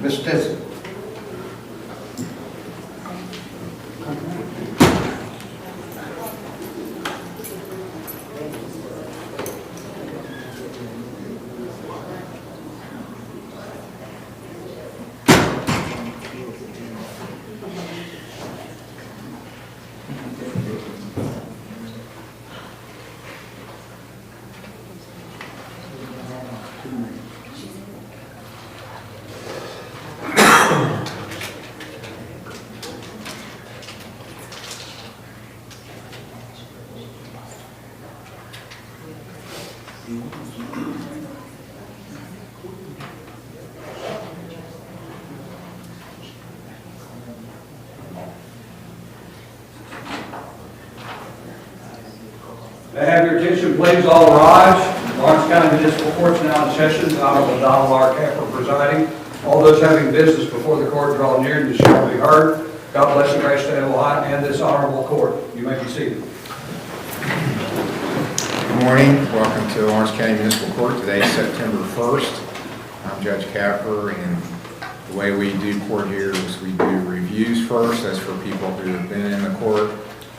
Ms. Stinson. May I have your attention, please? All rise. Lawrence County Municipal Court's now in session. The Honorable Donald R. Capper presiding. All those having business before the court draw near and you shall be heard. God bless the great state of Ohio and this honorable court. You may be seated. Good morning. Welcome to Lawrence County Municipal Court. Today is September 1st. I'm Judge Capper, and the way we do court here is we do reviews first. That's for people who have been in the court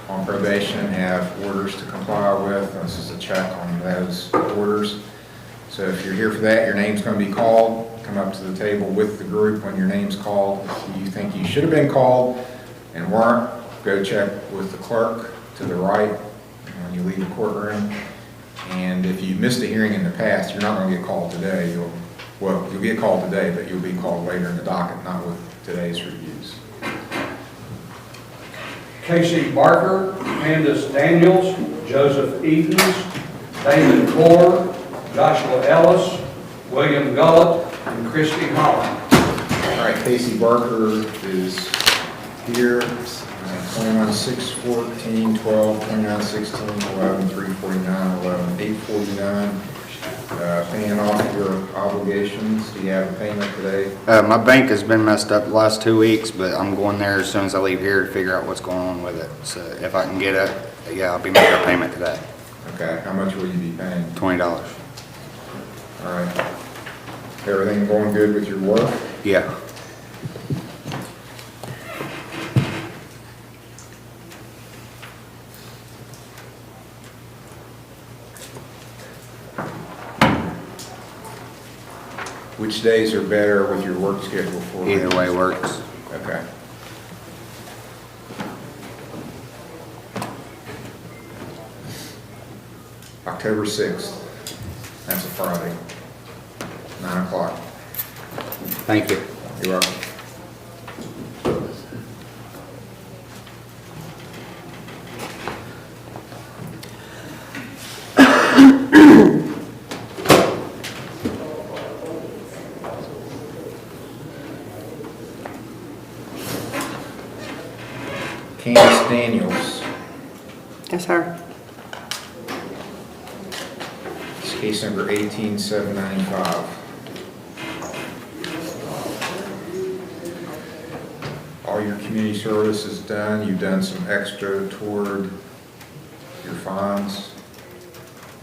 on probation, have orders to comply with. This is a check on those orders. So if you're here for that, your name's going to be called. Come up to the table with the group when your name's called. If you think you should have been called and weren't, go check with the clerk to the right when you leave the courtroom. And if you missed a hearing in the past, you're not going to get called today. You'll get called today, but you'll be called later in the docket, not with today's reviews. Casey Barker, Candace Daniels, Joseph Edens, Damon Core, Joshua Ellis, William Gullett, and Christy Holland. All right, Casey Barker is here. 21, 6, 14, 12, 29, 16, 11, 3, 49, 11, 8, 49. Paying off your obligations. Do you have a payment today? My bank has been messed up the last 2 weeks, but I'm going there as soon as I leave here to figure out what's going on with it. So if I can get it, yeah, I'll be making a payment today. Okay, how much will you be paying? $20. All right. Everything going good with your work? Yeah. Which days are better with your work schedule for you? Either way works. Okay. October 6th. That's a Friday. 9 o'clock. Thank you. You're welcome. Candace Daniels, Yes, sir. it's case number 18795. All your community service is done. You've done some extra toward your fines.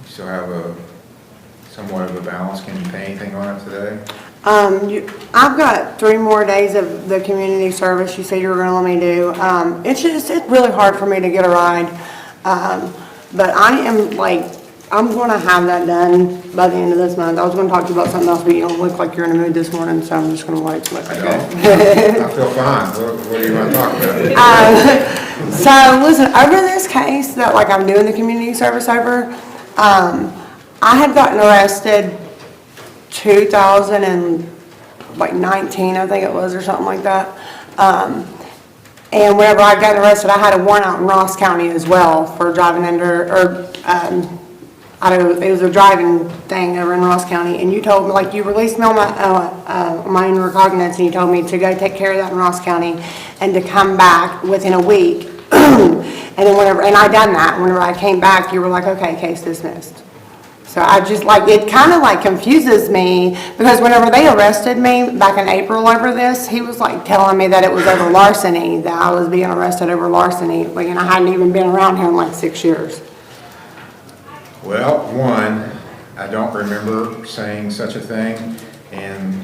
You still have somewhat of a balance. Can you pay anything on it today? I've got 3 more days of the community service you said you were gonna let me do. It's really hard for me to get a ride. But I'm gonna have that done by the end of this month. I was gonna talk to you about something else, but you don't look like you're in a mood this morning, so I'm just gonna wait till it. I don't. I feel fine. What do you want to talk about? So listen, over this case that I'm doing the community service over, I had gotten arrested 2019, I think it was, or something like that. And whenever I got arrested, I had a warrant out in Ross County as well for driving under, it was a driving thing over in Ross County. And you told me, you released me on my recognizance, and you told me to go take care of that in Ross County and to come back within a week. And then and I done that. Whenever I came back, you were like, okay, case dismissed. So I just it kind of confuses me, because whenever they arrested me back in April over this, he was telling me that it was over larceny, that I was being arrested over larceny, and I hadn't even been around here in 6 years. Well, one, I don't remember saying such a thing, and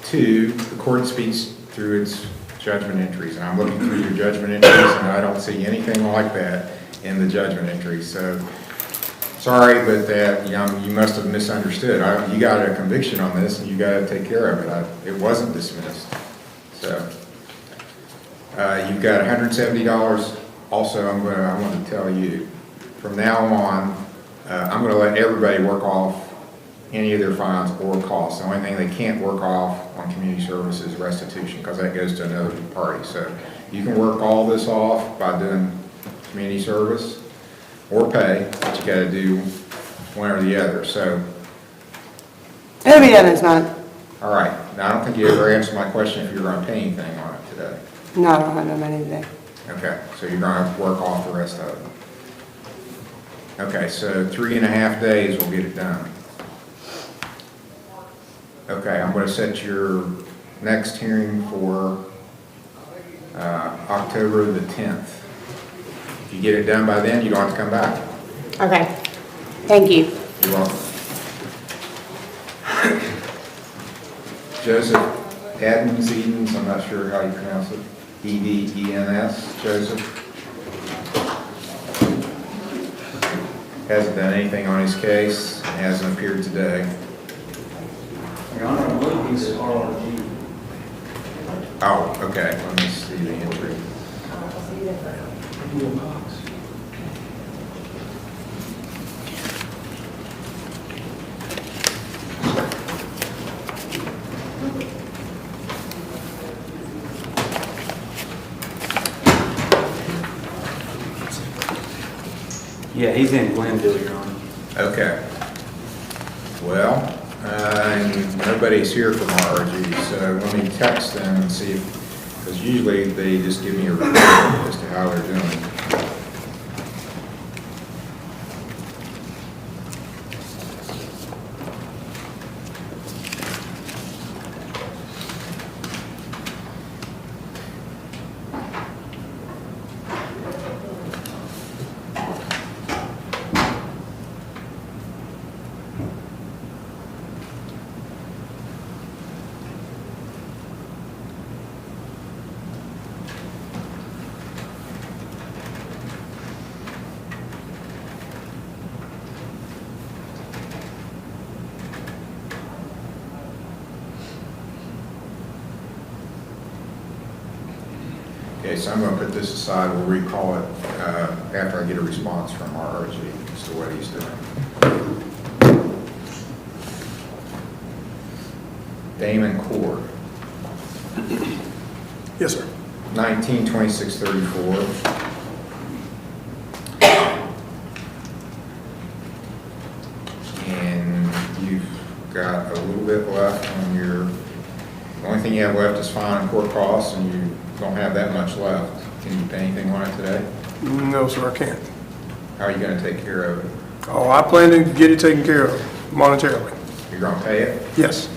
two, the court speaks through its judgment entries, and I'm looking through your judgment entries, and I don't see anything like that in the judgment entries. So sorry, but that you must have misunderstood. You got a conviction on this, and you got to take care of it. It wasn't dismissed. So you've got $170. Also, I want to tell you, from now on, I'm going to let everybody work off any of their fines or costs. The only thing they can't work off on community service is restitution, because that goes to another party. So you can work all this off by doing community service or pay, but you got to do one or the other. So It'll be done this month. all right. Now, I don't think you ever answered my question if you're going to pay anything on it today. No, I don't have no money today. Okay, so you're going to work off the rest of it. Okay, so 3.5 days will get it done. Okay, I'm going to set your next hearing for October the 10th. If you get it done by then, you don't have to come back. Okay. Thank you. You're welcome. Joseph Edens, I'm not sure how you pronounce it. Edens, Joseph. Hasn't done anything on his case, hasn't appeared today. Your Honor, I believe he's RRG. Oh, okay, let me see the entry. Yeah, he's in Glendale, Your Honor. Okay. Well, nobody's here from RRG, so let me text them and see if, because usually they just give me a report as to how they're doing. Okay, so I'm going to put this aside. We'll recall it after I get a response from RRG as to what he's doing. Damon Cord, Yes, sir. 192634. And you've got a little bit left on your, the only thing you have left is fine and court costs, and you don't have that much left. Can you pay anything on it today? No, sir, I can't. How are you gonna take care of it? Oh, I plan to get it taken care of monetarily. You're gonna pay it? Yes.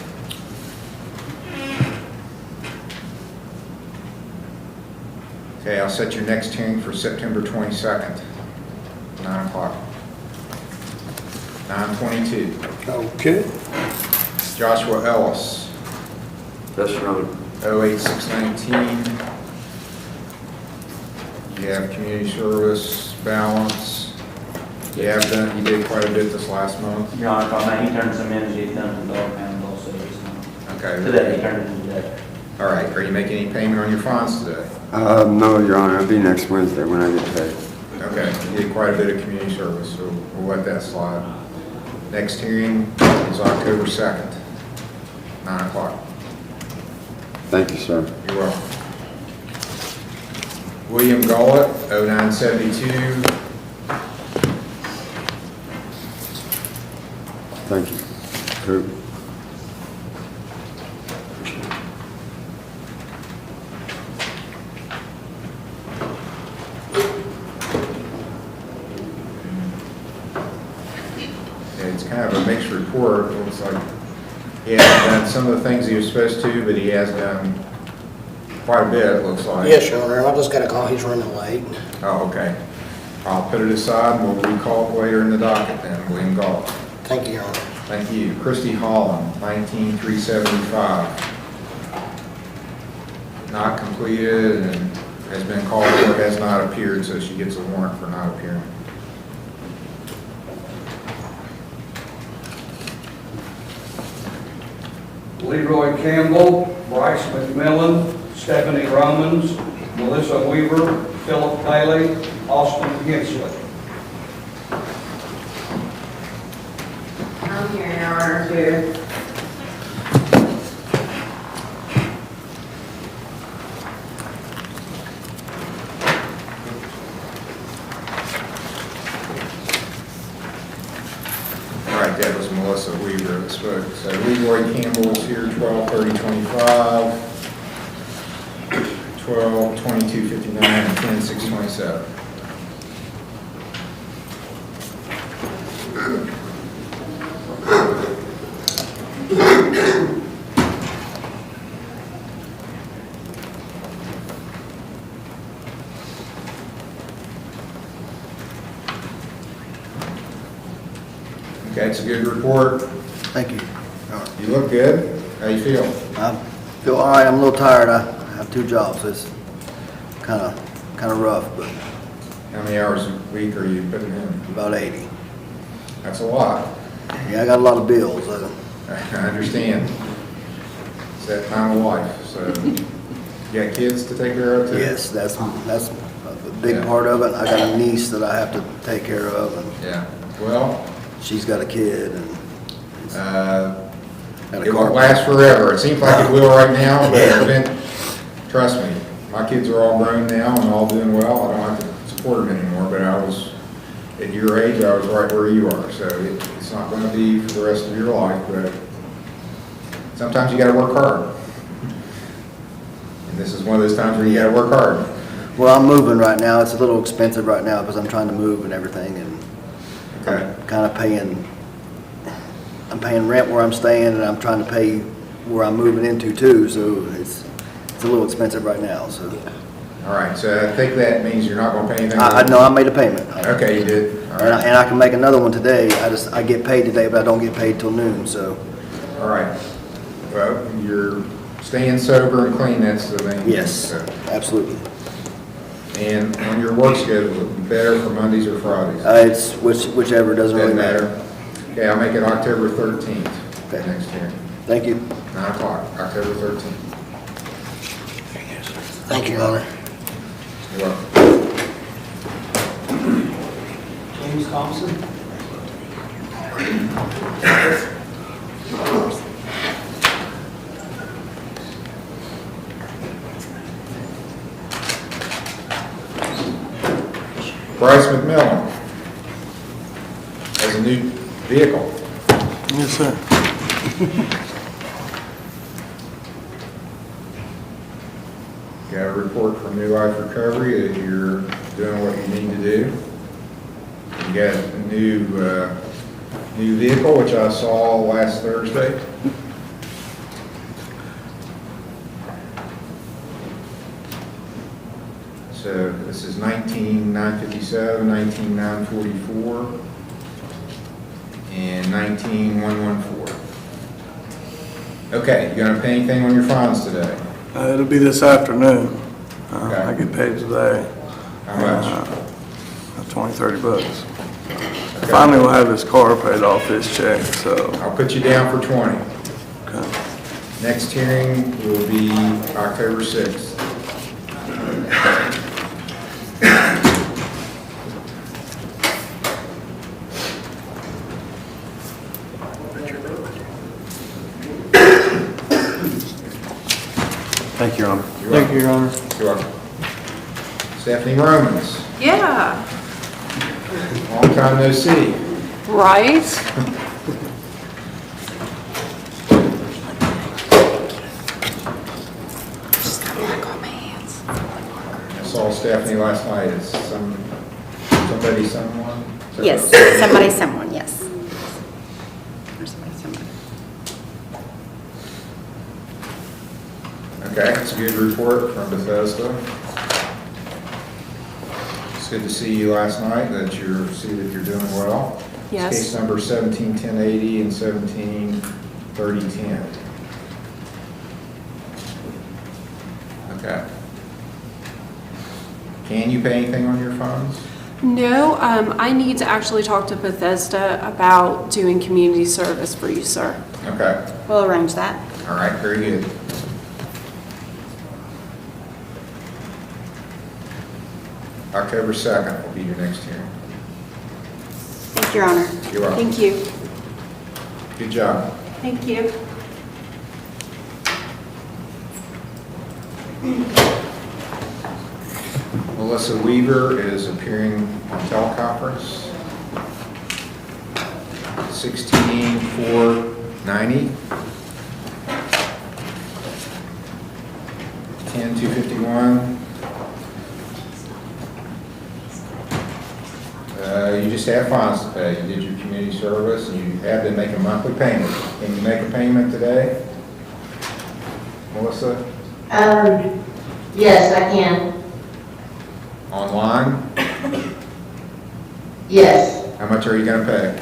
Okay, I'll set your next hearing for September 22nd, 9 o'clock. 9:22. Okay. Joshua Ellis, Dustin Road. 08619. You have community service balance. You did quite a bit this last month. Your Honor, if I may, he turned some in, he's done some dog pound also this month. Okay. Today, he turned it in today. All right, are you making any payment on your fines today? No, Your Honor, it'll be next Wednesday when I get paid. Okay, you did quite a bit of community service, so we'll let that slide. Next hearing is October 2nd, 9 o'clock. Thank you, sir. You're welcome. William Gullett, 0972. Thank you. Who? It's kind of a mixed report. It looks like he hasn't done some of the things he was supposed to, but he has done quite a bit, it looks like. Yes, Your Honor, I just got a call, he's running late. Oh, okay. I'll put it aside and we'll recall it later in the docket then, William Gullett. Thank you, Your Honor. Thank you. Christy Holland, 19375. Not completed and has been called for, has not appeared, so she gets a warrant for not appearing. Leroy Campbell, Bryce McMillan, Stephanie Romans, Melissa Weaver, Philip Bailey, Austin Hensley. I'm here in order to All right, that was Melissa Weaver that spoke. So Leroy Campbell is here, 12/30/25, 12/22/59, and 10/6/27. Okay, it's a good report. Thank you. You look good. How you feel? I feel all right. I'm a little tired. I have 2 jobs. It's kind of rough, but How many hours a week are you putting in? about 80. That's a lot. Yeah, I got a lot of bills. I understand. It's that time of life. So you got kids to take care of too? Yes, that's a big Yeah. part of it. I got a niece that I have to take care of, and Yeah. Well, she's got a kid, and got a it car. won't last forever. It seems like it will right now, but trust me, my kids are all grown now and all doing well. I don't have to support them anymore, but I was, at your age, I was right where you are. So it's not going to be for the rest of your life, but sometimes you got to work hard. And this is one of those times where you got to work hard. Well, I'm moving right now. It's a little expensive right now because I'm trying to move and everything, and Okay. kind of I'm paying rent where I'm staying, and I'm trying to pay where I'm moving into too, so it's a little expensive right now, so. All right, so I think that means you're not going to pay anything? I know I made a payment. Okay, you did. All And right. I can make another one today. I get paid today, but I don't get paid till noon, so. All right. Well, you're staying sober and clean, that's the main thing. Yes, So, absolutely. and on your work schedule, would it be better for Mondays or Fridays? It's whichever, doesn't really matter. Okay, I'll make it October 13th, Okay. next hearing, Thank you. 9 o'clock, October 13th. Thank you, Your Honor. You're welcome. James Thompson? Bryce McMillan has a new vehicle. Yes, sir. Got a report from New Life Recovery that you're doing what you need to do. You got a new vehicle, which I saw last Thursday. So this is 19,957, 19,944, and 19,114. Okay, you gonna pay anything on your fines today? It'll be this afternoon. Okay. I get paid today. How much? 20, 30 bucks. Finally, we'll have his car paid off his check, so. I'll put you down for 20. Okay. Next hearing will be October 6th. Thank you, Your Honor. Thank you, Your Honor. You're welcome. Stephanie Romans, Yeah, long time no see. right? I saw Stephanie last night. Is somebody, someone? Yes, somebody, someone, yes. Or somebody, someone. Okay, it's a good report from Bethesda. It's good to see you last night, that you're doing well. Yes. It's case number 17-1080 and 17-3010. Okay. Can you pay anything on your funds? No, I need to actually talk to Bethesda about doing community service for you, sir. Okay, We'll arrange that. all right, very good. October 2nd will be your next hearing. Thank you, Your Honor. You're welcome. Thank you. Good job. Thank you. Melissa Weaver is appearing on teleconference. 16-490. 10-251. You just have fines to pay. You did your community service, and you have been making monthly payments. Can you make a payment today? Melissa? Yes, I can. Online? Yes, How much are you going to pay?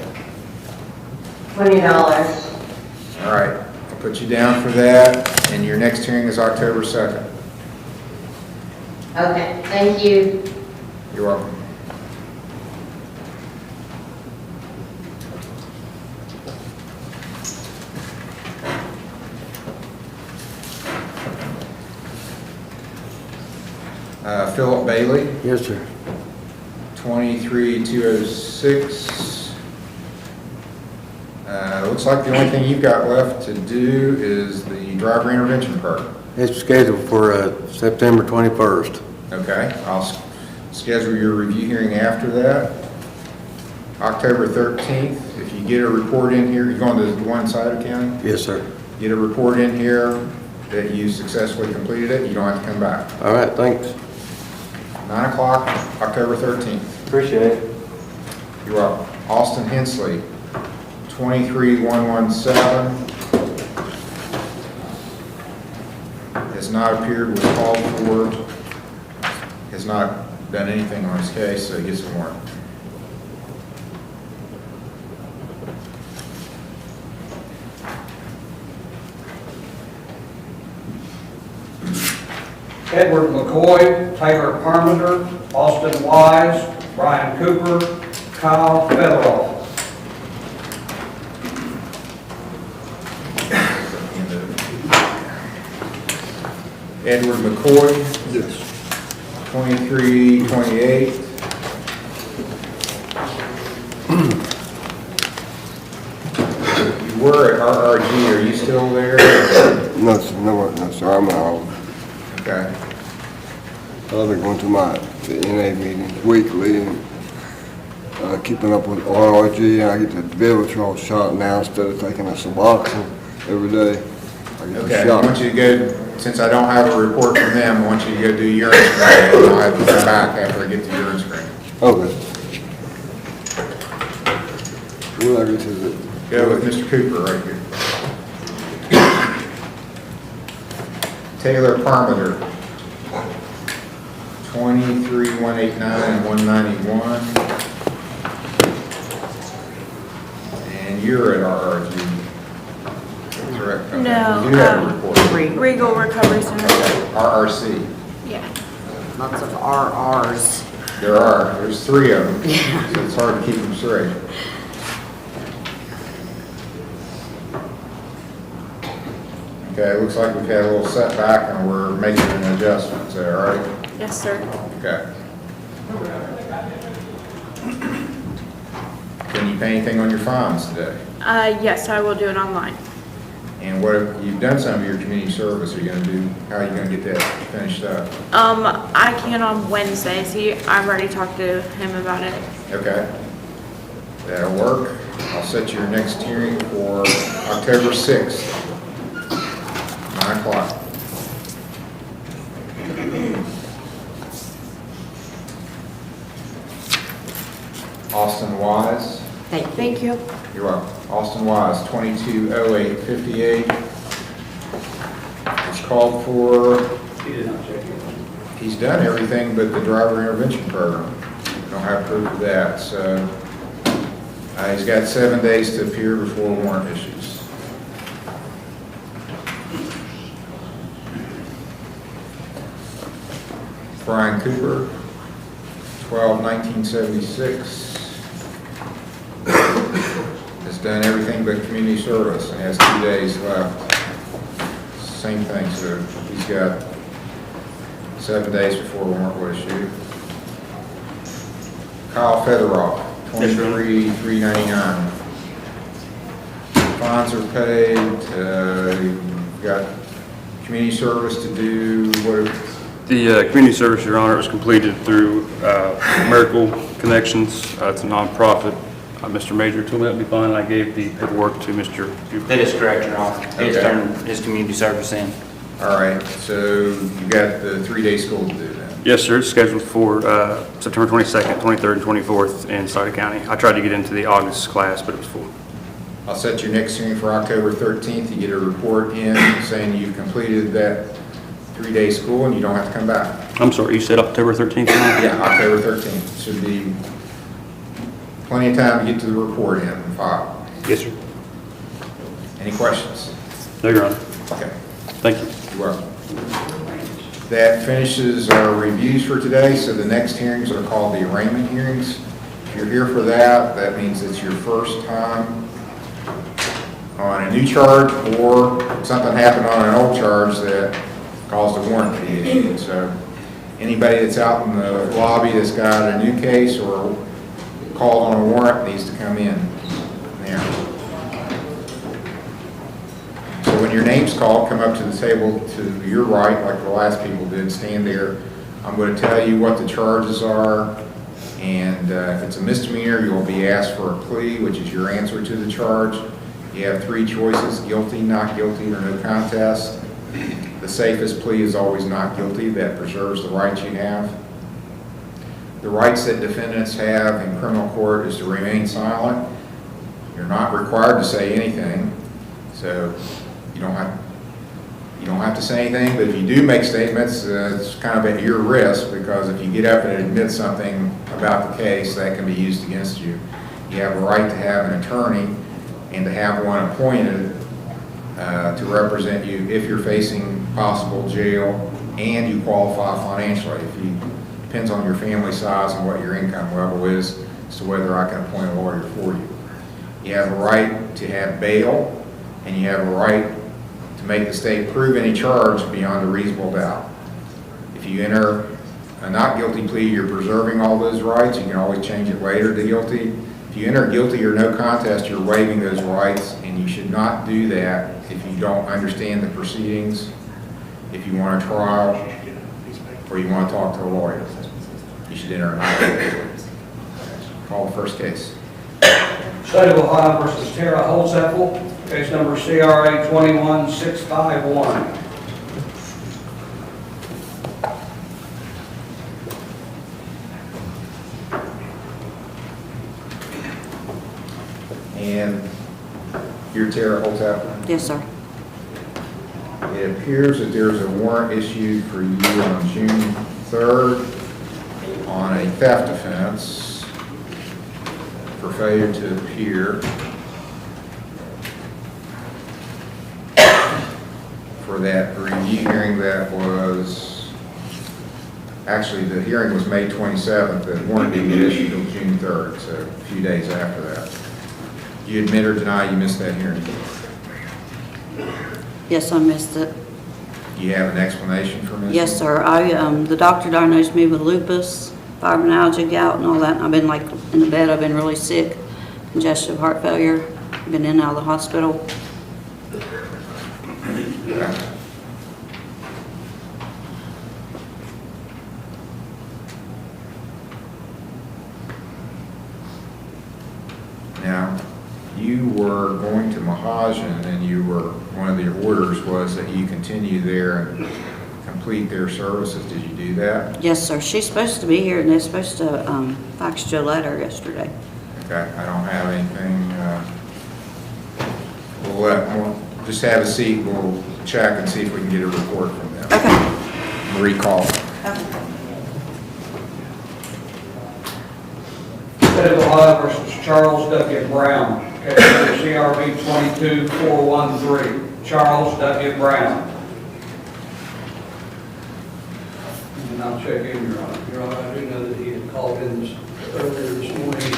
$20. All right, I'll put you down for that, and your next hearing is October 2nd. Okay, thank you. You're welcome. Philip Bailey, Yes, sir. 23-206. Looks like the only thing you've got left to do is the driver intervention part. It's scheduled for September 21st. Okay, I'll schedule your review hearing after that. October 13th, if you get a report in here, you're going to one side of county? Yes, sir. Get a report in here that you successfully completed it, you don't have to come back. All right, thanks. 9 o'clock, October 13th. Appreciate it. You're welcome. Austin Hensley, 23-117. Has not appeared, was called for, has not done anything on his case, so he gets a warrant. Edward McCoy, Taylor Parmenter, Austin Wise, Brian Cooper, Kyle Federoff. Edward McCoy. Yes. 23-28. You were at RRG, are you still there? No, sir, no, sir, I'm out. Okay. I'll be going to the NA meetings weekly, and keeping up with RRG, and I get the Vivitrol shot now instead of taking a Suboxone every day. I get the Okay, I shot. want you to go, since I don't have a report from them, I want you to go do urine screening, and I'll have to come back after I get the urine screening. Okay. What address is it? Go with Mr. Cooper right here. Taylor Parmenter, 23189 and 191. And you're at RRG. Correct? Okay. No, You do have a report. Regal Recovery Center. RRC. Yeah. Lots of RRs. There's 3 of them. So it's hard to keep them straight. Okay, it looks like we've had a little setback and we're making an adjustment. Is that all right? Yes, sir. Okay. Can you pay anything on your fines today? Yes, I will do it online. And what, you've done some of your community service, are you gonna do, how are you gonna get that finished up? I can on Wednesdays. I've already talked to him about it. Okay. That'll work. I'll set your next hearing for October 6th, 9 o'clock. Austin Wise. Thank you. You're welcome. Austin Wise, 220858. It's called for, He did not check it. he's done everything but the driver intervention program. Don't have proof of that, so he's got 7 days to appear before warrant issues. Brian Cooper, 121976. Has done everything but community service and has 2 days left. Same thing, so he's got 7 days before warrant will issue. Kyle Federoff, 23,399. Fines are paid, you've got community service to do, what, The community service, Your Honor, was completed through Miracle Connections. It's a nonprofit. Mr. Major told me that'd be fine. I gave the paperwork to Mr. Cooper. That is correct, Your Honor. He's Okay. turned his community service in. all right, so you got the 3-day school to do then? Yes, sir. It's scheduled for September 22nd, 23rd, and 24th in Sauter County. I tried to get into the August class, but it was full. I'll set your next hearing for October 13th. You get a report in saying you've completed that 3-day school and you don't have to come back. I'm sorry, you said October 13th? Yeah, October 13th. Should be plenty of time to get to the report in and file. Yes, sir. Any questions? No, Your Honor. Okay, Thank you. you're welcome. That finishes our reviews for today, so the next hearings are called the arraignment hearings. If you're here for that, that means it's your first time on a new charge or something happened on an old charge that caused a warrant to be issued. So anybody that's out in the lobby that's got a new case or called on a warrant needs to come in now. So when your name's called, come up to the table to your right, like the last people did, stand there. I'm going to tell you what the charges are, and if it's a misdemeanor, you'll be asked for a plea, which is your answer to the charge. You have 3 choices: guilty, not guilty, or no contest. The safest plea is always not guilty. That preserves the rights you have. The rights that defendants have in criminal court is to remain silent. You're not required to say anything, so you don't have to say anything, but if you do make statements, it's kind of at your risk, because if you get up and admit something about the case, that can be used against you. You have a right to have an attorney and to have one appointed to represent you if you're facing possible jail and you qualify financially. Depends on your family size and what your income level is as to whether I can appoint a lawyer for you. You have a right to have bail, and you have a right to make the state prove any charge beyond a reasonable doubt. If you enter a not guilty plea, you're preserving all those rights. You can always change it later to guilty. If you enter guilty or no contest, you're waiving those rights, and you should not do that if you don't understand the proceedings, if you want a trial, or you want to talk to a lawyer. You should enter a not guilty plea. Call the first case. State of Ohio versus Tara Holzapfel, case number CRA 21651. And you're Tara Holzapfel? Yes, sir. It appears that there's a warrant issued for you on June 3rd on a theft offense for failure to appear for that review hearing that was, actually the hearing was May 27th, the warrant didn't get issued until June 3rd, so a few days after that. Do you admit or deny you missed that hearing? Yes, I missed it. Do you have an explanation for missing? Yes, sir. The doctor diagnosed me with lupus, fibromyalgia, gout, and all that. And I've been like in the bed. I've been really sick, congestive heart failure. Been in and out of the hospital. Okay. Now, you were going to Mahajan, and you were, one of the orders was that you continue there and complete their services. Did you do that? Yes, sir. She's supposed to be here, and they're supposed to fax you a letter yesterday. Okay, I don't have anything. We'll just have a seat. We'll check and see if we can get a report from them. Okay. Recall. State of Ohio versus Charles W. Brown, case number CRB 22413. Charles W. Brown. And I'll check in, Your Honor. Your Honor, I do know that he had called in earlier this morning.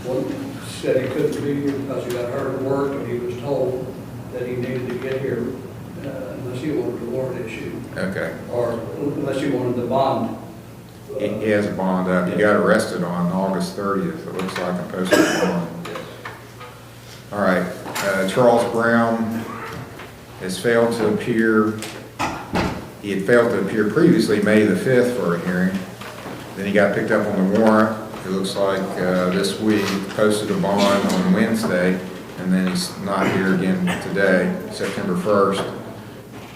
One said he couldn't be here because he got hurt at work, and he was told that he needed to get here unless he wanted the warrant issue, Okay. or unless he wanted the bond. He has a bond up. He got arrested on August 30th. It looks like a posted bond. All right. Charles Brown has failed to appear. He had failed to appear previously May the 5th for a hearing. Then he got picked up on the warrant. It looks like this week, posted a bond on Wednesday, and then he's not here again today, September 1st.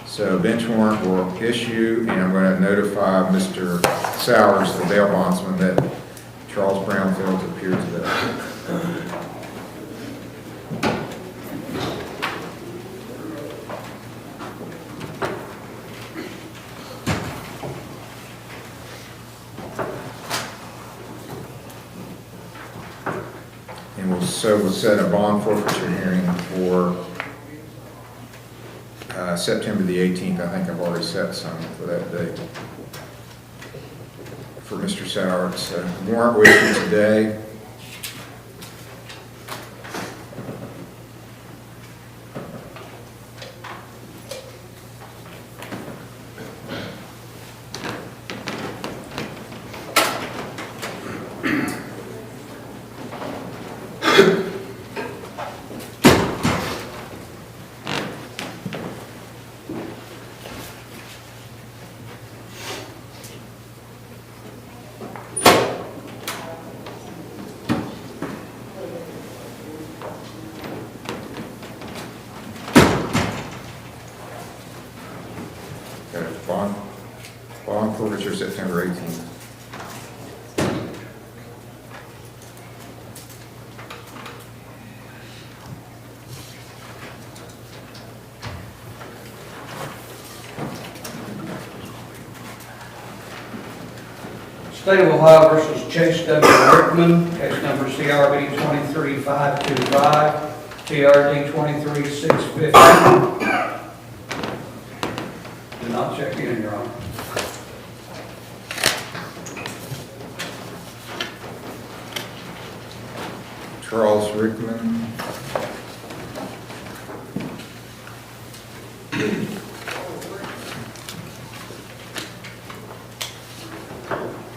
So bench warrant will issue, and I'm going to notify Mr. Sowers, the bail bondsman, that Charles Brown failed to appear today. And we'll set a bond forfeiture hearing for September the 18th. I think I've already set some for that date. For Mr. Sowers, warrant will issue today. Bond forfeiture September 18th. State of Ohio versus Chase W. Rickman, case number CRB 23525, TRD 23650. And I'll check in, Your Honor. Charles Rickman.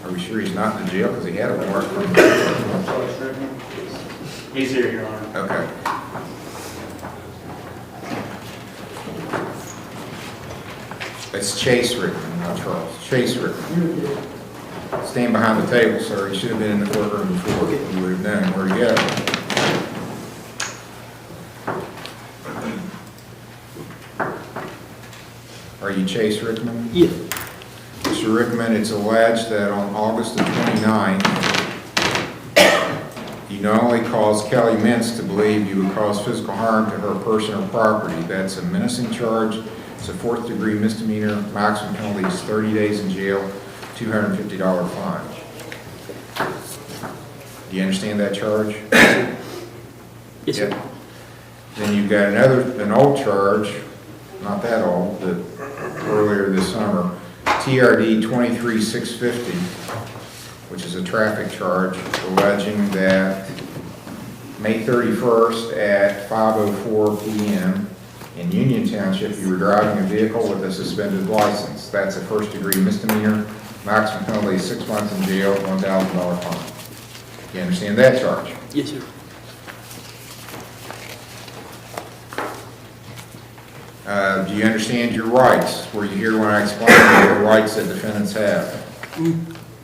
Are we sure he's not in jail because he had a warrant from the... He's here, Your Honor. Okay. It's Chase Rickman, not Charles. Chase Rickman. Stand behind the table, sir. You should have been in the courtroom before. You would have known where to go. Are you Chase Rickman? Yeah. Mr. Rickman, it's alleged that on August the 29th, you not only caused Kelly Mintz to believe you would cause physical harm to her person or property. That's a menacing charge. It's a 4th-degree misdemeanor. Maximum penalty is 30 days in jail, $250 fine. Do you understand that charge? Yes, sir. Yeah. Then you've got an old charge, not that old, but earlier this summer, TRD 23650, which is a traffic charge alleging that May 31st at 5:04 p.m. in Union Township, you were driving a vehicle with a suspended license. That's a 1st-degree misdemeanor. Maximum penalty is 6 months in jail, $1,000 fine. You understand that charge? Yes, sir. Do you understand your rights? Were you here when I explained the rights that defendants have?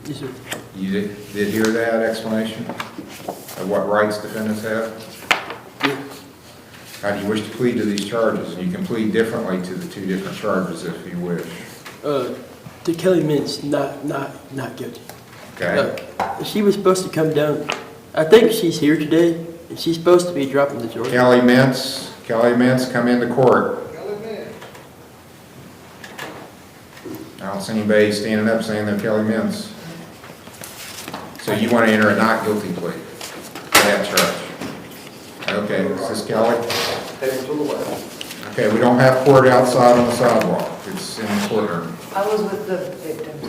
Yes, sir. You did hear that explanation of what rights defendants have? Yeah. How do you wish to plead to these charges? And you can plead differently to the 2 different charges if you wish. To Kelly Mintz, not guilty. Okay? She was supposed to come down. I think she's here today, and she's supposed to be dropping the charge. Kelly Mintz, come into court. I don't see anybody standing up saying they're Kelly Mintz. So you want to enter a not guilty plea to that charge? Okay, is this Kelly? Okay, we don't have court outside on the sidewalk. It's in the courtroom. I was with the victims.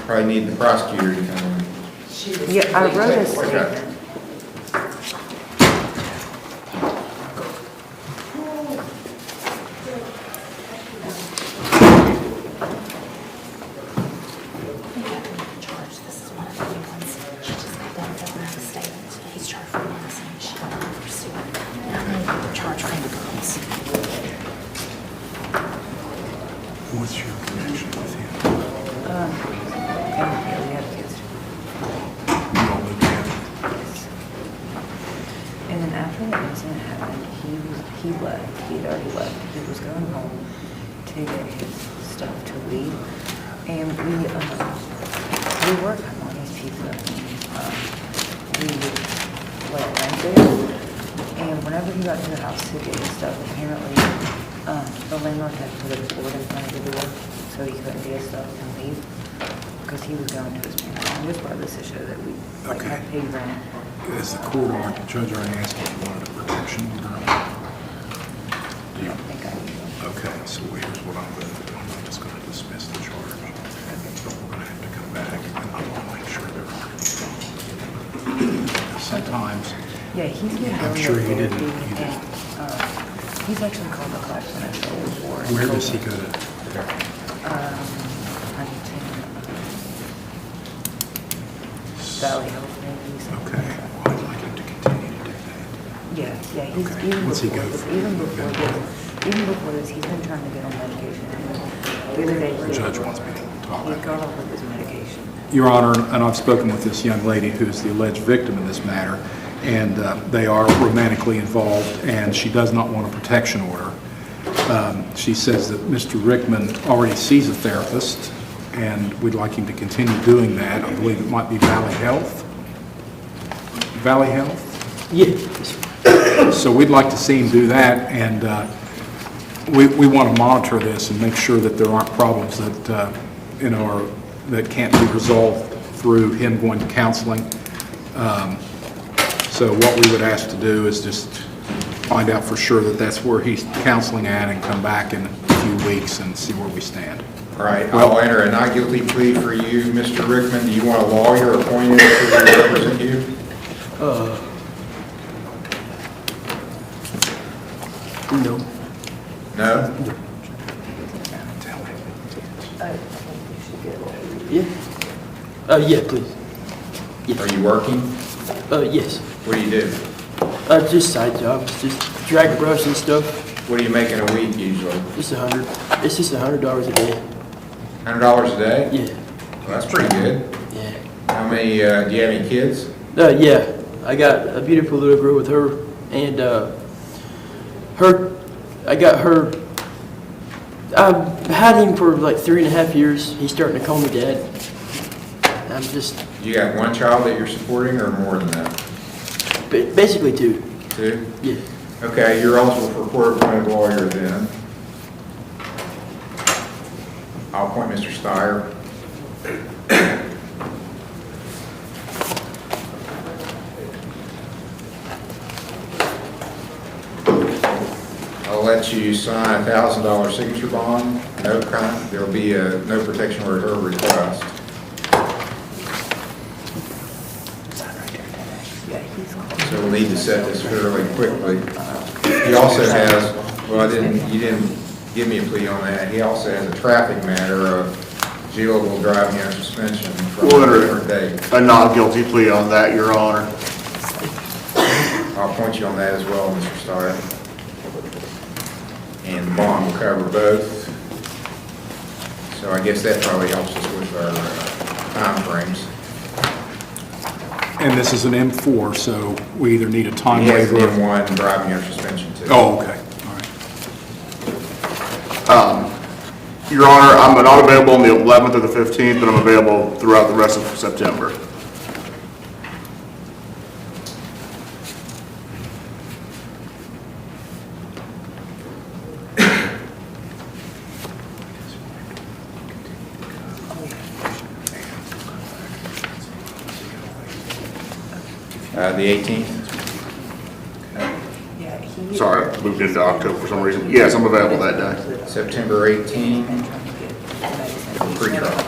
Probably need the prosecutor to come in. Yeah, I wrote a Okay. statement. What's your connection with him? You all live together? And then after the incident happened, he left. He had already left. He was going home to get his stuff to leave. And we work on these people. We let rent there. And whenever he got to the house to get his stuff, apparently the landlord had put a board in front of the door so he couldn't get his stuff and leave because he was going to his parents. And this brought this issue that we Okay. paid rent. Is the court or the judge already asked if you wanted a protection order? I don't think I need them. Okay, so here's what I'm going to do. I'm just going to dismiss the charge. But we're going to have to come back and I want to make sure they're sometimes. Yeah, he's been I'm going sure to he didn't therapy either. and, he's actually called the collection before. Where does he go to? Huntington, Valley Health maybe. Okay, well, I'd like him to continue to do that. Yeah, he's, Okay. even What's he before go this, for? even before this, he's been trying to get on medication. The other day, The judge wants me to talk he about got that. off of his medication. Your Honor, and I've spoken with this young lady who's the alleged victim in this matter, and they are romantically involved, and she does not want a protection order. She says that Mr. Rickman already sees a therapist, and we'd like him to continue doing that. I believe it might be Valley Health. Valley Health? Yeah. So we'd like to see him do that, and we want to monitor this and make sure that there aren't problems that, that can't be resolved through him going to counseling. So what we would ask to do is just find out for sure that that's where he's counseling at and come back in a few weeks and see where we stand. All right, I'll enter a not guilty plea for you, Mr. Rickman. Do you want a lawyer appointed to represent you? No. No? Yeah. Yeah, please. Are you working? Yes. What do you do? Just side jobs, just drag brush and stuff. What do you make in a week usually? Just it's just $100 a day. $100 a day? Yeah, Well, that's pretty good. yeah. How many, do you have any kids? Yeah, I got a beautiful little girl with her, and I've had him for like 3.5 years. He's starting to call me dad. I'm just, You got one child that you're supporting or more than that? basically 2. 2? Yeah. Okay, you're eligible for a court-appointed lawyer then. I'll appoint Mr. Steyer. I'll let you sign a $1,000 signature bond. There'll be a no protection order at her request. So we'll need to set this fairly quickly. He also has, well, you didn't give me a plea on that. He also has a traffic matter of jailable driving under suspension from a different date. A not guilty plea on that, Your Honor. I'll point you on that as well, Mr. Steyer. And the bond will cover both. So I guess that probably helps us with our timeframes. And this is an M4, so we either need a time He has an waiver. M1 driving under suspension too. Oh, okay, all right. Your Honor, I'm not available on the 11th or the 15th, but I'm available throughout the rest of September. The 18th? Sorry, I moved into October for some reason. Yes, I'm available that day. September 18th, pre-trial.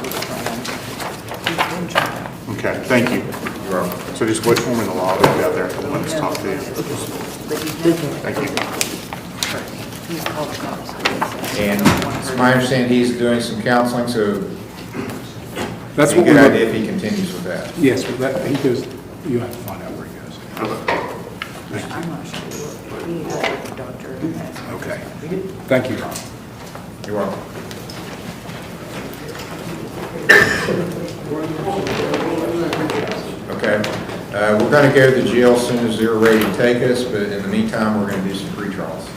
Okay, thank you. You're welcome. So just wait for me in the lobby, I'll be out there in a couple minutes to talk to you. Thank you. And it's my understanding he's doing some counseling, so That's it's a what good we're, idea if he continues with that. yes, but that, he goes, you have to find out where he goes. I'm not sure. He had a doctor. Okay. Thank you, Your Honor. You're welcome. Okay, we're going to go to jail as soon as they're ready to take us, but in the meantime, we're going to do some pre-trials.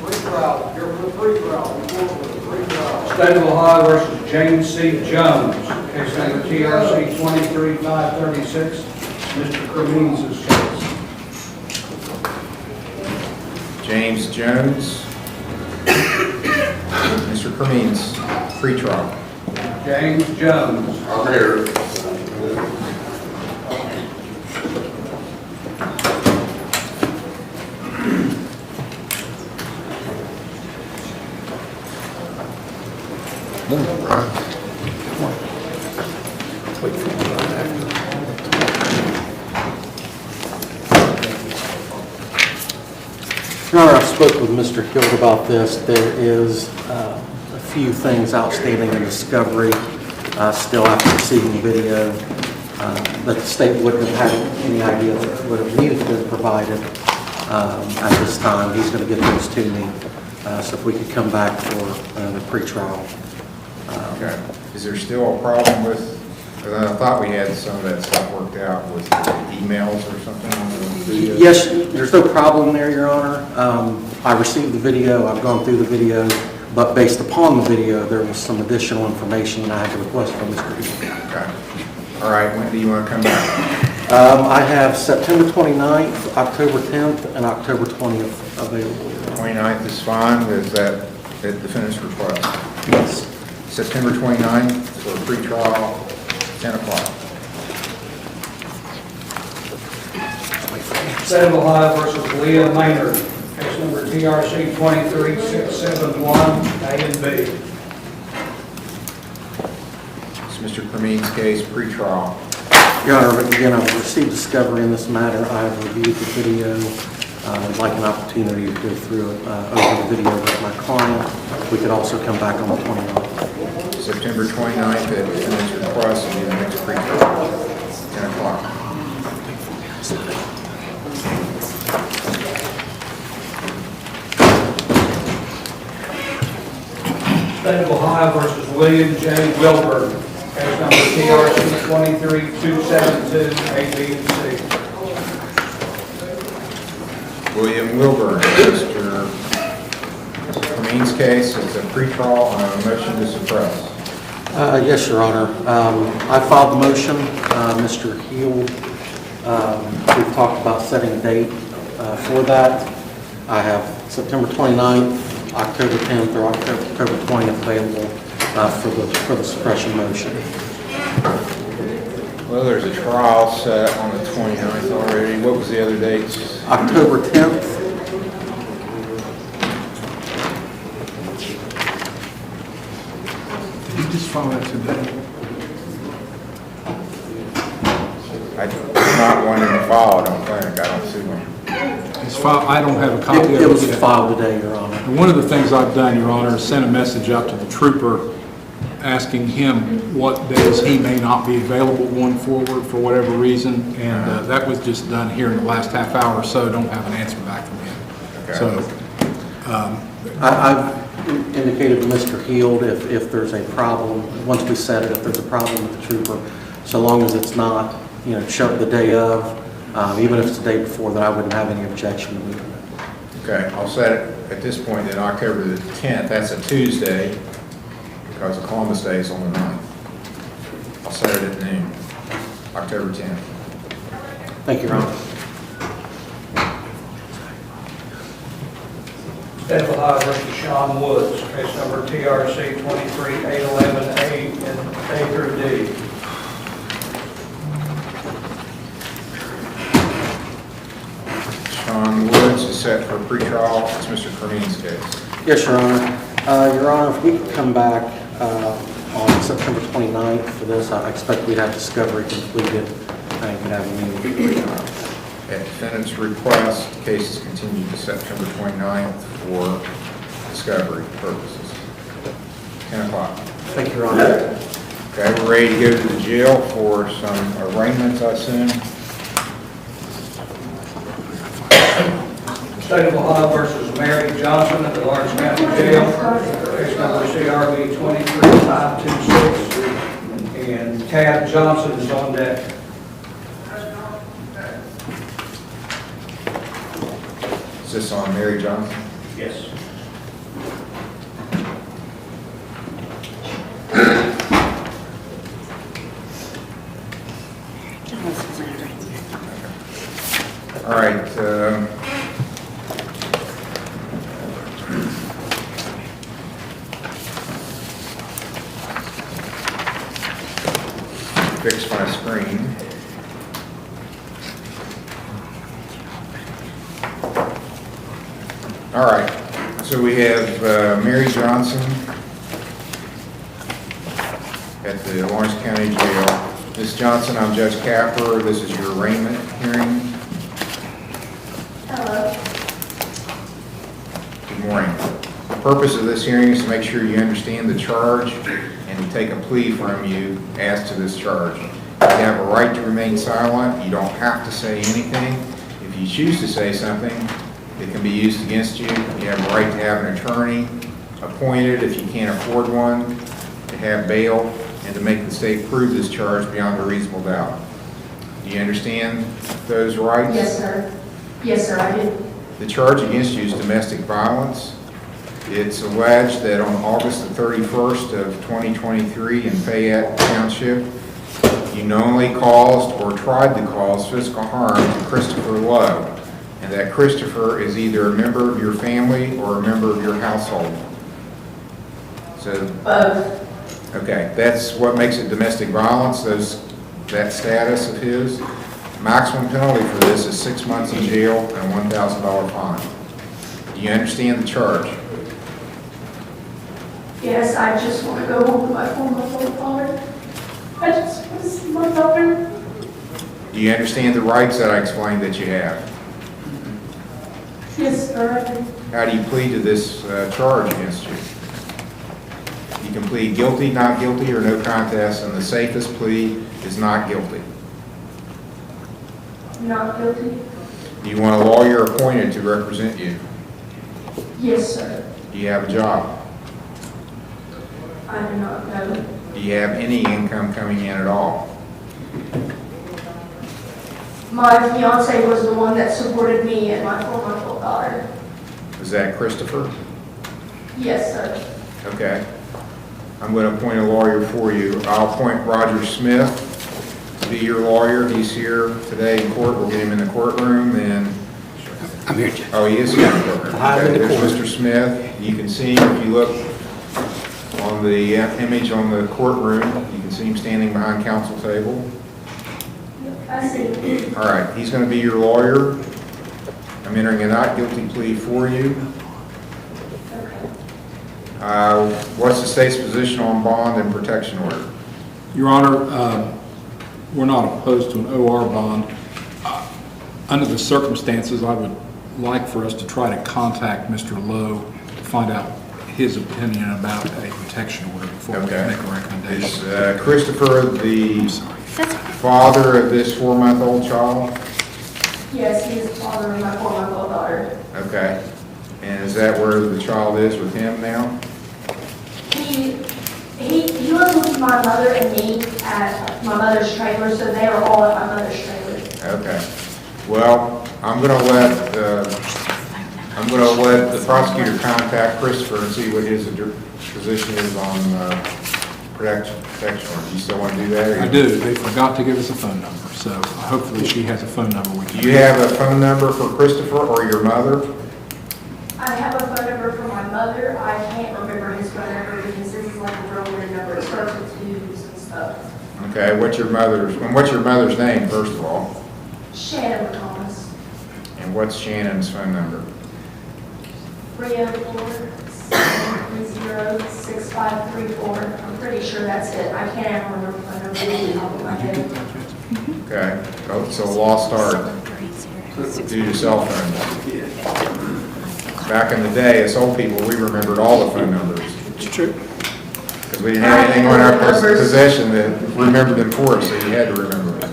Pre-trial, you're for the pre-trial. State of Ohio versus James C. Jones, case number TRC 23536, Mr. Cremines' case. James Jones, Mr. Cremines, pre-trial. James Jones. I'm here. Your Honor, I spoke with Mr. Hill about this. There is a few things outstanding in discovery still after receiving the video that the state wouldn't have had any idea that would have needed to be provided at this time. He's going to get those to me. So if we could come back for the pretrial. Okay. Is there still a problem with, I thought we had some of that stuff worked out with emails or something on the video? Yes, there's no problem there, Your Honor. I received the video, I've gone through the video, but based upon the video, there was some additional information that I had to request from Mr. Hill. Okay. All right, when do you want to come back? I have September 29th, October 10th, and October 20th available. 29th is fine, is that at defendant's request? Yes. September 29th for pre-trial, 10 o'clock. State of Ohio versus Leah Maynard, case number TRC 23671, A and B. It's Mr. Cremines' case, pre-trial. Your Honor, again, I've received discovery in this matter. I have reviewed the video. I'd like an opportunity to go through it over the video with my client. We could also come back on the 29th. September 29th at defendant's request, will be the next pre-trial, 10 o'clock. State of Ohio versus William J. Wilburn, case number TRC 23272, A, B, and C. William Wilburn, Mr. Kermeen's case, it's a pretrial on a motion to suppress. Yes, Your Honor. I filed the motion. Mr. Heel, we've talked about setting a date for that. I have September 29th, October 10th, or October 20th available for the suppression motion. Well, there's a trial set on the 29th already. What was the other dates? October 10th. Did you just file that today? There's not one in the file, I don't think. I don't see one. It's filed, I don't have a copy of it. It was filed today, Your Honor. And one of the things I've done, Your Honor, is send a message out to the trooper asking him what days he may not be available going forward for whatever reason, and that was just done here in the last half hour or so. Don't have an answer back from him. Okay. So, I've indicated to Mr. Heald if there's a problem, once we set it, if there's a problem with the trooper, so long as it's not, shut the day of, even if it's the day before, that I wouldn't have any objection to moving it. Okay, I'll set it at this point in October the 10th. That's a Tuesday, because Columbus Day is on the 9th. I'll set it at noon, October 10th. Thank you, Your Honor. State of Ohio versus Sean Woods, case number TRC 23811, A through D. Sean Woods is set for pretrial. It's Mr. Kermeen's case. Yes, Your Honor. Your Honor, if we could come back on September 29th for this, I expect we'd have discovery completed and could have a meeting. At defendant's request, the case is continued to September 29th for discovery purposes. 10 o'clock. Thank you, Your Honor. Okay, we're ready to go to the jail for some arraignments, I assume. State of Ohio versus Mary Johnson at the Lawrence County Jail, case number CRB 23526, and Tad Johnson is on deck. Is this on Mary Johnson? Yes. All right. Fix my screen. All right, so we have Mary Johnson at the Lawrence County Jail. Ms. Johnson, I'm Judge Capper. This is your arraignment hearing. Hello. Good morning. The purpose of this hearing is to make sure you understand the charge and to take a plea from you as to this charge. You have a right to remain silent. You don't have to say anything. If you choose to say something, it can be used against you. You have a right to have an attorney appointed if you can't afford one, to have bail, and to make the state prove this charge beyond a reasonable doubt. Do you understand those rights? Yes, sir. Yes, sir, I do. The charge against you is domestic violence. It's alleged that on August the 31st of 2023 in Fayette Township, you knowingly caused or tried to cause physical harm to Christopher Lowe, and that Christopher is either a member of your family or a member of your household. So, Both. okay, that's what makes it domestic violence, that status of his. Maximum penalty for this is 6 months in jail and a $1,000 fine. Do you understand the charge? Yes, I just want to go home to my former father. I just want to see my daughter. Do you understand the rights that I explained that you have? Yes, sir, I do. How do you plead to this charge against you? You can plead guilty, not guilty, or no contest, and the safest plea is not guilty. Not guilty. Do you want a lawyer appointed to represent you? Yes, sir. Do you have a job? I do not know. Do you have any income coming in at all? My fiance was the one that supported me and my 4-month-old daughter. Is that Christopher? Yes, sir. Okay. I'm going to appoint a lawyer for you. I'll appoint Roger Smith to be your lawyer. He's here today in court. We'll get him in the courtroom and... I'm here, Judge. Oh, he is here in the courtroom. Hi, I'm in the There's courtroom. Mr. Smith. You can see him if you look on the image on the courtroom. You can see him standing behind counsel table. I see. All right, he's going to be your lawyer. I'm entering a not guilty plea for you. What's the state's position on bond and protection order? Your Honor, we're not opposed to an OR bond. Under the circumstances, I would like for us to try to contact Mr. Lowe to find out his opinion about a protection order before we make a recommendation. Is Christopher the father of this 4-month-old child? Yes, he is the father of my 4-month-old daughter. Okay. And is that where the child is with him now? He lives with my mother and me at my mother's trailer, so they are all at my mother's trailer. Okay. Well, I'm going to let the prosecutor contact Christopher and see what his position is on protection order. Do you still want to do that? I do. They forgot to give us a phone number, so hopefully she has a phone number we can. Do you have a phone number for Christopher or your mother? I have a phone number for my mother. I can't remember his phone number because this is like a Roman number. It starts with 2s and stuff. Okay. What's your mother's name, first of all? Shannon Thomas. And what's Shannon's phone number? 304-730-6534. I'm pretty sure that's it. I can't even remember my number off the top of my head. Okay. Oh, it's a lost art due to cell phones. Back in the day, as old people, we remembered all the phone numbers. It's true. Because we didn't have anything on our possession that remembered them for us, so you had to remember it.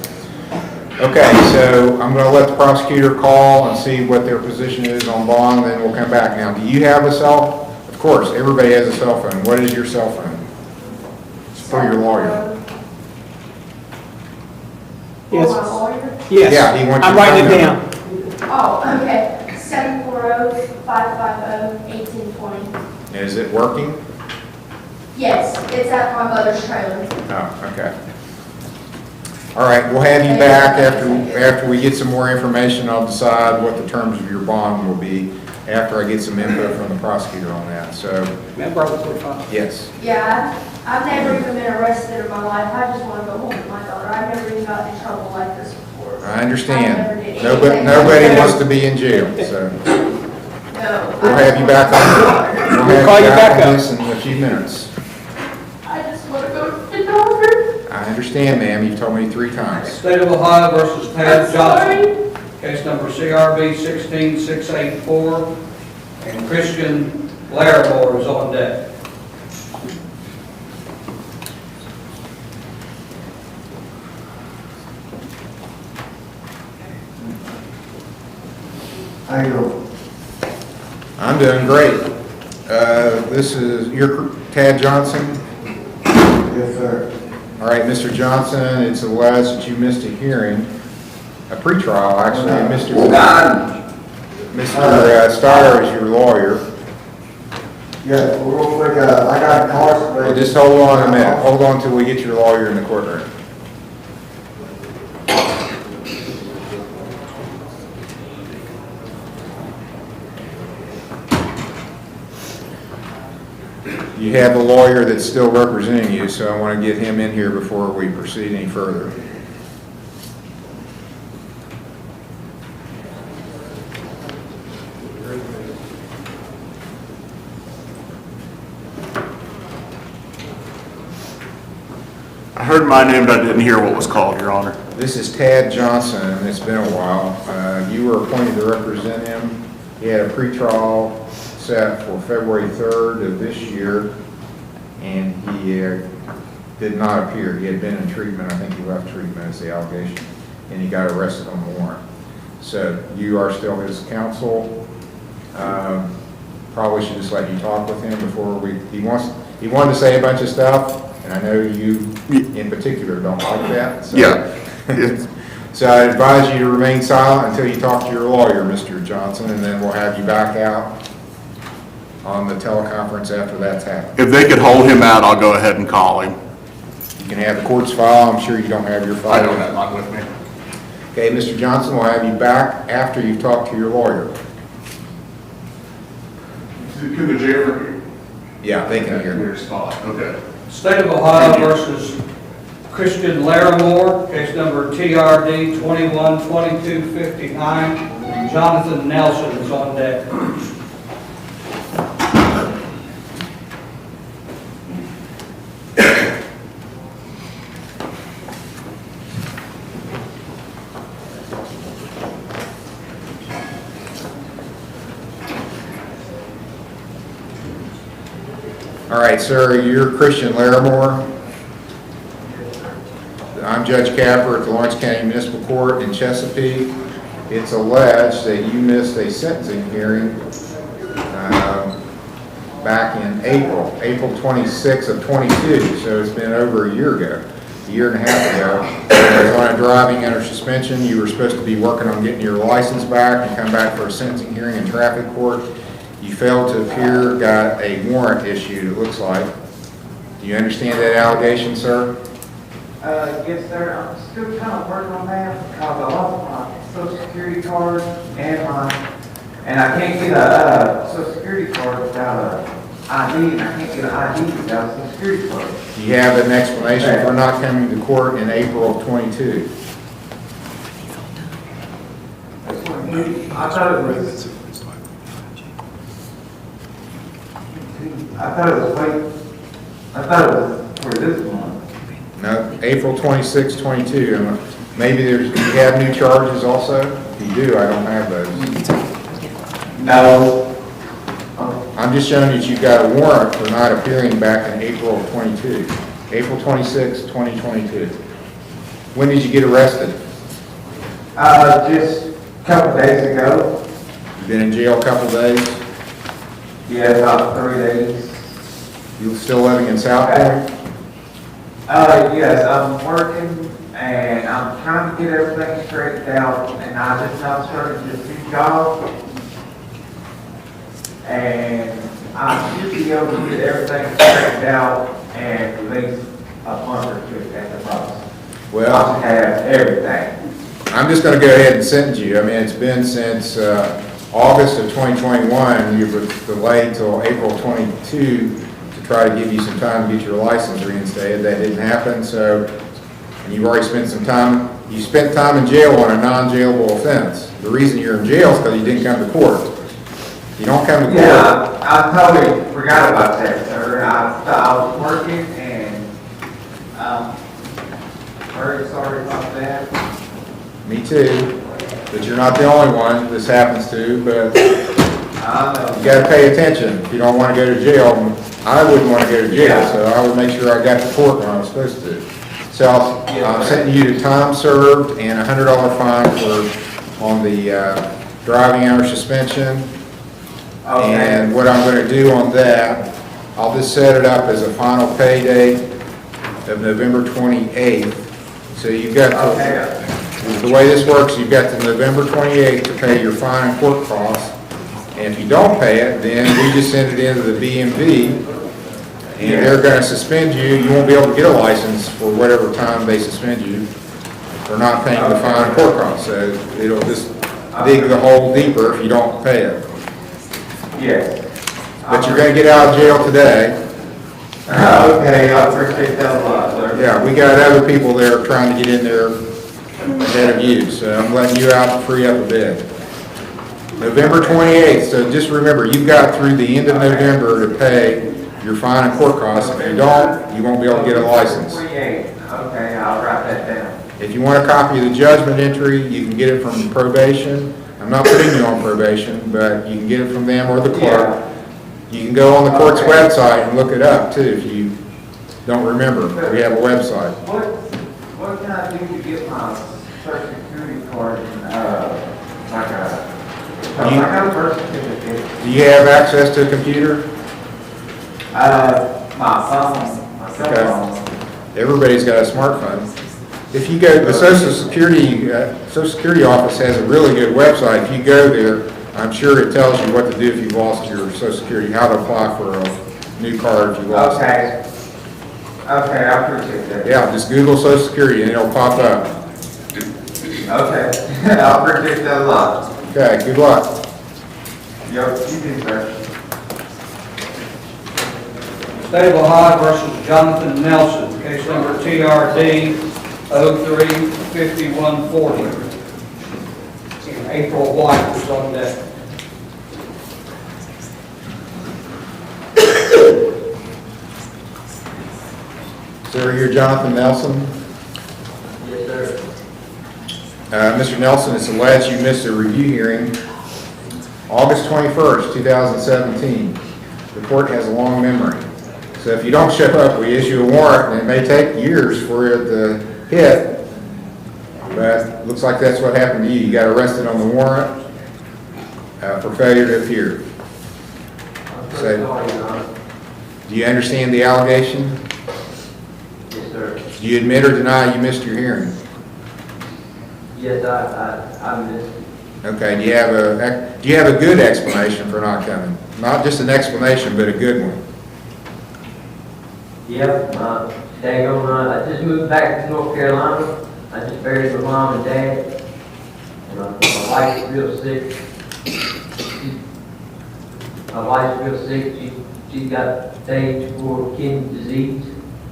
Okay, so I'm going to let the prosecutor call and see what their position is on bond, then we'll come back. Now, do you have a cell? Of course, everybody has a cell phone. What is your cell phone? It's for your lawyer. For my lawyer? Yes. Yeah, he wants your I'm writing it phone down. Oh, okay. 740-550-1820. Is it working? Yes, it's at my mother's trailer. Oh, okay. All right, we'll have you back after we get some more information. I'll decide what the terms of your bond will be after I get some input from the prosecutor on that. So, May I borrow the 45? yes. Yeah, I've never even been arrested in my life. I just want to go home with my daughter. I've never even gotten in trouble like this before. I understand. I never did Nobody anything. wants to be in jail, so No. we'll have you back on. We'll call you back on up. this in a few minutes. I just want to go to the doctor. I understand, ma'am. You've told me 3 times. State of Ohio versus Tad I'm Johnson. sorry. Case number CRB 16684. And Christian Larimore is on deck. How you doing? I'm doing great. This is your Tad Johnson. Yes, sir. All right, Mr. Johnson, it's alleged that you missed a hearing, a pretrial, actually. Mr. Steyer is your lawyer. Yeah, real quick, I got incarcerated. Well, just hold on a minute. Hold on till we get your lawyer in the courtroom. You have a lawyer that's still representing you, so I want to get him in here before we proceed any further. I heard my name, but I didn't hear what was called, Your Honor. This is Tad Johnson, and it's been a while. You were appointed to represent him. He had a pretrial set for February 3rd of this year, and he did not appear. He had been in treatment. I think he left treatment as the allegation, and he got arrested on the warrant. So you are still his counsel. Probably should just let you talk with him before He wanted to say a bunch of stuff, and I know you in particular don't like that. So. Yeah. So I advise you to remain silent until you talk to your lawyer, Mr. Johnson, and then we'll have you back out on the teleconference after that's happened. If they could hold him out, I'll go ahead and call him. You can have the court's file. I'm sure you don't have your file. I don't have mine with me. Okay, Mr. Johnson, we'll have you back after you've talked to your lawyer. Can the jailer hear? Yeah, they can hear. Your spot, okay. State of Ohio versus Christian Larimore, case number TRD 212259. Jonathan Nelson is on deck. All right, sir, you're Christian Larimore. I'm Judge Capper at the Lawrence County Municipal Court in Chesapeake. It's alleged that you missed a sentencing hearing back in April 26th of 22, so it's been over a year ago, a year and a half ago. It was on a driving under suspension. You were supposed to be working on getting your license back and come back for a sentencing hearing in traffic court. You failed to appear, got a warrant issued, it looks like. Do you understand that allegation, sir? Yes, sir. I'm still kind of working on that because I lost my social security card and I can't get a social security card without a ID, and I can't get an ID without a social security card. Do you have an explanation for not coming to court in April of 22? I thought it was for this month. No, April 26, 22. Maybe you have new charges also? If you do, I don't have those. No. I'm just showing you that you've got a warrant for not appearing back in April of 22. April 26, 2022. When did you get arrested? Just a couple days ago. You've been in jail a couple days? Yeah, about 3 days. You still living in South Point? Yes, I'm working and I'm trying to get everything straightened out, and I just now started this new job. And I should be able to get everything straightened out and release a month or two at the most. Well, I have everything. I'm just going to go ahead and sentence you. I mean, it's been since August of 2021. You were delayed till April 22 to try to give you some time to get your license reinstated. That didn't happen, so, and you've already spent some time. You spent time in jail on a non-jailable offense. The reason you're in jail is because you didn't come to court. You don't come to court. Yeah, I totally forgot about that, sir. I was working and very sorry about that. Me too, but you're not the only one this happens to, but you got to pay attention. If you don't want to go to jail, I wouldn't want to go to jail, so I would make sure I got to court when I was supposed to. So I'm sending you to time served and a $100 fine on the driving under suspension. Okay. And what I'm going to do on that, I'll just set it up as a final pay date of November 28th. So you've got the way this works, you've got to November 28th to pay your fine and court costs. And if you don't pay it, then we just send it into the BMV, and they're going to suspend you. You won't be able to get a license for whatever time they suspend you for not paying the fine and court costs. So it'll just dig the hole deeper if you don't pay it. Yes. But you're going to get out of jail today. Okay, I appreciate that a lot, sir. Yeah, we got other people there trying to get in there ahead of you, so I'm letting you out to free up a bit. November 28th, so just remember, you've got through the end of November to pay your fine and court costs. If you don't, you won't be able to get a license. 28. Okay, I'll write that down. If you want a copy of the judgment entry, you can get it from probation. I'm not putting you on probation, but you can get it from them or the clerk. You can go on the court's website and look it up too if you don't remember. We have a website. What can I do to get my social security card and I got a birth certificate. Do you have access to a computer? My phone, my cell phone. Everybody's got a smartphone. If you go, the Social Security office has a really good website. If you go there, I'm sure it tells you what to do if you've lost your Social Security, how to apply for a new card if you lost it. Okay. Okay, I appreciate that. Yeah, just Google Social Security and it'll pop up. Okay, I appreciate that a lot. Okay, good luck. Yep, you too, sir. State of Ohio versus Jonathan Nelson, case number TRD 03-5140. And April White was on that. Sir, you're Jonathan Nelson. Yes, sir. Mr. Nelson, it's alleged you missed a review hearing August 21st, 2017. The court has a long memory. So if you don't show up, we issue a warrant, and it may take years for it to hit. But looks like that's what happened to you. You got arrested on the warrant for failure to appear. So, do you understand the allegation? Yes, sir. Do you admit or deny you missed your hearing? Yes, I missed. Okay, do you have a good explanation for not coming? Not just an explanation, but a good one. Yep, I just moved back to North Carolina. I just buried my mom and dad. And my wife's real sick. My wife's real sick. She's got stage 4 kidney disease.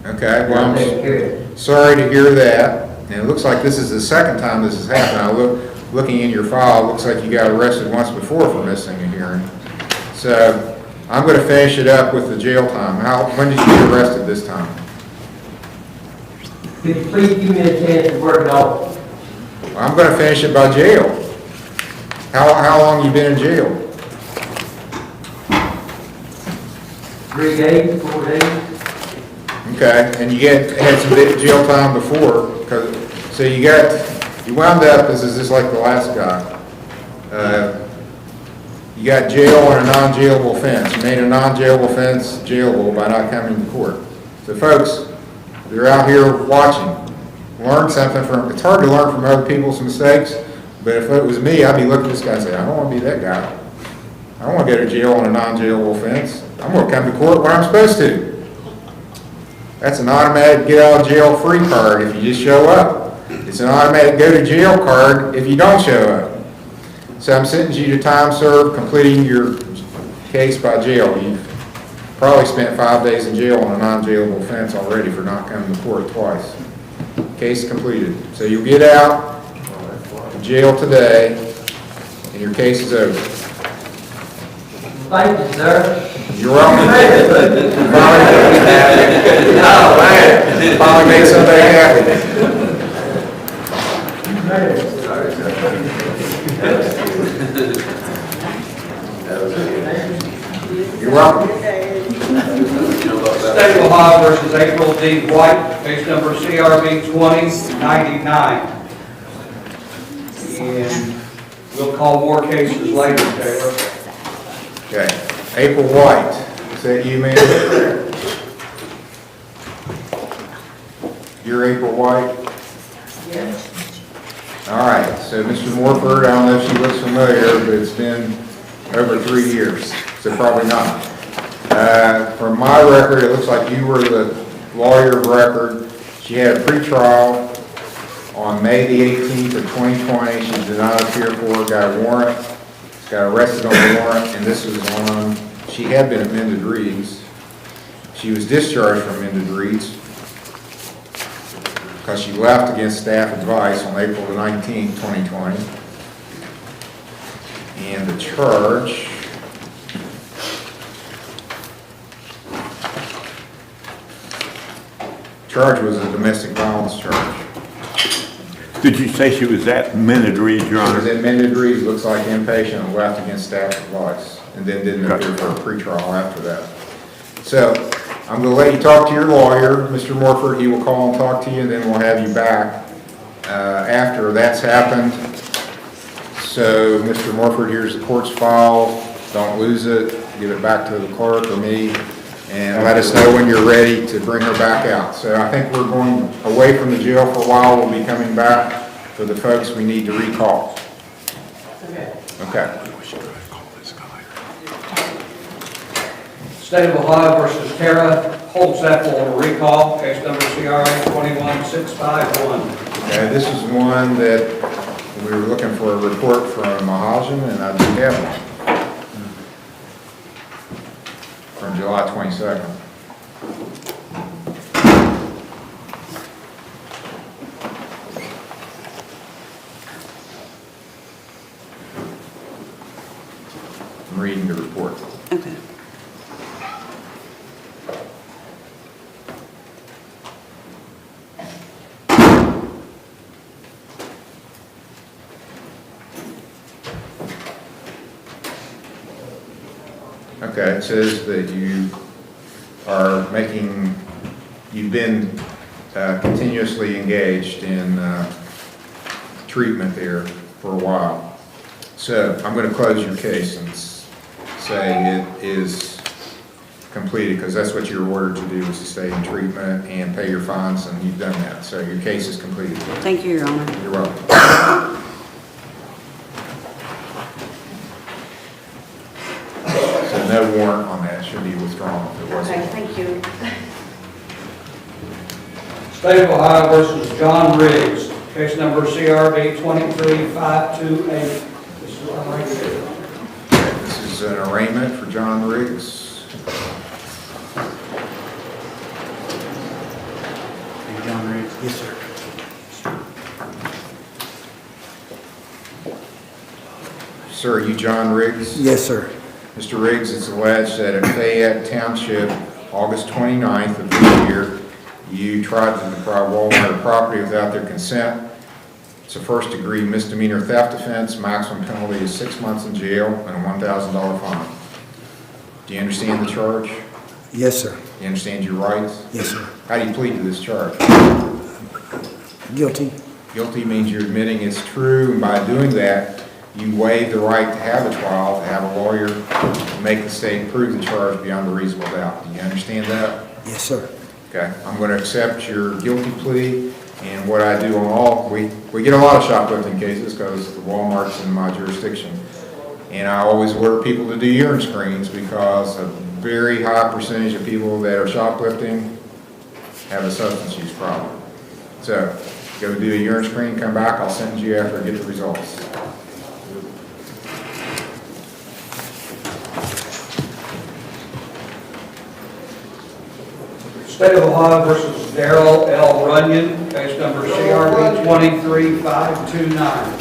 Okay, well, I'm taking care of it. sorry to hear that. And it looks like this is the second time this has happened. Looking in your file, it looks like you got arrested once before for missing a hearing. So I'm going to finish it up with the jail time. When did you get arrested this time? Could you please give me a chance to work it out? Well, I'm going to finish it by jail. How long you been in jail? 3 days, 4 days? Okay, and you had some jail time before, so you wound up, this is just like the last guy. You got jail on a non-jailable offense. You made a non-jailable offense jailable by not coming to court. So folks, they're out here watching. Learn something from, it's hard to learn from other people's mistakes, but if it was me, I'd be looking at this guy and say, I don't want to be that guy. I don't want to go to jail on a non-jailable offense. I'm going to come to court when I'm supposed to. That's an automatic get out of jail free card if you just show up. It's an automatic go to jail card if you don't show up. So I'm sentencing you to time served, completing your case by jail. You've probably spent 5 days in jail on a non-jailable offense already for not coming to court twice. Case completed. So you'll get out of jail today, and your case is over. Thank you, sir. You're welcome. Finally made somebody happy. You're welcome. State of Ohio versus April D. White, case number CRB 2099. And we'll call more cases later, Taylor. Okay, April White, is that you, ma'am? You're April White? Yes. All right, so Mr. Morford, I don't know if she looks familiar, but it's been over 3 years, so probably not. From my record, it looks like you were the lawyer of record. She had a pretrial on May the 18th of 2020. She did not appear for, got a warrant. Got arrested on the warrant, and this was on, she had been at Mended Reeds. She was discharged from Mended Reeds because she left against staff advice on April the 19th, 2020. And the charge was a domestic violence charge. Did you say she was at Mended Reeds, Your Honor? She was at Mended Reeds, looks like inpatient, and left against staff advice, and then didn't appear for a pretrial after that. So, I'm going to let you talk to your lawyer, Mr. Morford. He will call and talk to you, and then we'll have you back after that's happened. So, Mr. Morford, here's the court's file. Don't lose it. Give it back to the clerk or me. and let us know when you're ready to bring her back out. So I think we're going away from the jail for a while. We'll be coming back for the folks we need to recall. Okay. State of Ohio versus Tara Holtzapfel on recall, case number CRA 21651. Okay, this is one that we were looking for a report from Mahajan, and I do have one. From July 22nd. I'm reading the report. Okay. Okay, it says that you are you've been continuously engaged in treatment there for a while. So I'm going to close your case and say it is completed, because that's what you're ordered to do, is to stay in treatment and pay your fines, and you've done that. So your case is completed. Thank you, Your Honor. You're welcome. No warrant on that, should be withdrawn if it wasn't. Okay, thank you. State of Ohio versus John Riggs, case number CRB 23528. This is one right here. This is an arraignment for John Riggs. John Riggs? Yes, sir. Sir, are you John Riggs? Yes, sir. Mr. Riggs, it's alleged that in Fayette Township, August 29th of this year, you tried to deprive Walmart of property without their consent. It's a first-degree misdemeanor theft offense. Maximum penalty is 6 months in jail and a $1,000 fine. Do you understand the charge? Yes, sir. You understand your rights? Yes, sir. How do you plead to this charge? Guilty. Guilty means you're admitting it's true, and by doing that, you waive the right to have a trial, to have a lawyer, to make the state prove the charge beyond a reasonable doubt. Do you understand that? Yes, sir. Okay, I'm going to accept your guilty plea, and what I do on all, we get a lot of shoplifting cases because the Walmart's in my jurisdiction. And I always order people to do urine screens because a very high percentage of people that are shoplifting have a substance use problem. So, go do a urine screen, come back, I'll send you after I get the results. State of Ohio versus Darrell L. Runyon, case number CRB 23529.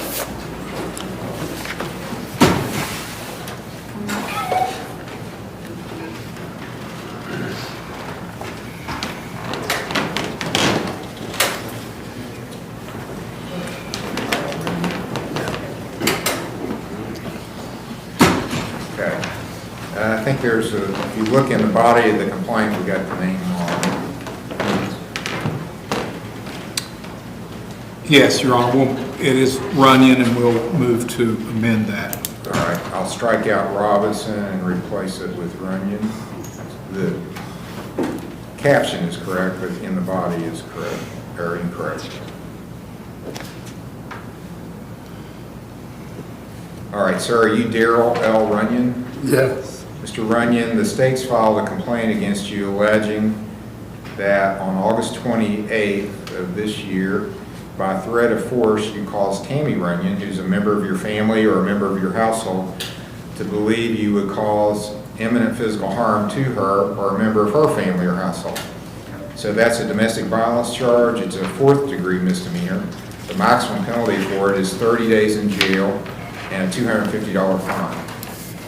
Okay. I think there's if you look in the body of the complaint, we got the name on. Yes, Your Honor, it is Runyon, and we'll move to amend that. All right, I'll strike out Robinson and replace it with Runyon. The caption is correct, but in the body is correct, or incorrect. All right, sir, are you Darrell L. Runyon? Yes. Mr. Runyon, the state's filed a complaint against you alleging that on August 28th of this year, by threat of force, you caused Tammy Runyon, who's a member of your family or a member of your household, to believe you would cause imminent physical harm to her or a member of her family or household. So that's a domestic violence charge. It's a 4th degree misdemeanor. The maximum penalty for it is 30 days in jail and a $250 fine.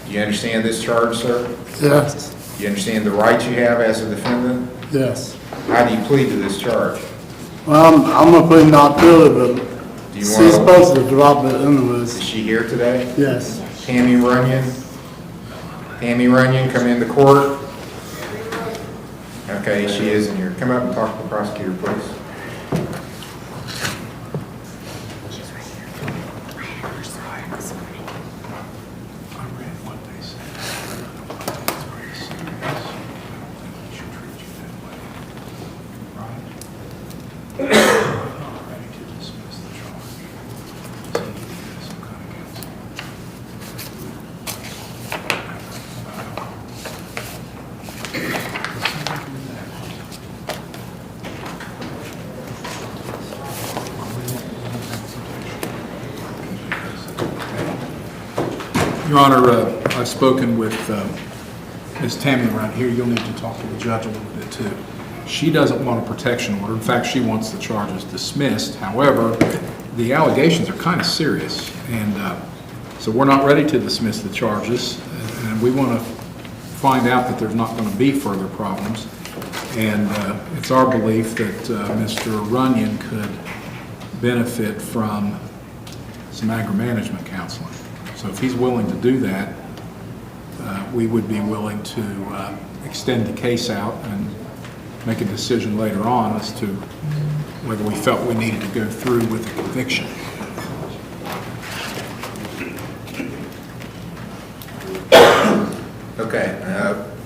Do you understand this charge, sir? Yes. Do you understand the rights you have as a defendant? Yes. How do you plead to this charge? Well, I'm gonna put not guilty, but Do you she's want supposed to drop it anyways. Is she here today? Yes. Tammy Runyon? Tammy Runyon, come into court. Okay, she is in here. Come up and talk to the prosecutor, please. Your Honor, I've spoken with Ms. Tammy around here. You'll need to talk to the judge a little bit too. She doesn't want a protection order. In fact, she wants the charges dismissed. However, the allegations are kind of serious, and so we're not ready to dismiss the charges, and we want to find out that there's not going to be further problems. And it's our belief that Mr. Runyon could benefit from some anger management counseling. So if he's willing to do that, we would be willing to extend the case out and make a decision later on as to whether we felt we needed to go through with the conviction. Okay,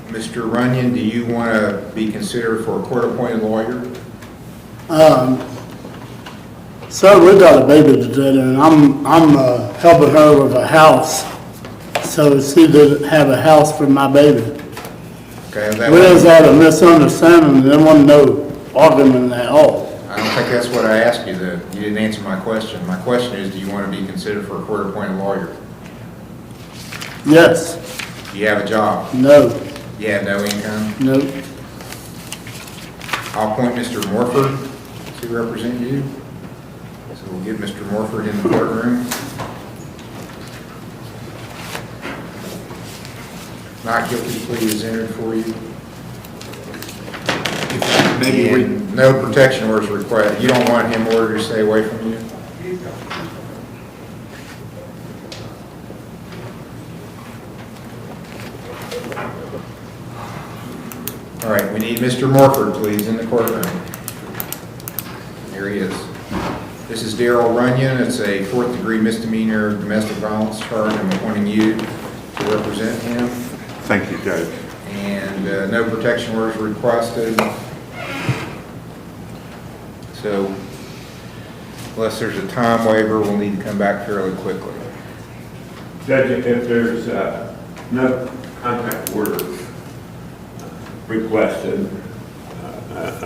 Mr. Runyon, do you want to be considered for a court-appointed lawyer? So we got a baby today, and I'm helping her with a house, so she doesn't have a house for my baby. Okay, that Where's that a misunderstanding? There wasn't no argument at all. I don't think that's what I asked you. You didn't answer my question. My question is, do you want to be considered for a court-appointed lawyer? Yes. Do you have a job? No. You have no income? No. I'll appoint Mr. Morford to represent you. So we'll get Mr. Morford in the courtroom. Not guilty plea is entered for you. Maybe And no protection orders required. You don't want him ordered to stay away from you? All right, we need Mr. Morford, please, in the courtroom. Here he is. This is Darrell Runyon. It's a 4th-degree misdemeanor domestic violence charge. I'm appointing you to represent him. Thank you, Judge. And no protection orders requested. So unless there's a time waiver, we'll need to come back fairly quickly. Judge, if there's no contact order requested,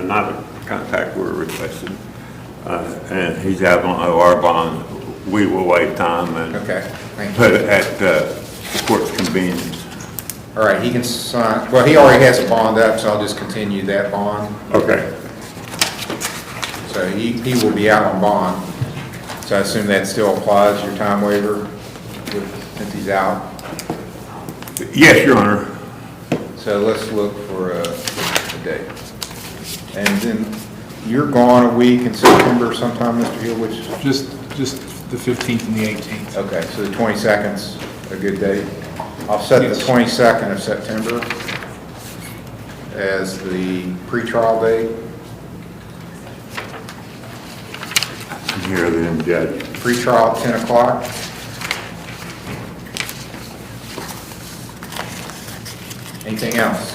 not a contact order requested, and he's out on OR bond, we will waive time and put it at the court's convenience. All right, he can sign, well, he already has a bond up, so I'll just continue that bond. Okay. So he will be out on bond. So I assume that still applies, your time waiver, since he's out? Yes, Your Honor. So let's look for a date. And then you're gone a week in September sometime, Mr. Hill, which? Just the 15th and the 18th. Okay, so the 22nd's a good date. I'll set the 22nd of September as the pretrial date. I'm here then, Judge. Pretrial at 10 o'clock. Anything else?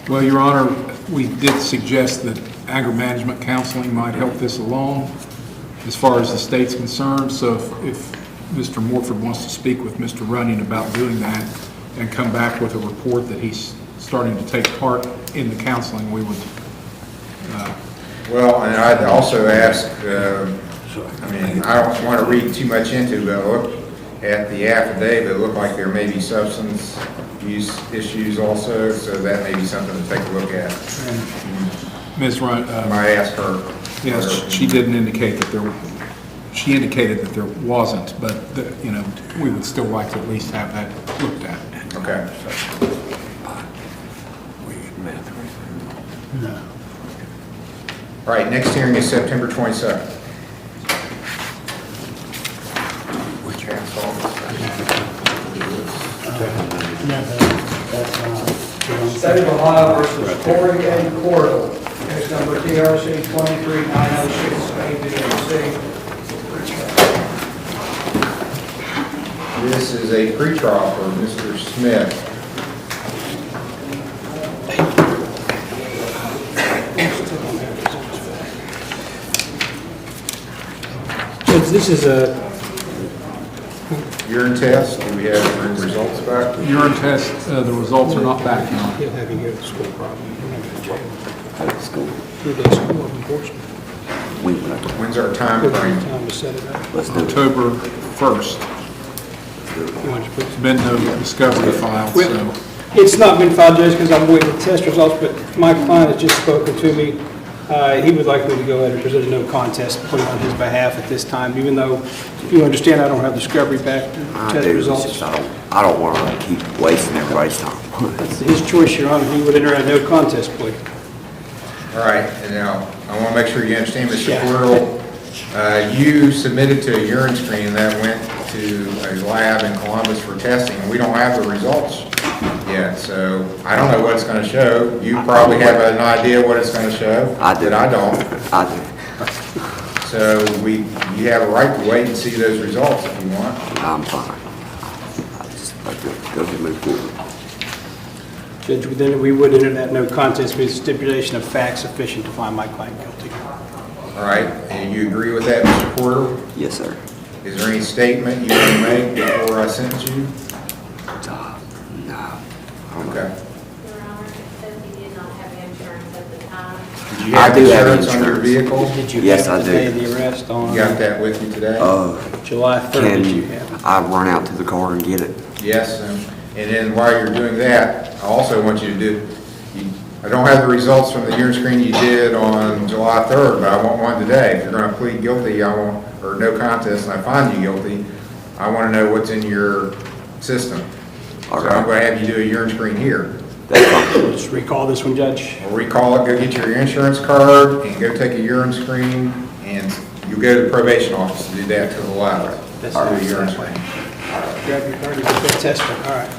Well, Your Honor, we did suggest that anger management counseling might help this along as far as the state's concerned. So if Mr. Morford wants to speak with Mr. Runyon about doing that and come back with a report that he's starting to take part in the counseling, we would. Well, and I'd also ask, I mean, I don't want to read too much into it, but look at the affidavit. It looked like there may be substance use issues also, so that may be something to take a look at. Ms. Run, might ask her. Yes, she didn't indicate that there. She indicated that there wasn't, but you know, we would still like to at least have that looked at. Okay. No. All right, next hearing is September 22nd. State of Ohio versus Corey A. Cordell, case number TRC 23906 ABNC. This is a pretrial for Mr. Smith. This is a urine test. Do we have urine results back? Urine test, the results are not back now. He'll have you here at the school problem. At school. 3 days school of enforcement. When's our time frame? Time to set it up. October 1st. There's been no discovery filed, so. It's not been filed, Judge, because I'm waiting for test results, but my client has just spoken to me. He would like me to go ahead, because there's no contest put on his behalf at this time, even though you understand I don't have discovery back test results. I don't want to keep wasting everybody's time. That's his choice, Your Honor. He would enter a no contest plea. All right, and now, I want to make sure you understand, Mr. Cordell, you submitted to a urine screen that went to a lab in Columbus for testing, and we don't have the results yet, so I don't know what it's going to show. You probably have an idea what it's going to show, but I don't. I do. So you have a right to wait and see those results if you want. I'm fine. I just like to go ahead and move forward. Judge, then we would enter that no contest with stipulation of facts sufficient to find my client guilty. All right, and you agree with that, Mr. Porter? Yes, sir. Is there any statement you want to make before I sentence you? No. Okay. Your Honor, it says he did not have insurance at the time. Did you have insurance on your vehicle? Did you Yes, have I to do. pay the arrest on? You got that with you today? July 3rd, did you have? Can I run out to the car and get it? Yes, and then while you're doing that, I also want you to do, I don't have the results from the urine screen you did on July 3rd, but I want one today. If you're going to plead guilty, or no contest, and I find you guilty, I want to know what's in your system. So I'm going to have you do a urine screen here. Just recall this one, Judge. Or recall it, go get your insurance card, and go take a urine screen, and you'll go to the probation office to do that to the left. That's Do a right. urine screen. Grab your card and get that test done. All right.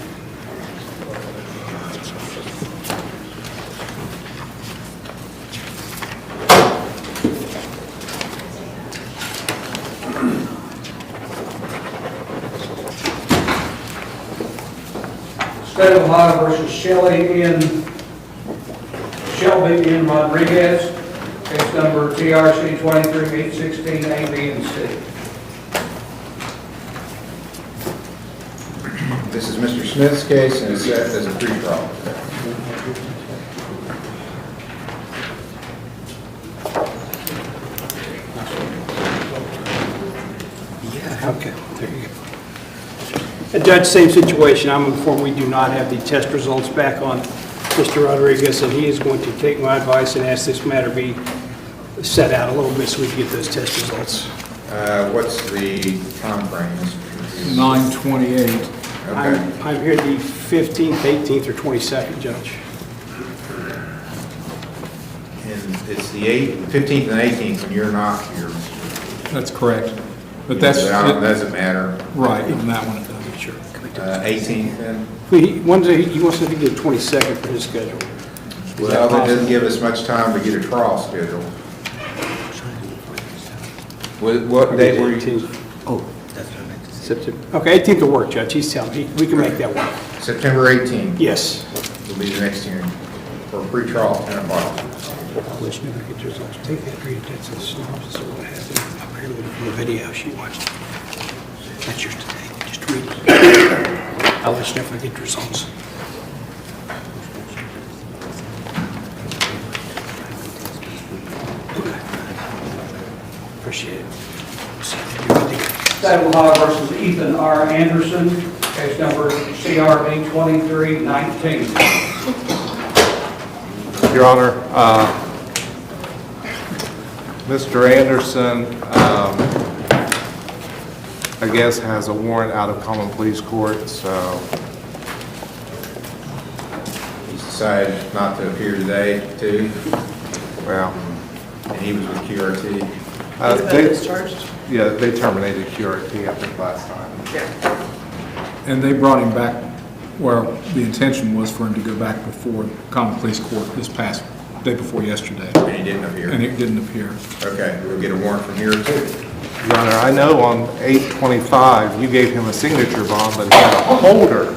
State of Ohio versus Shelby N. Rodriguez, case number TRC 23-816, A, B, and C. This is Mr. Smith's case, and it's set as a pretrial. Yeah, okay, there you go. Judge, same situation. I'm informed we do not have the test results back on Mr. Rodriguez, and he is going to take my advice and ask this matter be set out a little bit so we can get those test results. What's the time frame? 9/28. Okay. I'm here the 15th, 18th, or 22nd, Judge. And it's the 15th and 18th, and you're not here. That's correct. But that's. But it doesn't matter. Right, even that one it doesn't, sure. 18th then? He wants to do the 22nd for his schedule. Well, that doesn't give us much time to get a trial scheduled. What date were you? Oh, that's what I meant to say. September. Okay, 18th will work, Judge. He's telling me. We can make that work. September 18th? Yes. Will be the next hearing for pre-trial 10 o'clock. I'll let you know if I get the results. Take that, read it, that's a synopsis of what happened. I'm here looking from the video she watched. That's yours today. Just read it. I'll let you know if I get the results. Appreciate it. State of Ohio versus Ethan R. Anderson, case number CRB 2319. Your Honor, Mr. Anderson, I guess, has a warrant out of common pleas court, so. He's decided not to appear today, too. Well. And he was with QRT. Yeah, they terminated QRT, I think, last time. And they brought him back, well, the intention was for him to go back before common police court this past day before yesterday. And he didn't appear. And it didn't appear. Okay, we'll get a warrant from here, too. Your Honor, I know on 8/25, you gave him a signature bond, but he had a holder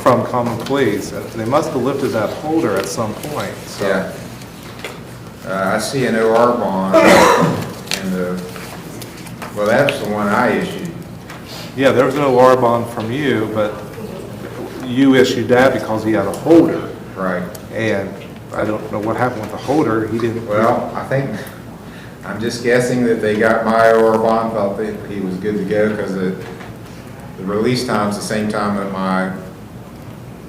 from common pleas. They must have lifted that holder at some point, so. Yeah. I see an OR bond, and well, that's the one I issued. Yeah, there was no OR bond from you, but you issued that because he had a holder. Right. And I don't know what happened with the holder. He didn't. Well, I think, I'm just guessing that they got my OR bond, felt that he was good to go because the the release time's the same time that my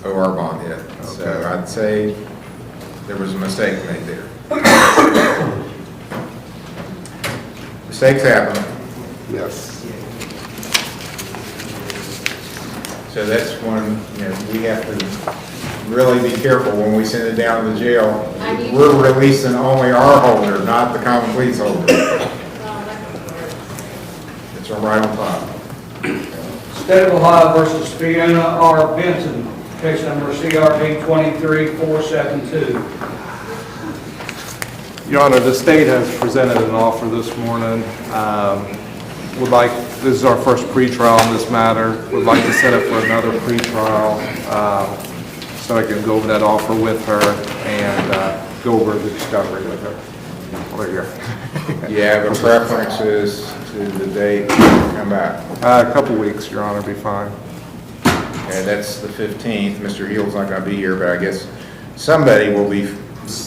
OR bond hit. So I'd say there was a mistake made there. Mistakes happen. Yes. So that's one, we have to really be careful when we send it down to the jail. We're releasing only our holder, not the common pleas holder. It's right on top. State of Ohio versus Fiona R. Benson, case number CRB 23472. Your Honor, the state has presented an offer this morning. This is our first pretrial on this matter. Would like to set up for another pretrial so I can go over that offer with her and go over the discovery with her. Over here. Yeah, the preference is to the date come back. A couple weeks, Your Honor, be fine. Okay, that's the 15th. Mr. Heal's not going to be here, but I guess somebody will be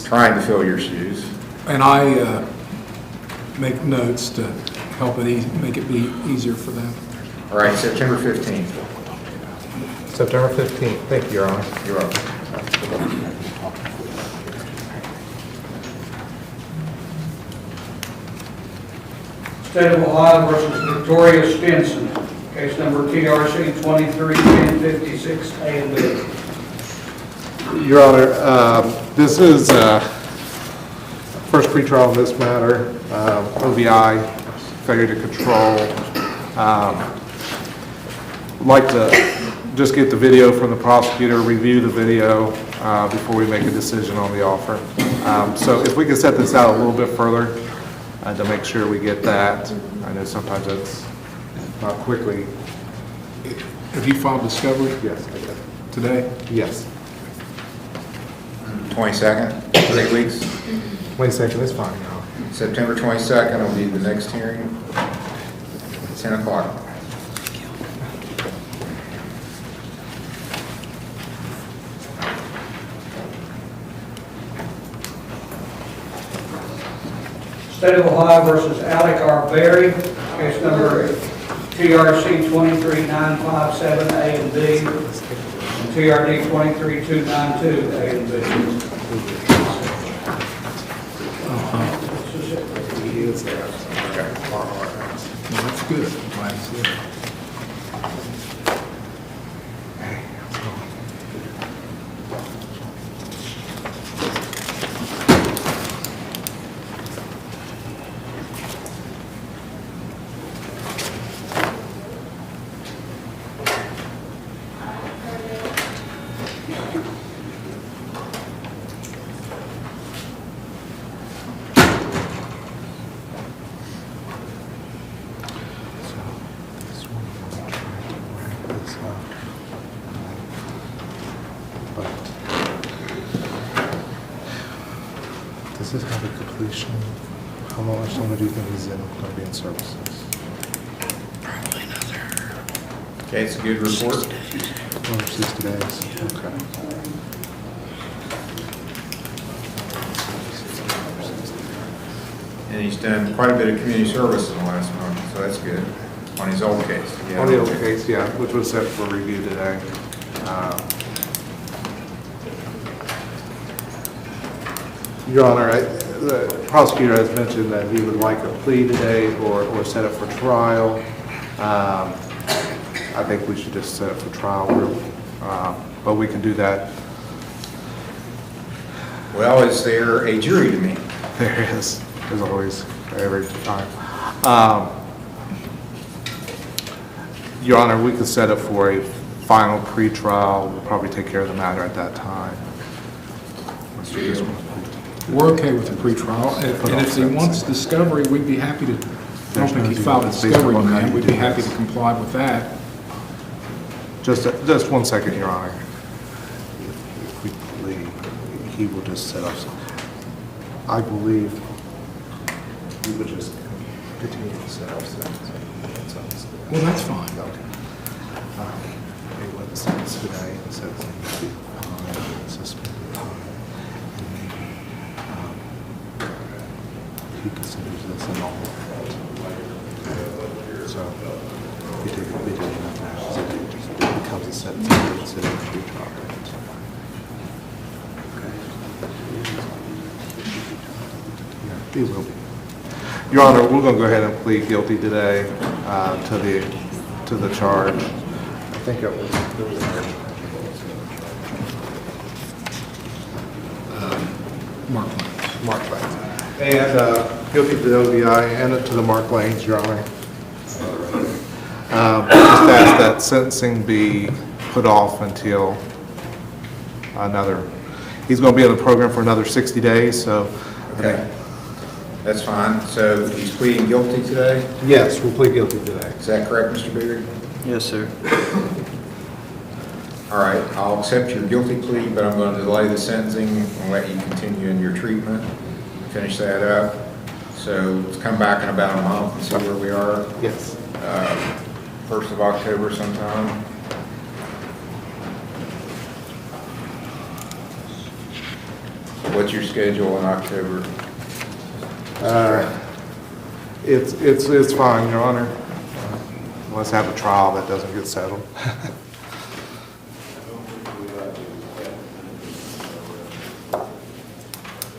trying to fill your shoes. And I make notes to help it make it be easier for them. All right, September 15th. September 15th. Thank you, Your Honor. You're welcome. State of Ohio versus Victoria Stinson, case number TRC 231056, A and B. Your Honor, this is first pretrial in this matter, OVI, failure to control. I'd like to just get the video from the prosecutor, review the video before we make a decision on the offer. So if we could set this out a little bit further to make sure we get that. I know sometimes it's not quickly. Have you filed discovery? Yes, I did. Today? Yes. 22nd, 3 weeks. 22nd is fine now. September 22nd will be the next hearing, 10 o'clock. State of Ohio versus Alec R. Berry, case number TRC 23957, A and B, and TRD 23292, A and B. He is there. Okay. Well, that's good. I'm glad to see it. Does this have a completion? How much longer do you think he's going to be in services? Okay, it's a good report. 60 days. Okay. And he's done quite a bit of community service in the last month, so that's good, on his old case. Yeah. On the old case, yeah, which was set for review today. Your Honor, the prosecutor has mentioned that he would like a plea today or set it for trial. I think we should just set it for trial, but we can do that. Well, is there a jury to meet? There is, as always, every time. Your Honor, we could set it for a final pretrial. We'll probably take care of the matter at that time. We're okay with the pretrial, and if he wants discovery, we'd be happy to, I don't think he filed a discovery demand, we'd be happy to comply with that. Just 1 second, Your Honor. If we plead, he will just set up, I believe, he would just continue to set up. Well, that's fine. Okay. He let the sentence today, and said suspended time. He considers this a normal. So, we take enough action. He will be. Your Honor, we're going to go ahead and plead guilty today to the charge. I think it was. Mark Lanes. And guilty to the OVI and to the Mark Lanes, Your Honor. Just ask that sentencing be put off until he's going to be in the program for another 60 days, so. Okay. That's fine. So he's pleading guilty today? Yes, we'll plead guilty today. Is that correct, Mr. Beard? Yes, sir. All right, I'll accept your guilty plea, but I'm going to delay the sentencing and let you continue in your treatment, finish that up. So let's come back in about a month and see where we are. Yes. 1st of October sometime. What's your schedule in October? It's fine, Your Honor. Let's have a trial that doesn't get settled.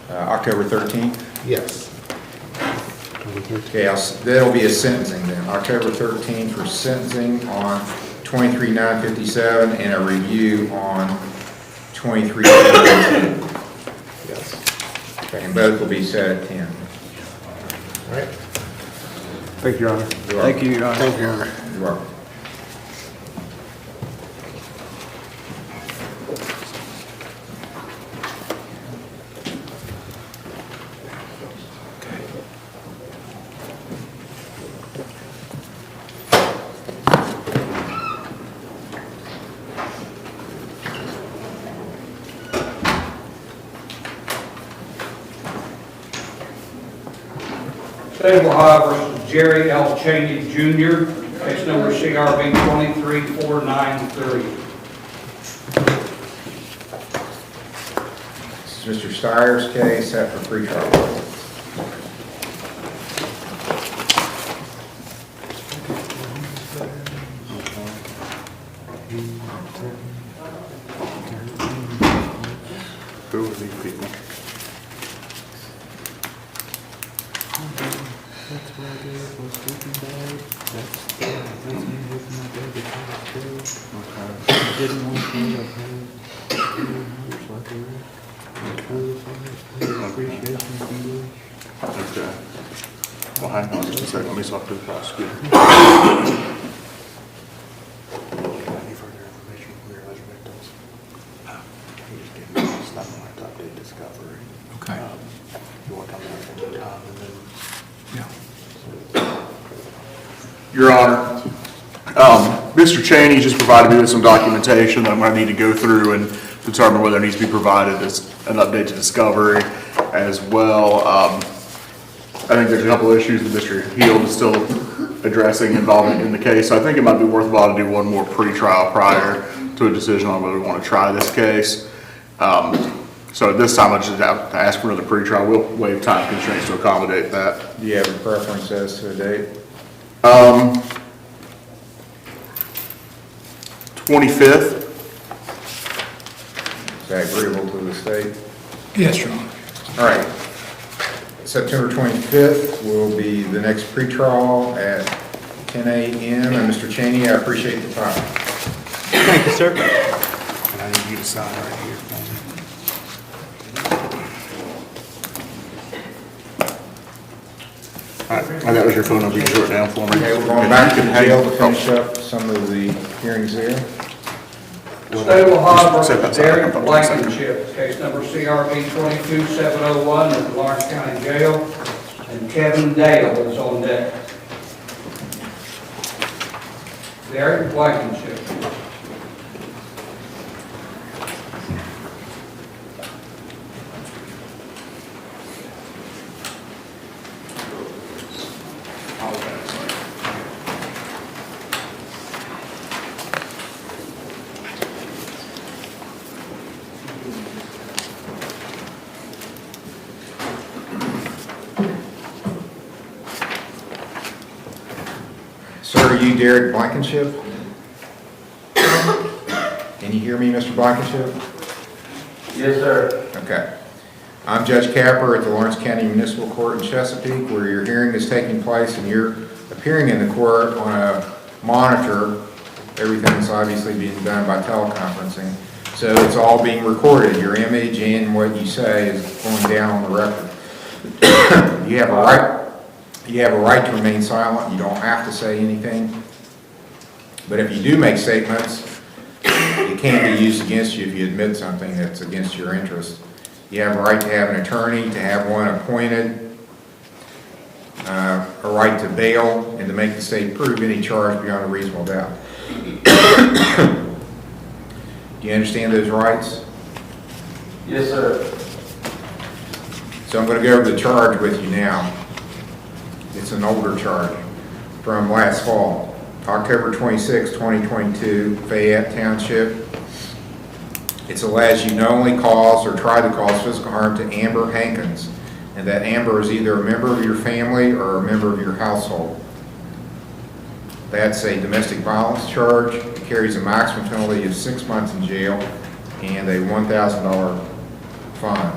October 13th? Yes. Okay, that'll be a sentencing then. October 13th for sentencing on 23-957 and a review on 23-9. Yes. Okay, and both will be set at 10. All right. Thank you, Your Honor. Thank you, Your Honor. Thank you, Your Honor. You're welcome. State of Ohio versus Jerry L. Cheney Jr., case number CRB 23493. This is Mr. Steyer's case set for pretrial. Who are these people? Okay. Well, hang on just a second. Let me talk to the prosecutor. Any further information from your alleged victims? He just gave me stuff on my top date discovery. Okay. You want to tell me everything in time and then? Yeah. Your Honor, Mr. Cheney just provided me with some documentation that I'm going to need to go through and determine whether it needs to be provided as an update to discovery as well. I think there's a couple of issues that Mr. Heald is still addressing involving in the case. So I think it might be worthwhile to do one more pre-trial prior to a decision on whether we want to try this case. So at this time, I just have to ask for another pre-trial. We'll waive time constraints to accommodate that. Do you have a preference as to a date? 25th. Is that agreeable to the state? Yes, Your Honor. All right. September 25th will be the next pretrial at 10 a.m. And Mr. Cheney, I appreciate the time. Thank you, sir. And I need you to sign right here for me. All right, that was your phone number. You can write it down for me. Okay, we're going back to the jail to finish up some of the hearings there. State of Ohio Set versus that Derek aside. Blankenship, case number CRB 22701 at the Lawrence County Jail, and Kevin Dale is on deck. Derek Blankenship. Sir, are you Derek Blankenship? Can you hear me, Mr. Blankenship? Yes, sir. Okay. I'm Judge Capper at the Lawrence County Municipal Court in Chesapeake, where your hearing is taking place and you're appearing in the court on a monitor. Everything's obviously being done by teleconferencing. So it's all being recorded. Your image and what you say is going down on the record. You have a right to remain silent. You don't have to say anything. But if you do make statements, it can be used against you if you admit something that's against your interest. You have a right to have an attorney, to have one appointed, a right to bail, and to make the state prove any charge beyond a reasonable doubt. Do you understand those rights? Yes, sir. So I'm going to go over the charge with you now. It's an older charge from last fall, October 26, 2022, Fayette Township. It's alleged you knowingly caused or tried to cause physical harm to Amber Hankins, and that Amber is either a member of your family or a member of your household. That's a domestic violence charge. It carries a maximum penalty of 6 months in jail and a $1,000 fine.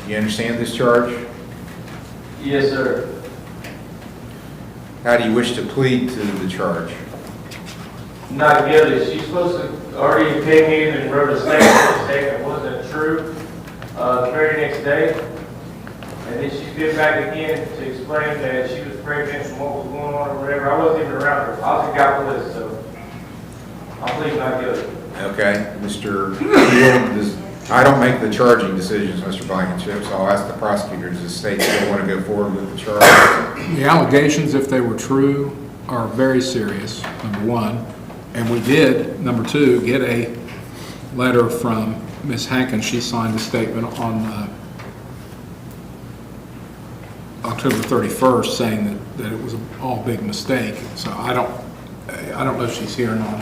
Do you understand this charge? Yes, sir. How do you wish to plead to the charge? Not guilty. She's supposed to already came in and wrote a statement saying it wasn't true the very next day. And then she's been back again to explain that she was pregnant and what was going on or whatever. I wasn't even around her. I was in Gallipolis, so I'm pleading not guilty. Okay, Mr. Field, I don't make the charging decisions, Mr. Blankenship, so I'll ask the prosecutor, does the state still want to go forward with the charge? The allegations, if they were true, are very serious, number one. And we did, number two, get a letter from Ms. Hankins. She signed a statement on October 31st saying that it was all big mistake. So I don't know if she's here or not.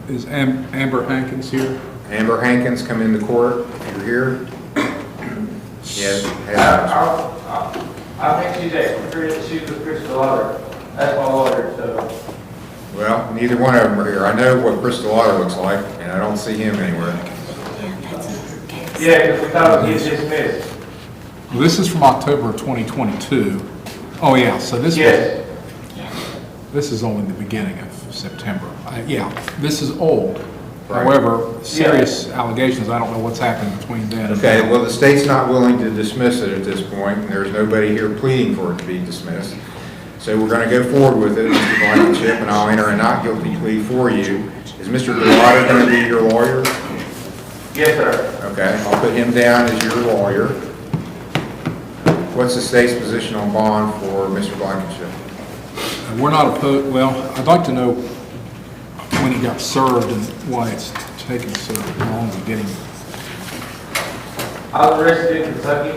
Is Amber Hankins here? Amber Hankins, come into court if you're here. Yes. I think she's with Crystal Otter. That's my lawyer, so. Well, neither one of them are here. I know what Crystal Otter looks like, and I don't see him anywhere. Yeah, because we thought he was dismissed. Well, this is from October of 2022. Oh, yeah, so this is only the beginning of September. Yeah, this is old. Right. However, serious allegations, I don't know what's happened between then and Okay, now. well, the state's not willing to dismiss it at this point, and there's nobody here pleading for it to be dismissed. So we're going to go forward with it, Mr. Blankenship, and I'll enter a not guilty plea for you. Is Mr. DeLotter going to be your lawyer? Yes, sir. Okay, I'll put him down as your lawyer. What's the state's position on bond for Mr. Blankenship? We're not opposed, well, I'd like to know when he got served and why it's taken so long to get him. I was arrested in Kentucky.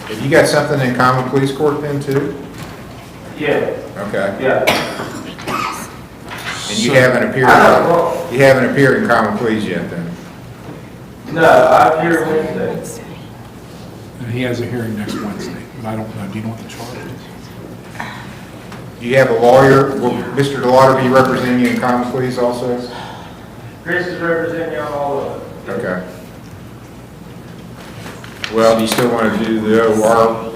Have you got something in common police court then too? Yeah. Okay. Yeah. And you haven't appeared in common pleas yet then? No, I'm here Wednesday. And he has a hearing next Wednesday, but I don't know, do you know what the charge is? Do you have a lawyer? Will Mr. DeLotter be representing you in common pleas also? Chris is representing me on all of it. Okay. Well, do you still want to do the OR?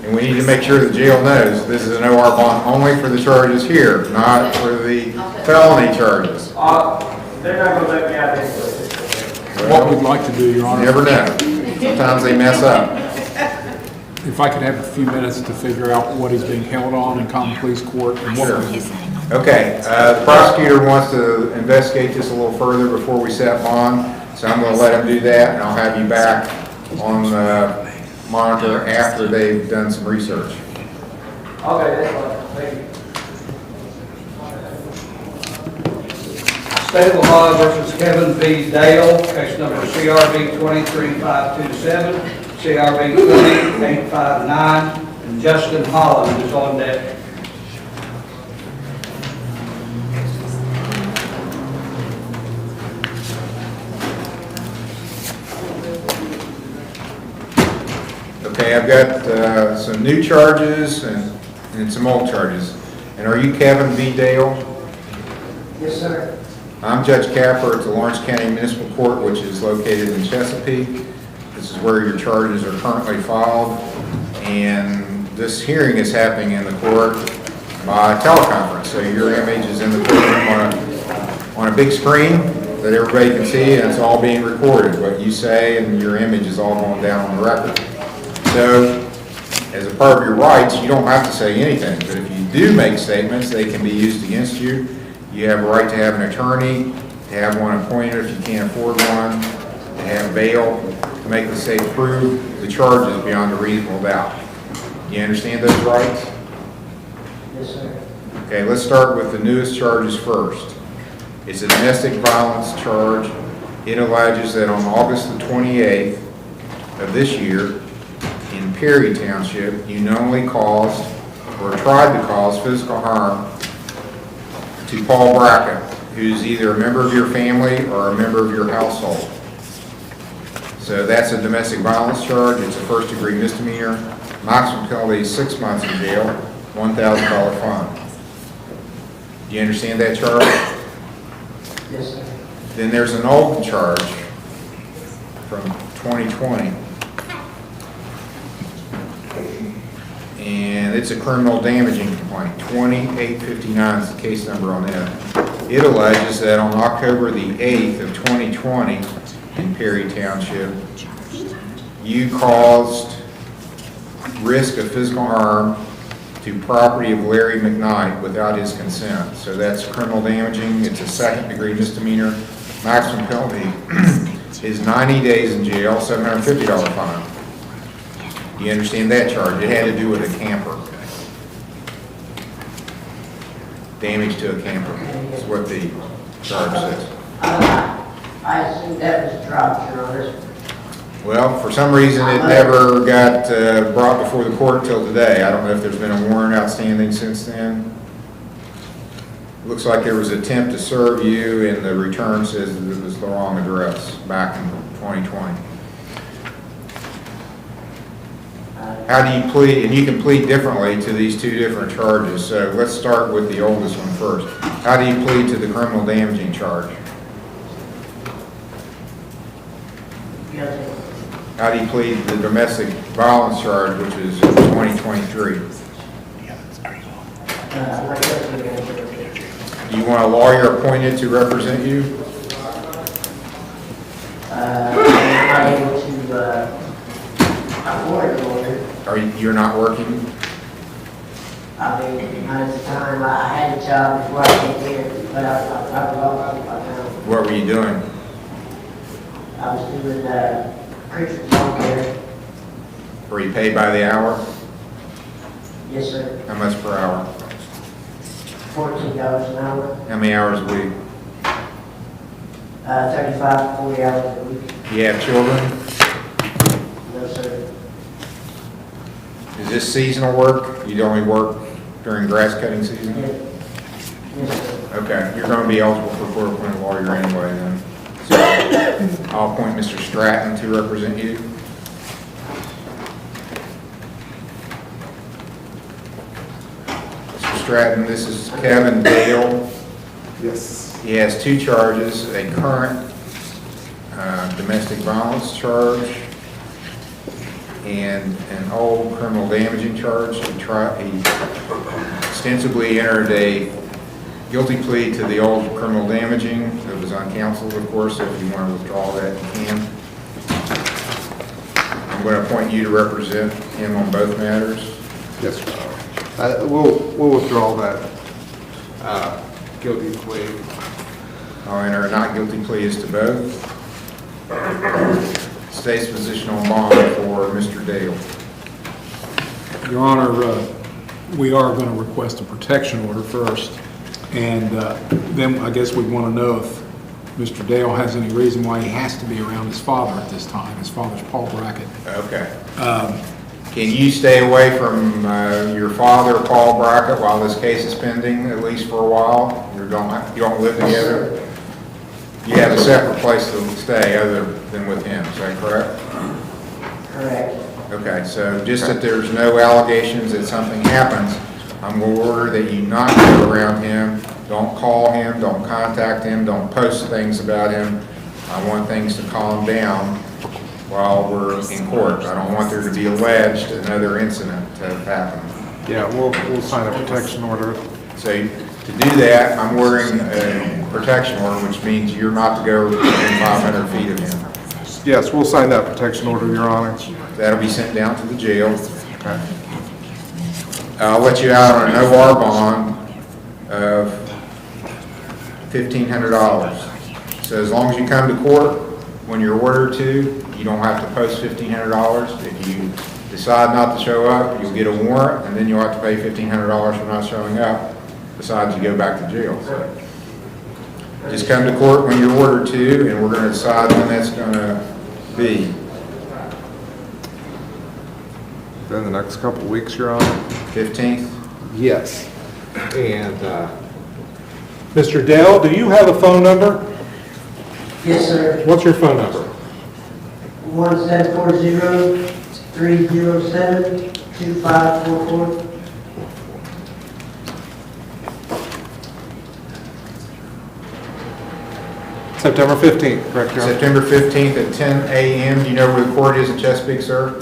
And we need to make sure the jail knows this is an OR bond only for the charges here, not for the felony charges. They're not going to let me out anyway. What we'd like to do, Your Honor. You never know. Sometimes they mess up. If I could have a few minutes to figure out what he's being held on in common police court and what. Okay, the prosecutor wants to investigate this a little further before we set bond, so I'm going to let him do that, and I'll have you back on the monitor after they've done some research. Okay, that's fine. Thank you. State of Ohio versus Kevin V. Dale, case number CRB 23527, CRB 20859, and Justin Holland is on deck. Okay, I've got some new charges and some old charges. And are you Kevin V. Dale? Yes, sir. I'm Judge Capper at the Lawrence County Municipal Court, which is located in Chesapeake. This is where your charges are currently filed, and this hearing is happening in the court by teleconference. So your image is in the courtroom on a big screen that everybody can see, and it's all being recorded. What you say and your image is all going down on the record. So, as a part of your rights, you don't have to say anything, but if you do make statements, they can be used against you. You have a right to have an attorney, to have one appointed if you can't afford one, to have bail, to make the state prove the charges beyond a reasonable doubt. Do you understand those rights? Yes, sir. Okay, let's start with the newest charges first. It's a domestic violence charge. It alleges that on August the 28th of this year, in Perry Township, you knowingly caused or tried to cause physical harm to Paul Brackett, who's either a member of your family or a member of your household. So that's a domestic violence charge. It's a first-degree misdemeanor. Maximum penalty is 6 months in jail, $1,000 fine. Do you understand that charge? Yes, sir. Then there's an old charge from 2020. And it's a criminal damaging complaint. 2859 is the case number on that. It alleges that on October the 8th of 2020 in Perry Township, you caused risk of physical harm to property of Larry McKnight without his consent. So that's criminal damaging. It's a second-degree misdemeanor. Maximum penalty is 90 days in jail, $750 fine. Do you understand that charge? It had to do with a camper. Damage to a camper is what the charge says. I assume that was dropped, Your Honor. Well, for some reason, it never got brought before the court until today. I don't know if there's been a warrant outstanding since then. Looks like there was an attempt to serve you, and the return says that it was the wrong address back in 2020. How do you plead? And you can plead differently to these two different charges. So let's start with the oldest one first. How do you plead to the criminal damaging charge? Guilty. How do you plead the domestic violence charge, which is 2023? Do you want a lawyer appointed to represent you? I'm not able to afford a lawyer. You're not working? I mean, at the time, I had a job before I came here, but I lost it by now. What were you doing? I was doing Christian home care. Were you paid by the hour? Yes, sir. How much per hour? $14 an hour. How many hours a week? 35 to 40 hours a week. Do you have children? No, sir. Is this seasonal work? You only work during grass cutting season? Yes, sir. Okay, you're going to be eligible for court-appointed lawyer anyway then. So I'll appoint Mr. Stratton to represent you. Mr. Stratton, this is Kevin Dale. Yes. He has two charges, a current domestic violence charge and an old criminal damaging charge. He ostensibly entered a guilty plea to the old criminal damaging. It was uncounseled, of course, so if you want to withdraw that, you can. I'm going to appoint you to represent him on both matters. Yes, sir. We'll withdraw that guilty plea. I'll enter a not guilty plea as to both. State's position on bond for Mr. Dale. Your Honor, we are going to request a protection order first, and then I guess we want to know if Mr. Dale has any reason why he has to be around his father at this time. His father's Paul Brackett. Okay. Can you stay away from your father, Paul Brackett, while this case is pending, at least for a while? You don't live together? You have a separate place to stay other than with him, is that correct? Correct. Okay, so just that there's no allegations that something happens, I'm going to order that you not go around him Don't call him, don't contact him, don't post things about him. I want things to calm down while we're in court. I don't want there to be alleged another incident to have happened. Yeah, we'll sign a protection order. So to do that, I'm ordering a protection order, which means you're not to go within 500 feet of him. Yes, we'll sign that protection order, Your Honor. That'll be sent down to the jail. Okay. I'll let you out on an OR bond of $1,500. So as long as you come to court when you're ordered to, you don't have to post $1,500. If you decide not to show up, you'll get a warrant, and then you'll have to pay $1,500 for not showing up, besides you go back to jail. So just come to court when you're ordered to, and we're going to decide when that's going to be. Then the next couple of weeks, Your Honor? 15th? Yes. And Mr. Dell, do you have a phone number? Yes, sir. What's your phone number? 1-740-307-2544. September 15th, correct, Your Honor? September 15th at 10 a.m. Do you know where the court is in Chesapeake, sir?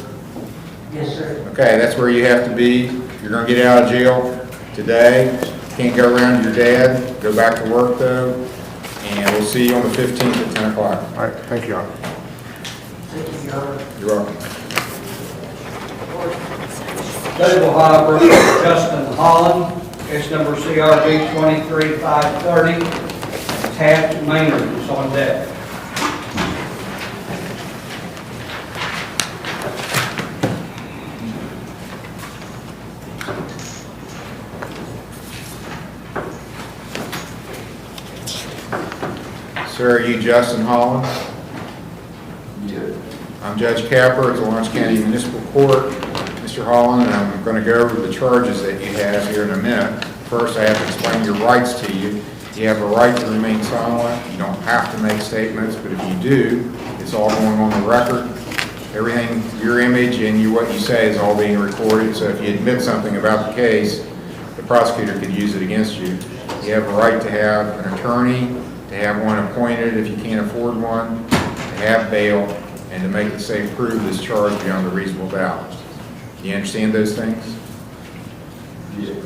Yes, sir. Okay, that's where you have to be. You're going to get out of jail today. Can't go around to your dad. Go back to work, though. And we'll see you on the 15th at 10 o'clock. All right, thank you, Your Honor. Thank you, Your Honor. You're welcome. State of Ohio versus Justin Holland, case number CRB 23530. Taft Maynard is on deck. Sir, are you Justin Holland? Yes. I'm Judge Capper at the Lawrence County Municipal Court. Mr. Holland, and I'm going to go over the charges that you have here in a minute. First, I have to explain your rights to you. You have a right to remain silent. You don't have to make statements, but if you do, it's all going on the record. Everything, your image and what you say is all being recorded, so if you admit something about the case, the prosecutor could use it against you. You have a right to have an attorney, to have one appointed if you can't afford one, to have bail, and to make the state prove this charge beyond a reasonable doubt. Do you understand those things? Yes.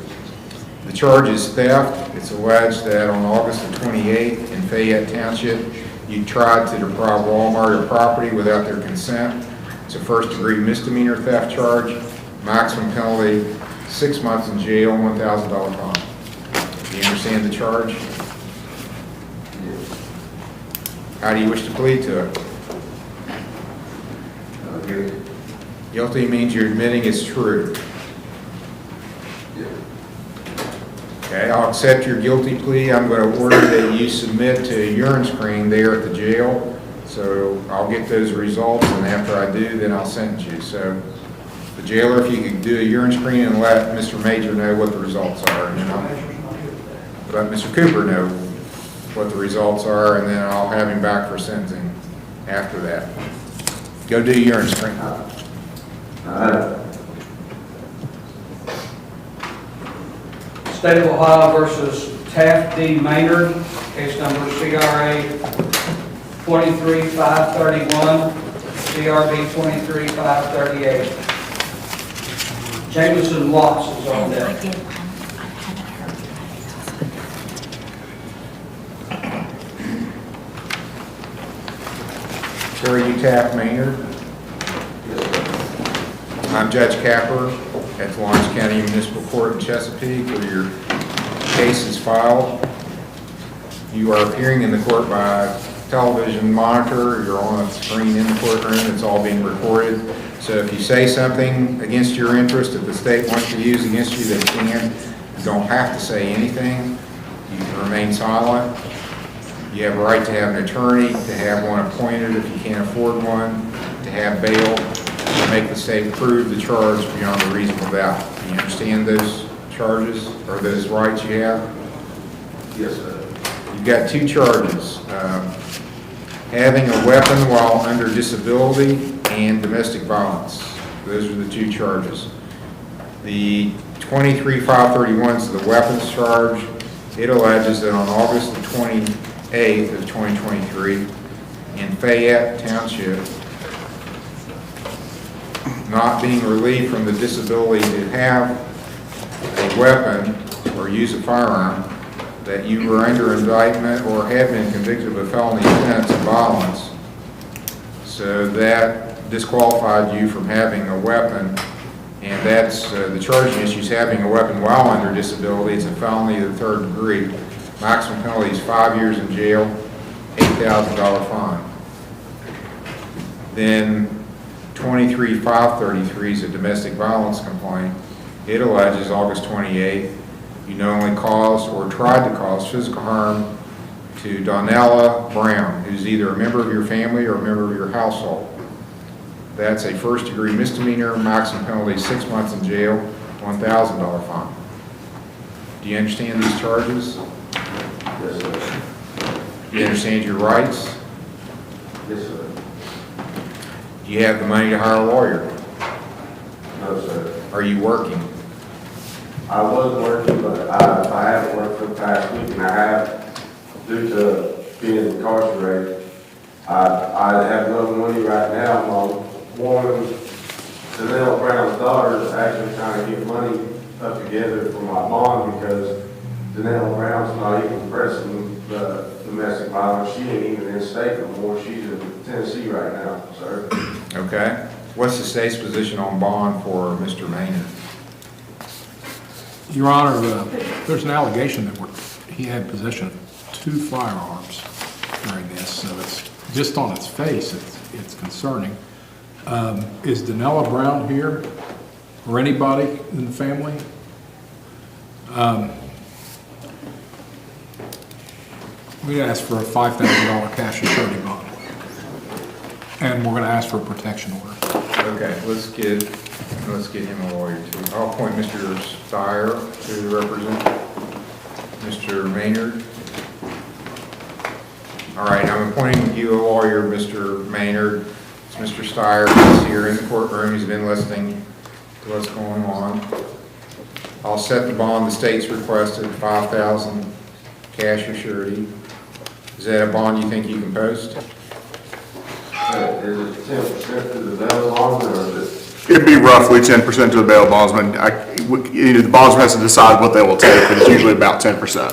The charge is theft. It's alleged that on August the 28th in Fayette Township, you tried to deprive Walmart of property without their consent. It's a first-degree misdemeanor theft charge. Maximum penalty, 6 months in jail, $1,000 fine. Do you understand the charge? Yes. How do you wish to plead to it? Guilty. Guilty means you're admitting it's true. Okay, I'll accept your guilty plea. I'm going to order that you submit to a urine screen there at the jail. So I'll get those results, and after I do, then I'll sentence you. So the jailer, if you could do a urine screen and let Mr. Major know what the results are, and then I'll let Mr. Cooper know what the results are, and then I'll have him back for sentencing after that. Go do a urine screen. State of Ohio versus Taft D. Maynard, case number CRA 23531, CRB 23538. Jameson Watts is on deck. Sir, are you Taft Maynard? I'm Judge Capper at the Lawrence County Municipal Court in Chesapeake, where your case is filed. You are appearing in the court by television monitor. You're on a screen in the courtroom. It's all being recorded. So if you say something against your interest that the state wants to use against you, they can. You don't have to say anything. You can remain silent. You have a right to have an attorney, to have one appointed if you can't afford one, to have bail, to make the state prove the charge beyond a reasonable doubt. Do you understand those charges or those rights you have? Yes, sir. You've got two charges. Having a weapon while under disability and domestic violence. Those are the two charges. The 23531 is the weapons charge. It alleges that on August the 28th of 2023, in Fayette Township, not being relieved from the disability to have a weapon or use a firearm, that you were under indictment or have been convicted of a felony offense of violence, so that disqualified you from having a weapon, and that's the charging issue is having a weapon while under disability. It's a felony of the third degree. Maximum penalty is 5 years in jail, $8,000 fine. Then 23-533 is a domestic violence complaint. It alleges August 28th, you knowingly caused or tried to cause physical harm to Donnella Brown, who's either a member of your family or a member of your household. That's a first degree misdemeanor, maximum penalty 6 months in jail, $1,000 fine. Do you understand these charges? Yes, sir. Do you understand your rights? Yes, sir. Do you have the money to hire a lawyer? No, sir. Are you working? I was working, but I haven't worked for the past week, and I have, due to being incarcerated. I have no money right now. My woman, Janelle Brown's daughter, is actually trying to get money up together for my bond because Janelle Brown's not even pressing the domestic violence. She ain't even in state no more. She's in Tennessee right now, sir. Okay. What's the state's position on bond for Mr. Maynard? Your Honor, there's an allegation that he had possession of 2 firearms during this, so it's just on its face, it's concerning. Is Donnella Brown here, or anybody in the family? We'd ask for a $5,000 cash and surety bond, and we're going to ask for a protection order. Okay, let's get him a lawyer too. I'll appoint Mr. Steyer to represent Mr. Maynard. All right, I'm appointing you a lawyer, Mr. Maynard. It's Mr. Steyer. He's here in the courtroom. He's been listening to what's going on. I'll set the bond the state's requested, $5,000 cash or surety. Is that a bond you think you can post? Is it 10% to the bail bondsman, or is it? It'd be roughly 10% to the bail bondsman. The bondsman has to decide what they will take, but it's usually about 10%.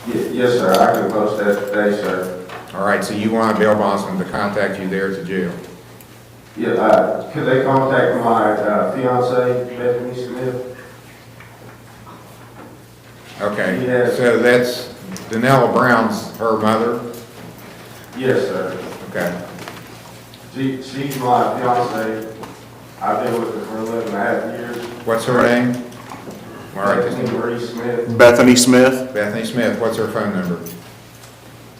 Yes, sir. I can post that today, sir. All right, so you want a bail bondsman to contact you there at the jail? Yeah, could they contact my fiancee, Bethany Smith? Okay, Yes. so that's Donnella Brown's her mother? Yes, sir. Okay. She's my fiancee. I've been with her for 11.5 years. What's her name? All right. Bethany Marie Smith. Bethany Smith. Bethany Smith. What's her phone number?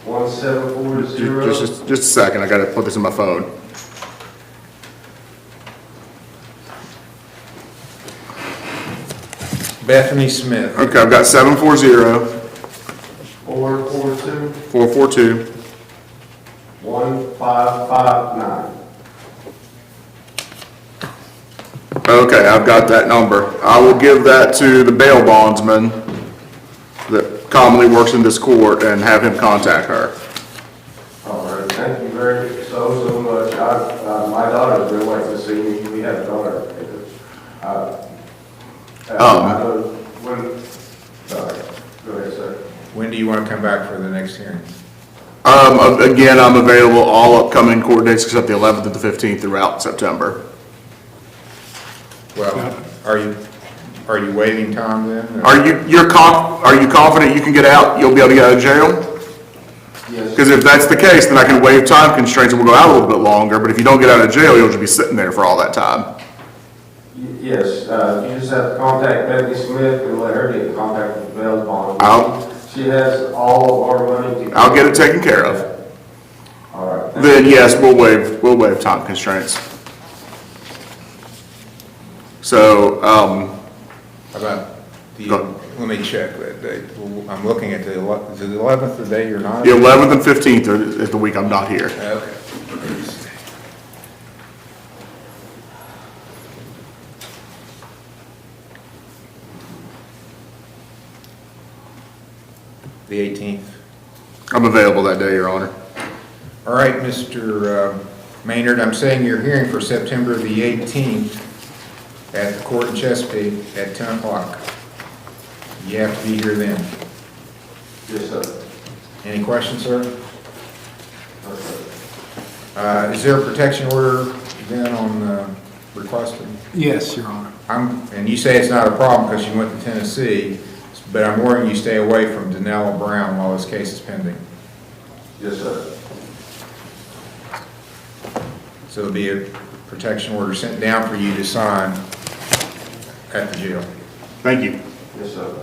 1740. Just a second. I got to put this in my phone. Bethany Smith. Okay, I've got 740 442 442 1559. Okay, I've got that number. I will give that to the bail bondsman that commonly works in this court and have him contact her. All right, thank you so much. My daughter's been waiting to see me. We have a daughter. I know when, sorry, go ahead, sir. When do you want to come back for the next hearing? Again, I'm available all upcoming court dates except the 11th and the 15th throughout September. Well, are you waiving time then? or- Are you confident you can get out? You'll be able to get out of jail? Yes. Because if that's the case, then I can waive time constraints and we'll go out a little bit longer. But if you don't get out of jail, you'll just be sitting there for all that time. Yes, you just have to contact Bethany Smith and let her get in contact with the bail bond. She has all of our money. I'll get it taken care of. All right. Then yes, we'll waive time constraints. So, How about let me check that date. I'm looking at is it the 11th the day you're not? the 11th and 15th is the week I'm not here. Okay. The 18th? I'm available that day, Your Honor. All right, Mr. Maynard, I'm saying your hearing for September the 18th at the court in Chesapeake at 10 o'clock. You have to be here then. Yes, sir. Any questions, sir? Is there a protection order then on requested? Yes, Your Honor. And you say it's not a problem because you went to Tennessee, but I'm warning you stay away from Danella Brown while this case is pending. Yes, sir. So there'll be a protection order sent down for you to sign at the jail. Thank you. Yes, sir.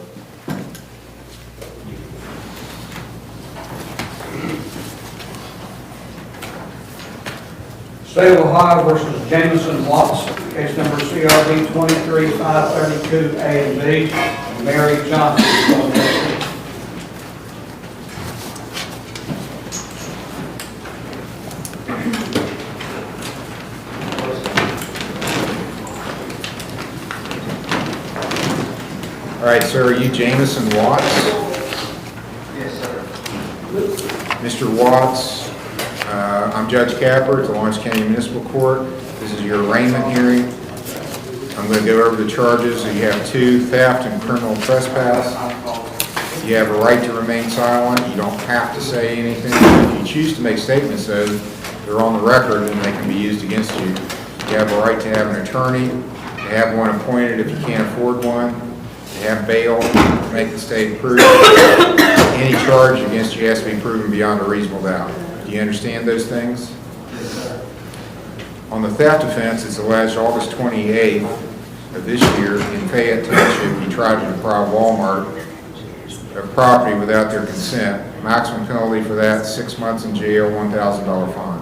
State of Ohio versus Jameson Watts, case number CRB 23-532 A and B, and Mary Johnson is going to testify. All right, sir, are you Jameson Watts? Yes, sir. Mr. Watts, I'm Judge Capper at the Lawrence County Municipal Court. This is your arraignment hearing. I'm going to go over the charges. You have 2, theft and criminal trespass. You have a right to remain silent. You don't have to say anything. If you choose to make statements, though, they're on the record and they can be used against you. You have a right to have an attorney, to have one appointed if you can't afford one, to have bail, to make the state prove any charge against you has to be proven beyond a reasonable doubt. Do you understand those things? On the theft offense, it's alleged August 28th of this year in Fayette Township, you tried to deprive Walmart of property without their consent. Maximum penalty for that, 6 months in jail, $1,000 fine.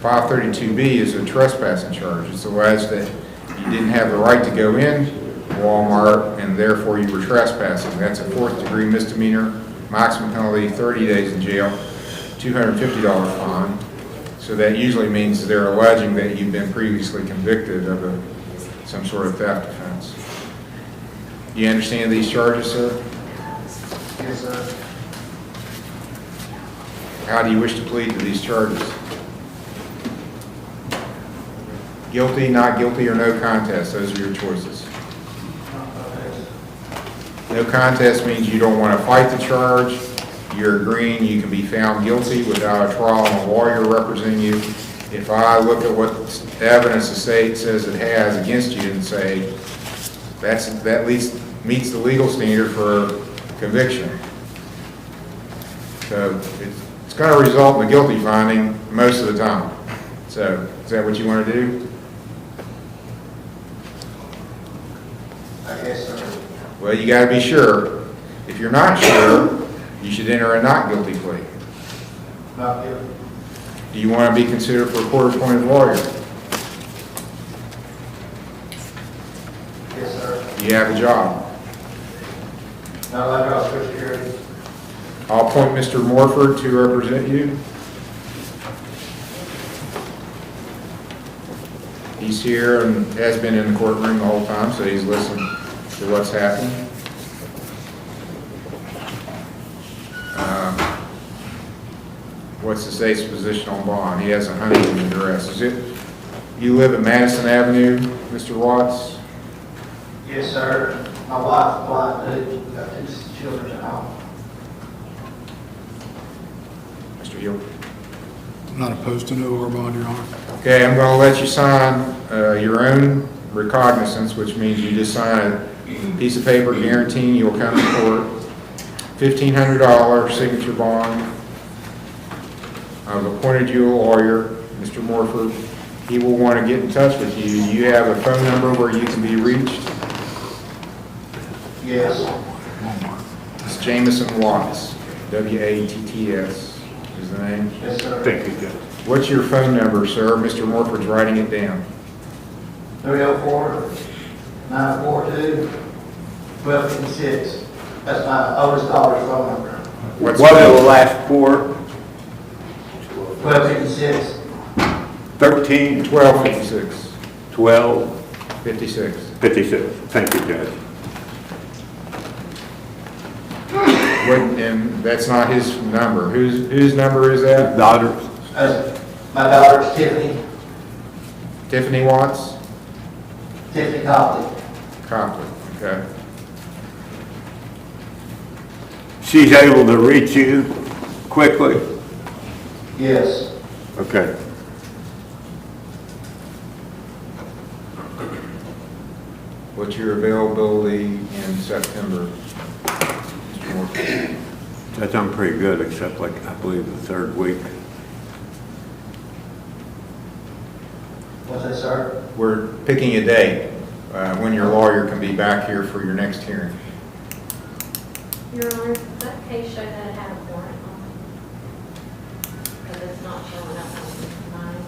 532B is a trespassing charge. It's alleged that you didn't have the right to go in Walmart and therefore you were trespassing. That's a 4th degree misdemeanor. Maximum penalty, 30 days in jail, $250 fine. So that usually means they're alleging that you've been previously convicted of some sort of theft offense. Do you understand these charges, sir? Yes, sir. How do you wish to plead to these charges? Guilty, not guilty, or no contest? Those are your choices. No contest means you don't want to fight the charge. You're agreeing you can be found guilty without a trial and a lawyer representing you. If I look at what evidence the state says it has against you and say that at least meets the legal standard for conviction. So it's going to result in a guilty finding most of the time. So is that what you want to do? I guess so. Well, you got to be sure. If you're not sure, you should enter a not guilty plea. Not guilty. Do you want to be considered for a court-appointed lawyer? Yes, sir. Do you have a job? Not like I was Social Security. I'll appoint Mr. Morford to represent you. He's here and has been in the courtroom the whole time, so he's listened to what's happening. What's the state's position on bond? He has a Huntington address. Is it? You live at Madison Avenue, Mr. Watts? Yes, sir. My wife, got 2 children at home. Mr. Hill? I'm not opposed to no or bond, Your Honor. Okay, I'm going to let you sign your own recognizance, which means you just sign a piece of paper guaranteeing you'll come to court. $1,500 signature bond. I've appointed you a lawyer, Mr. Morford. He will want to get in touch with you. Do you have a phone number where you can be reached? Yes. It's Jameson Watts, W-A-T-T-S is the name. Yes, sir. Thank you, Judge. What's your phone number, sir? Mr. Morford's writing it down. 304-942-1256. That's my oldest daughter's phone number. What's What will the last 4? 1256. 13, 1256. 12, 56. 56. Thank you, Judge. And that's not his number. Whose number is that? Daughter. My daughter's Tiffany Tiffany Watts? Tiffany Copley. Copley, okay. She's able to reach you quickly? Yes. Okay. What's your availability in September? Mr. Morford? Judge, I'm pretty good, except like, I believe the third week. What's that, sir? We're picking a date when your lawyer can be back here for your next hearing. Your Honor, that case showed that it had a warrant on it, because it's not showing up on mine.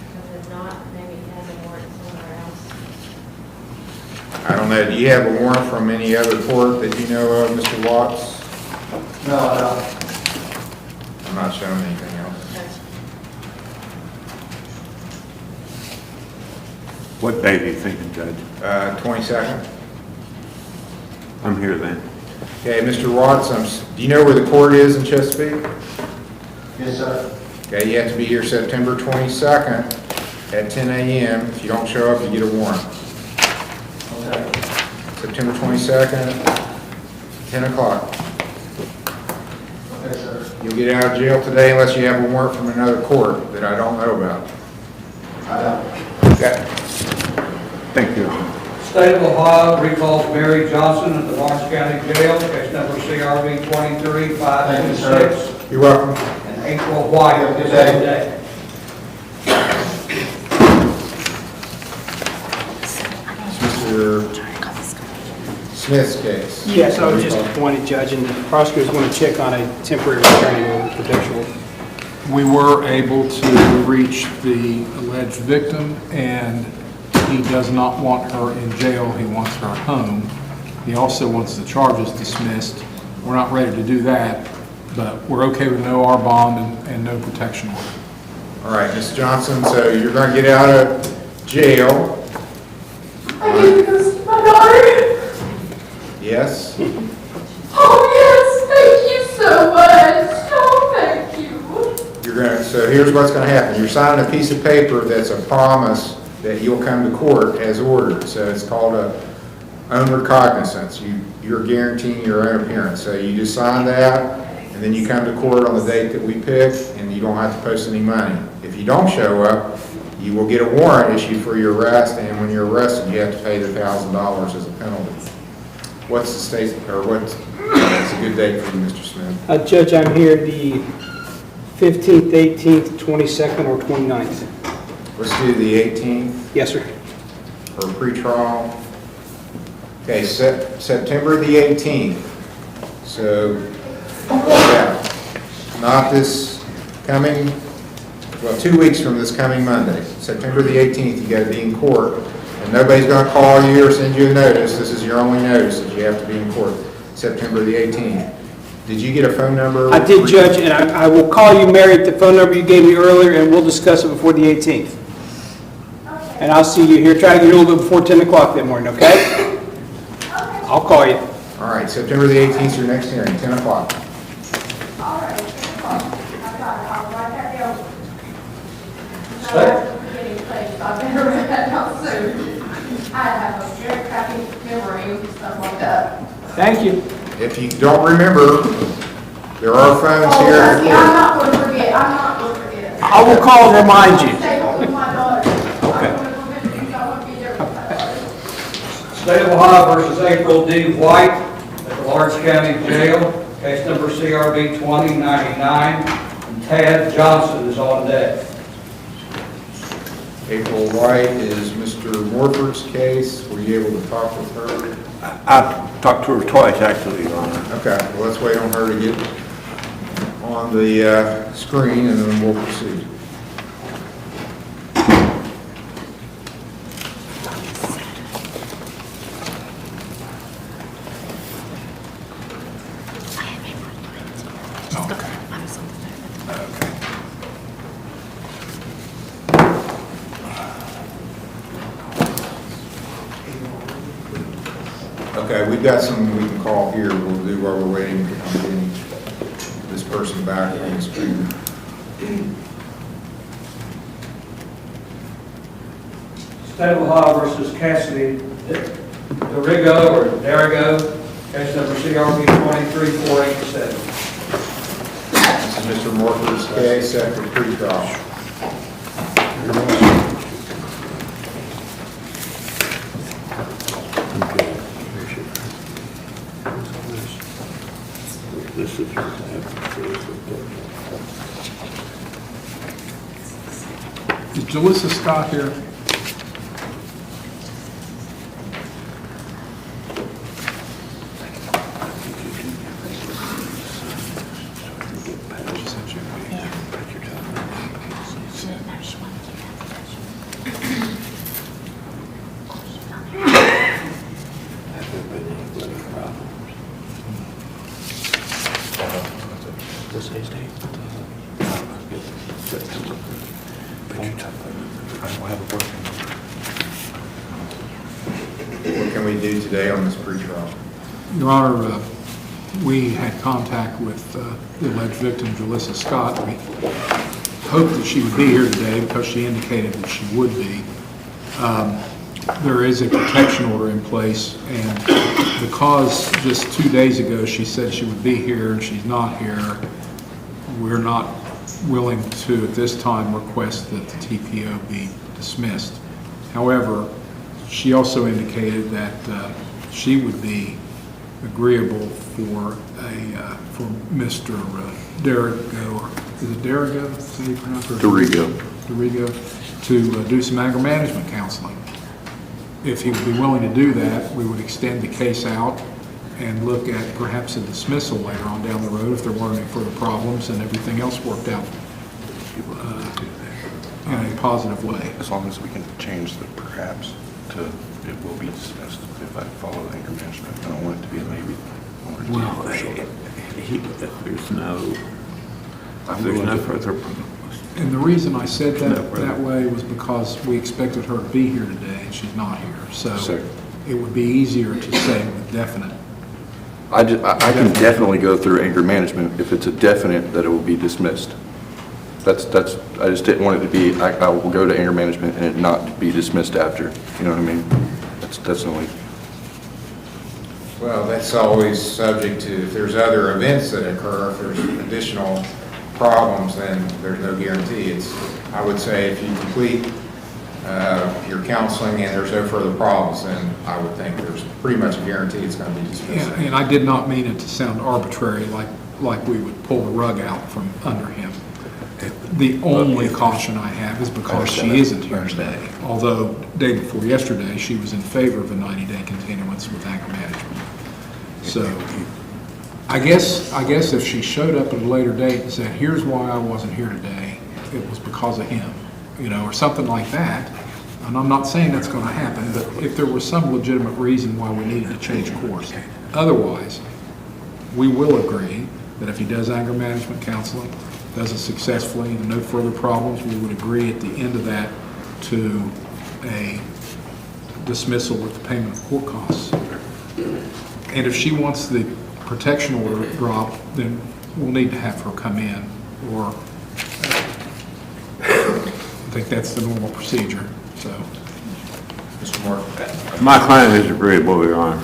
Because if not, maybe it has a warrant somewhere else. I don't know, do you have a warrant from any other court that you know of, Mr. Watts? No, I don't. I'm not showing anything else. What date are you thinking, Judge? 22nd. I'm here then. Okay, Mr. Watts, do you know where the court is in Chesapeake? Yes, sir. Okay, you have to be here September 22nd at 10 a.m. If you don't show up, you get a warrant. Okay. September 22nd, 10 o'clock. Okay, sir. You'll get out of jail today unless you have a warrant from another court that I don't know about. I don't. Okay. Thank you. State of Ohio recalls Mary Johnson at the Lawrence County Jail, case number CRB 23-526. You're welcome. And April White is on day. Mr. Smith's case. Yes, I was just appointed judge, and the prosecutor's going to check on a temporary restraining order, protection order. We were able to reach the alleged victim, and he does not want her in jail. He wants her home. He also wants the charges dismissed. We're not ready to do that, but we're okay with no R bond and no protection order. All right, Ms. Johnson, so you're going to get out of jail. I need to go see my daughter. Yes? Oh, yes, thank you so much. Oh, thank you. You're going to, so here's what's going to happen. You're signing a piece of paper that's a promise that you'll come to court as ordered. So it's called a own recognizance. You're guaranteeing your own appearance. So you just sign that, and then you come to court on the date that we pick, and you don't have to post any money. If you don't show up, you will get a warrant issued for your arrest, and when you're arrested, you have to pay the $1,000 as a penalty. What's the state, or what's a good date for you, Mr. Smith? Judge, I'm here the 15th, 18th, 22nd, or 29th. Let's do the 18th. Yes, sir. For pretrial. Okay, September the 18th. So, yeah, not this coming, well, 2 weeks from this coming Monday. September the 18th, you got to be in court. And nobody's going to call you or send you a notice. This is your only notice that you have to be in court. September the 18th. Did you get a phone number? I did, Judge, and I will call you, Mary, at the phone number you gave me earlier, and we'll discuss it before the 18th. And I'll see you here. Try to get a little bit before 10 o'clock that morning, okay? I'll call you. All right, September the 18th is your next hearing, 10 o'clock. All right, I'll write that down. Sir? I'm getting placed. I better write that down soon. I have a very crappy memory and stuff like that. Thank you. If you don't remember, there are phones Oh, here. trust me, I'm not going to forget. I'm not going to forget. I will call and remind you. Stay home with my daughter. Okay. I'm going to prevent things. I want to be there with my daughter. State of Ohio versus April D. White at the Lawrence County Jail, case number CRB 2099. And Tad Johnson is on deck. April White is Mr. Morford's case. Were you able to talk with her? I've talked to her twice, actually, Your Honor. Okay, well, let's wait on her to get on the screen, and then we'll proceed. Okay, we've got someone we can call here. We'll do while we're waiting on getting this person back on the screen. State of Ohio versus Cassidy Dorigo or Darigo, case number CRB 23487. This is Mr. Morpher's case after pre-trial. This is Is Jalissa Scott here? What can we do today on this pre-trial? Your Honor, we had contact with the alleged victim, Jalissa Scott. We hoped that she would be here today because she indicated that she would be. There is a protection order in place, and because just 2 days ago she said she would be here and she's not here, we're not willing to, at this time, request that the TPO be dismissed. However, she also indicated that she would be agreeable for Mr. Darigo, or is it Darigo? Is that how you pronounce it? Dorigo, to do some anger management counseling. If he would be willing to do that, we would extend the case out and look at perhaps a dismissal later on down the road if there weren't any further problems and everything else worked out in a positive way. As long as we can change the perhaps to it will be dismissed if I follow the anger management. I don't want it to be a maybe. Well, there's no further. And the reason I said that way was because we expected her to be here today and she's not here. So it would be easier to say with definite. I can definitely go through anger management if it's a definite that it will be dismissed. I just didn't want it to be, I will go to anger management and it not be dismissed after. You know what I mean? That's the only. Well, that's always subject to, if there's other events that occur, if there's additional problems, then there's no guarantee. I would say if you complete your counseling and there's no further problems, then I would think there's pretty much a guarantee it's going to be dismissed. Yeah, and I did not mean it to sound arbitrary, like we would pull the rug out from under him. The only caution I have is because she isn't here today. Although day before yesterday, she was in favor of a 90-day continuance with anger management. So I guess if she showed up at a later date and said, here's why I wasn't here today, it was because of him, or something like that. And I'm not saying that's going to happen, but if there was some legitimate reason why we needed to change course. Otherwise, we will agree that if he does anger management counseling, does it successfully and no further problems, we would agree at the end of that to a dismissal with the payment of court costs. And if she wants the protection order dropped, then we'll need to have her come in, or I think that's the normal procedure. So, Mr. Moore. My client is agreeable, Your Honor.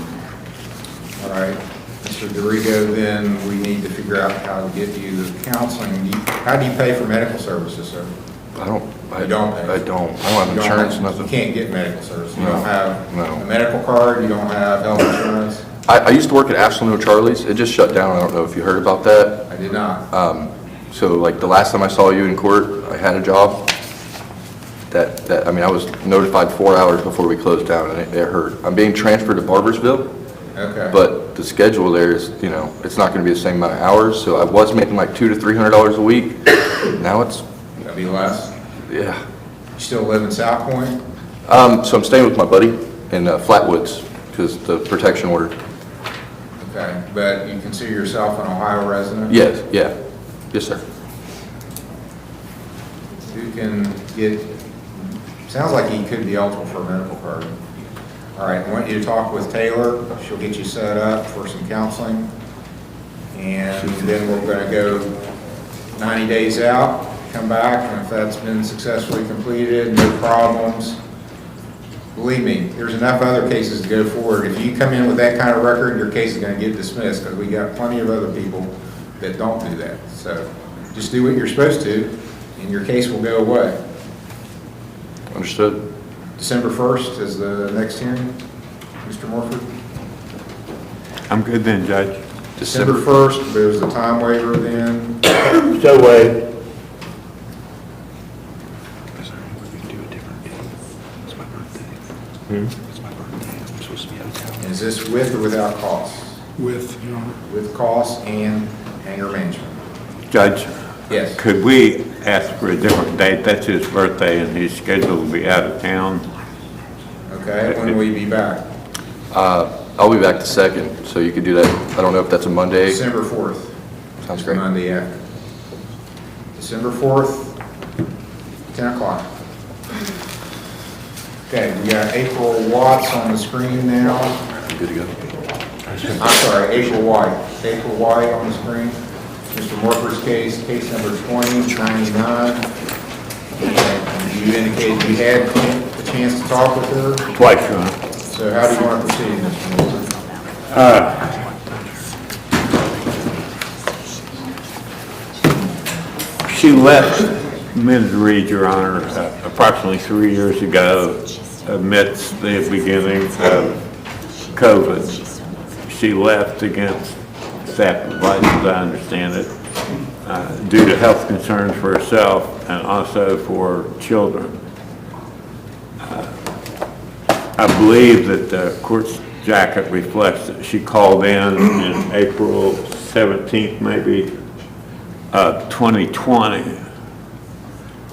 All right. Mr. Dorigo, then we need to figure out how to get you the counseling. How do you pay for medical services, sir? I don't pay. I don't have insurance, nothing. You can't get medical services. You No, don't have no. a medical card, you don't have health insurance? I used to work at Ashland O'Charlie's. It just shut down. I don't know if you heard about that. I did not. So like the last time I saw you in court, I had a job I was notified 4 hours before we closed down, and it hurt. I'm being transferred to Barbersville. Okay. But the schedule there is, it's not going to be the same amount of hours. So I was making like $200 to $300 a week. Now it's That'd be less. Yeah. You still live in South Point? So I'm staying with my buddy in Flatwoods because the protection order. Okay, but you consider yourself an Ohio resident? Yes, sir. You can get, sounds like he could be eligible for a medical card. All right, I want you to talk with Taylor. She'll get you set up for some counseling. And then we're going to go 90 days out, come back, and if that's been successfully completed, no problems, believe me, there's enough other cases to go forward. If you come in with that kind of record, your case is going to get dismissed because we got plenty of other people that don't do that. So just do what you're supposed to, and your case will go away. Understood. December 1st is the next hearing, Mr. Morford? I'm good then, Judge. December 1st, there's a time waiver then. So waived. Is this with or without costs? With, Your Honor. With costs and anger management. Judge? Yes. Could we ask for a different date? That's his birthday and he's scheduled to be out of town. Okay, when will you be back? I'll be back the 2nd, so you could do that. I don't know if that's a Monday. December 4th. Sounds It's great. Monday after. December 4th, 10 o'clock. Okay, we got April Watts on the screen now. Good to go. I'm sorry, April White. April White on the screen. Mr. Morford's case, case number 2099. And you indicated you had a chance to talk with her. Twice, Your Honor. So how do you want to proceed, Mr. Morford? She left Ms. Reed, Your Honor, approximately 3 years ago amidst the beginning of COVID. She left against staff advice, as I understand it, due to health concerns for herself and also for children. I believe that the court's jacket reflects that she called in April 17th, maybe, 2020.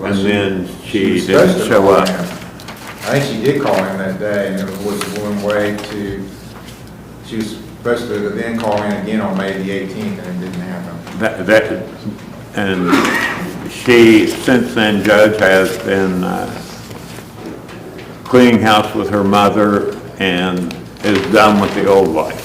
And then she didn't show up. I think she did call in that day, and it was one way to, she was supposed to then call in again on May the 18th, and it didn't happen. And she, since then, Judge, has been cleaning house with her mother and is done with the old life.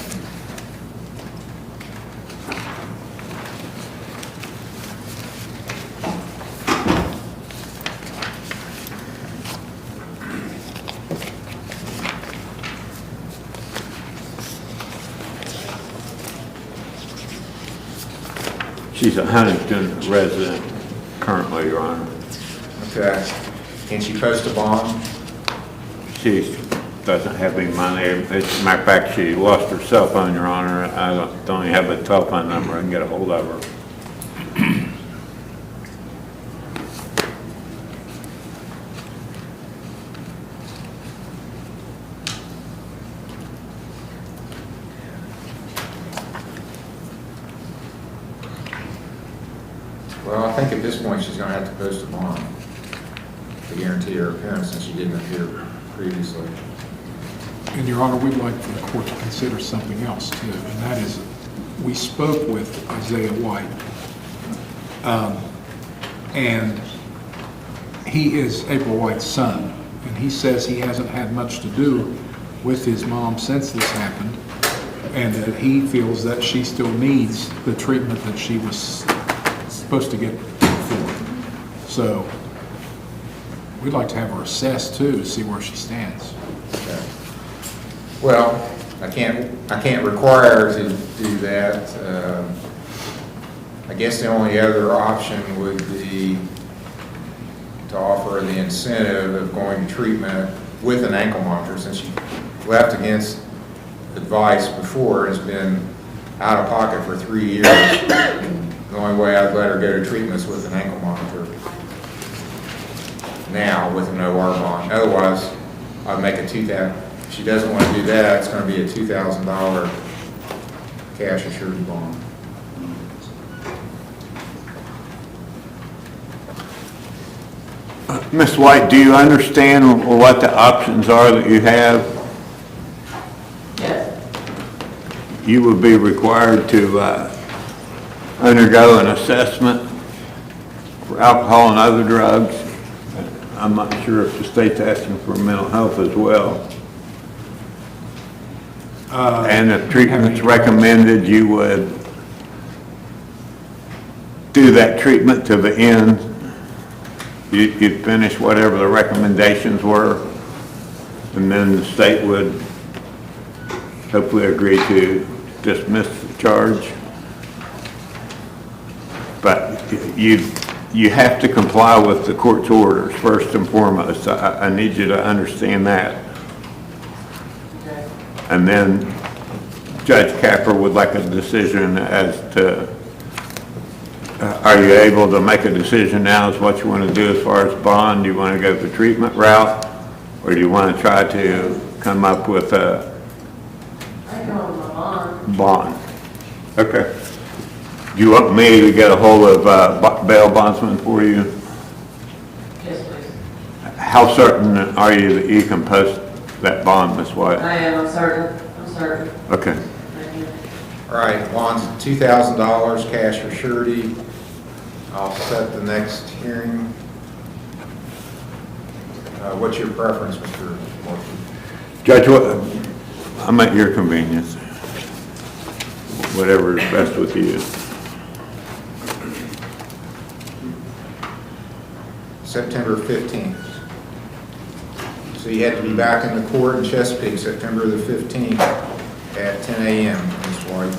She's a Huntington resident currently, Your Honor. Okay. Can she post a bond? She doesn't have any money. As a matter of fact, she lost her cell phone, Your Honor. I don't even have a telephone number I can get a hold of her. Well, I think at this point, she's going to have to post a bond to guarantee her appearance since she didn't appear previously. And Your Honor, we'd like for the court to consider something else too, and that is, we spoke with Isaiah White, and he is April White's son, and he says he hasn't had much to do with his mom since this happened, and that he feels that she still needs the treatment that she was supposed to get before. So we'd like to have her assessed too, to see where she stands. Okay. Well, I can't require her to do that. I guess the only other option would be to offer the incentive of going to treatment with an ankle monitor, since she left against advice before and has been out of pocket for 3 years. The only way I'd let her go to treatment is with an ankle monitor now with an OR bond. Otherwise, I'd make a $2,000. If she doesn't want to do that, it's going to be a $2,000 cash assured bond. Ms. White, do you understand what the options are that you have? Yes. You would be required to undergo an assessment for alcohol and other drugs. I'm not sure if the state's asking for mental health as well. And if treatment's recommended, you would do that treatment to the end? You'd finish whatever the recommendations were, and then the state would hopefully agree to dismiss the charge? But you have to comply with the court's orders first and foremost. I need you to understand that. And then Judge Capper would like a decision as to, are you able to make a decision now as what you want to do as far as bond? Do you want to go the treatment route? Or do you want to try to come up with a bond? Okay. Do you want me to get a hold of bail bondsman for you? Yes, please. How certain are you that you can post that bond, Ms. White? I am, I'm certain. Okay. Thank you. All right, bond's $2,000, cash or surety. I'll set the next hearing. What's your preference, Mr. Morton? Judge, I'm at your convenience. Whatever is best with you. September 15th. So you had to be back in the court in Chesapeake, September the 15th at 10 a.m., Ms. White.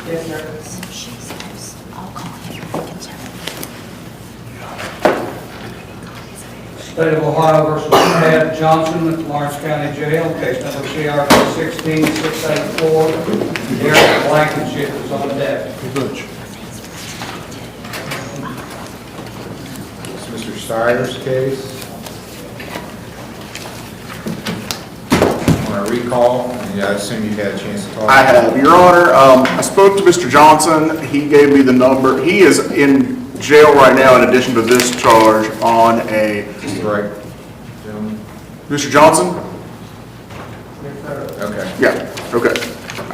Yes, sir. State of Ohio versus Ted Johnson at Lawrence County Jail, case number CRP 16684. Derek Blankenship is on deck. It's Mr. Steyer's case. Want to recall? I assume you've had a chance to talk. I have, Your Honor. I spoke to Mr. Johnson. He gave me the number. He is in jail right now in addition to this charge on a... Is the right gentleman? Mr. Johnson? Yes, sir. Okay. Yeah, okay.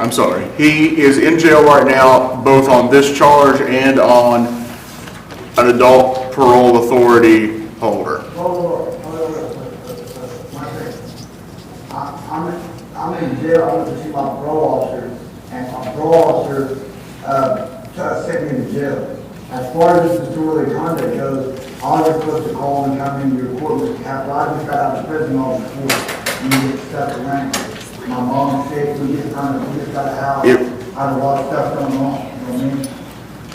I'm sorry. He is in jail right now, both on this charge and on an adult parole authority holder. I'm in jail. I went to see my parole officer, and my parole officer sent me to jail. As far as this disorderly conduct goes, all you're supposed to call and come into your court, Mr. Capper. I just got out of prison on the court, and you get stuck around. My mom's sick, we just got a house. I had a lot of stuff going on, you know what I mean?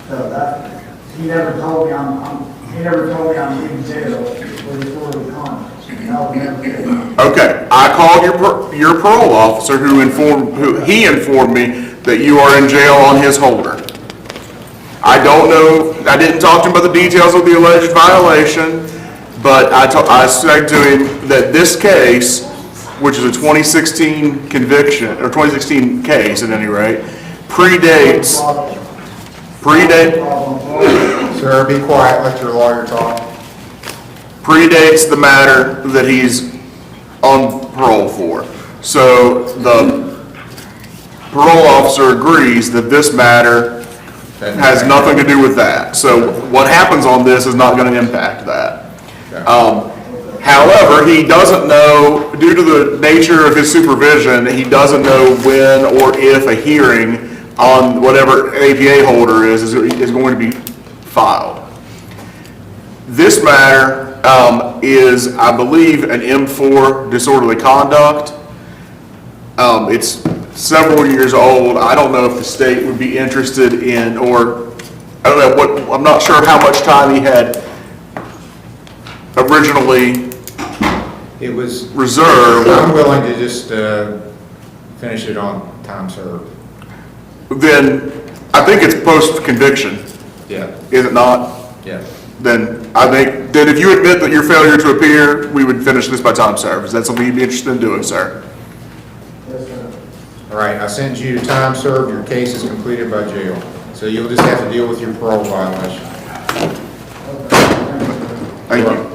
So that's, he never told me I'm in jail for disorderly conduct. That was never said. Okay, I called your parole officer who he informed me that you are in jail on his holder. I don't know, I didn't talk to him about the details of the alleged violation, but I said to him that this case, which is a 2016 conviction, or 2016 case at any rate, predates... Sir, be quiet, let your lawyer talk. Predates the matter that he's on parole for. So the parole officer agrees that this matter has nothing to do with that. So what happens on this is not going to impact that. However, he doesn't know, due to the nature of his supervision, he doesn't know when or if a hearing on whatever APA holder is going to be filed. This matter is, I believe, an M4 disorderly conduct. It's several years old. I don't know if the state would be interested in, or I don't know I'm not sure how much time he had originally reserved. I'm willing to just finish it on time served. Then I think it's post-conviction. Yeah. Is it not? Yeah. Then I think that if you admit that your failure to appear, we would finish this by time served. Is that something you'd be interested in doing, sir? All right, I sent you to time served. Your case is completed by jail. So you'll just have to deal with your parole violation. Thank you.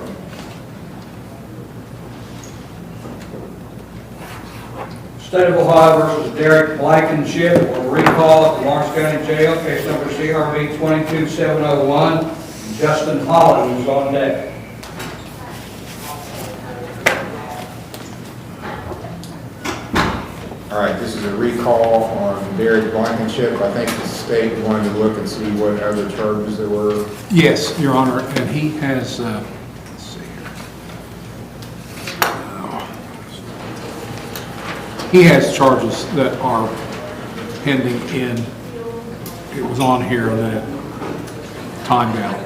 State of Ohio versus Derek Blankenship, or recall at the Lawrence County Jail, case number CRB 22701. Justin Holland is on deck. All right, this is a recall on Derek Blankenship. I think the state wanted to look and see what other charges there were. Yes, Your Honor, and he has, let's see here. He has charges that are pending in, it was on here and then it timed out.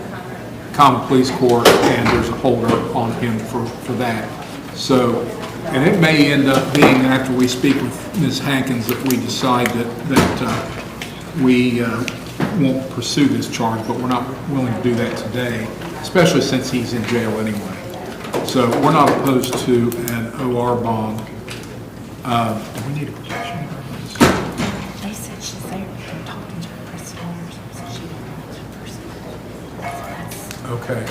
Common Police Court, and there's a holder on him for that. So, and it may end up being after we speak with Ms. Hankins that we decide that we won't pursue this charge, but we're not willing to do that today, especially since he's in jail anyway. So we're not opposed to an OR bond. Do we need a protection order on this? They said she's there, they're talking to her prison lawyers, so she don't know the person. That's Okay.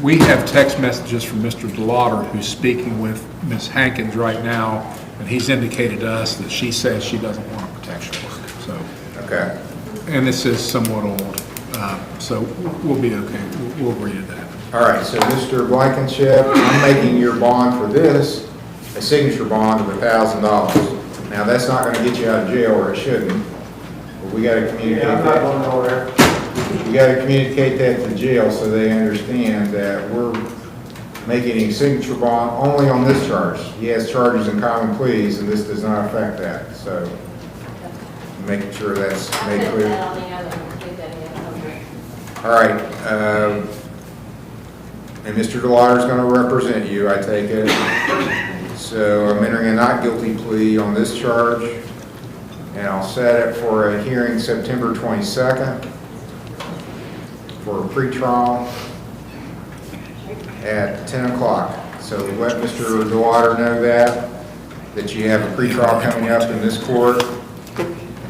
We have text messages from Mr. DeLauder, who's speaking with Ms. Hankins right now, and he's indicated to us that she says she doesn't want a protection order. So, okay. And this is somewhat old, so we'll be okay. We'll agree to that. All right, so Mr. Blankenship, I'm making your bond for this a signature bond of $1,000. Now, that's not going to get you out of jail, or it shouldn't, but we got to communicate Yeah, I'm not going nowhere. We got to communicate that to jail so they understand that we're making a signature bond only on this charge. He has charges in common pleas, and this does not affect that. So, making sure that's made I put clear. that on the other one, do that again. All right, and Mr. DeLauder is going to represent you, I take it. So I'm entering a not guilty plea on this charge, and I'll set it for a hearing September 22nd for a pretrial at 10 o'clock. So let Mr. DeLauder know that you have a pretrial coming up in this court.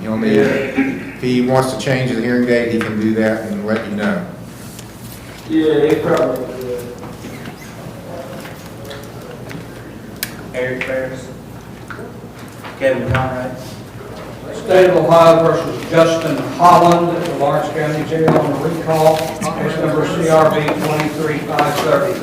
He'll need it. If he wants to change the hearing date, he can do that and let you know. Yeah, they probably would. Eric Ferris. Kevin Conrad. State of Ohio versus Justin Holland at the Lawrence County Jail on a recall, case number CRB 23530.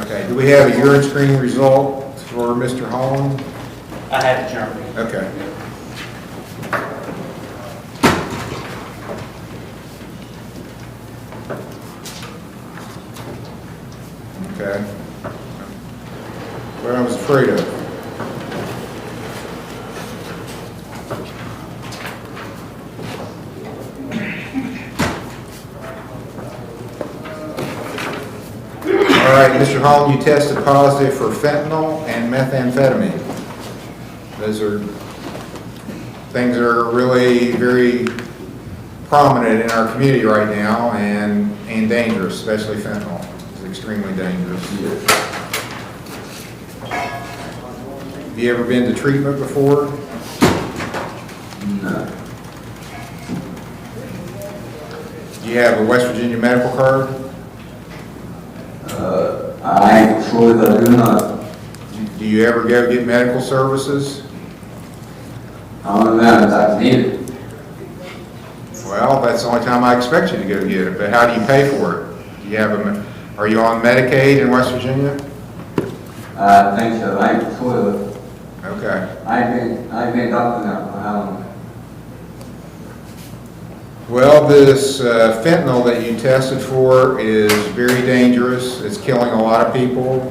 Okay, do we have a urine screening result for Mr. Holland? I have a journal. Okay. Okay. What I was afraid of. All right, Mr. Holland, you tested positive for fentanyl and methamphetamine. Those are things that are really very prominent in our community right now and dangerous, especially fentanyl. It's extremely dangerous. Have you ever been to treatment before? No. Do you have a West Virginia medical card? I ain't sure that I do not. Do you ever go get medical services? I don't know if I need it. Well, that's the only time I expect you to go get it, but how do you pay for it? Do you have are you on Medicaid in West Virginia? I think so. I ain't sure. Okay. I've been doctor now for how long? Well, this fentanyl that you tested for is very dangerous. It's killing a lot of people.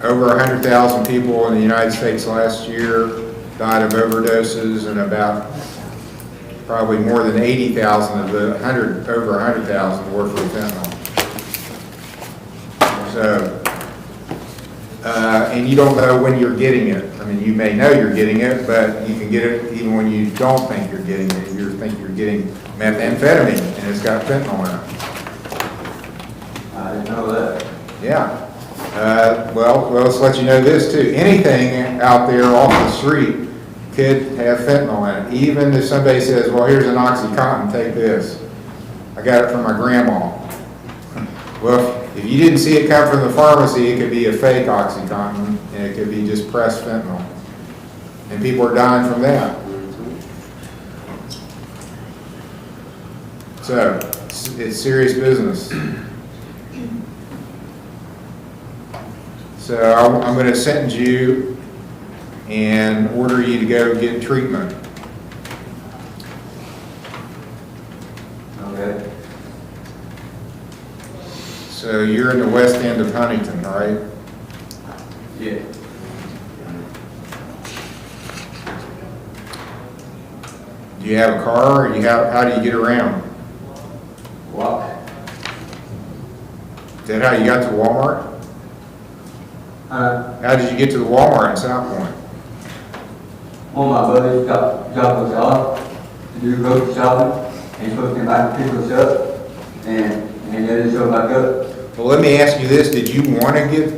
Over 100,000 people in the United States last year died of overdoses, and about probably more than 80,000 of the over 100,000 were for fentanyl. So, and you don't know when you're getting it. I mean, you may know you're getting it, but you can get it even when you don't think you're getting it. You think you're getting methamphetamine, and it's got fentanyl in it. I didn't know that. Yeah. Well, let's let you know this too. Anything out there off the street could have fentanyl in it. Even if somebody says, well, here's an OxyContin, take this. I got it from my grandma. Well, if you didn't see it come from the pharmacy, it could be a fake OxyContin, and it could be just pressed fentanyl. And people are dying from that. So, It's serious business. So I'm going to sentence you and order you to go get treatment. Okay. So you're in the west end of Huntington, right? Yeah. Do you have a car, or how do you get around? Walk. Is that how you got to Walmart? How did you get to the Walmart in South Point? One of my buddies dropped us off to do grocery shopping, and he's supposed to come back and pick us up, and then they show back up. Well, let me ask you this, did you want to get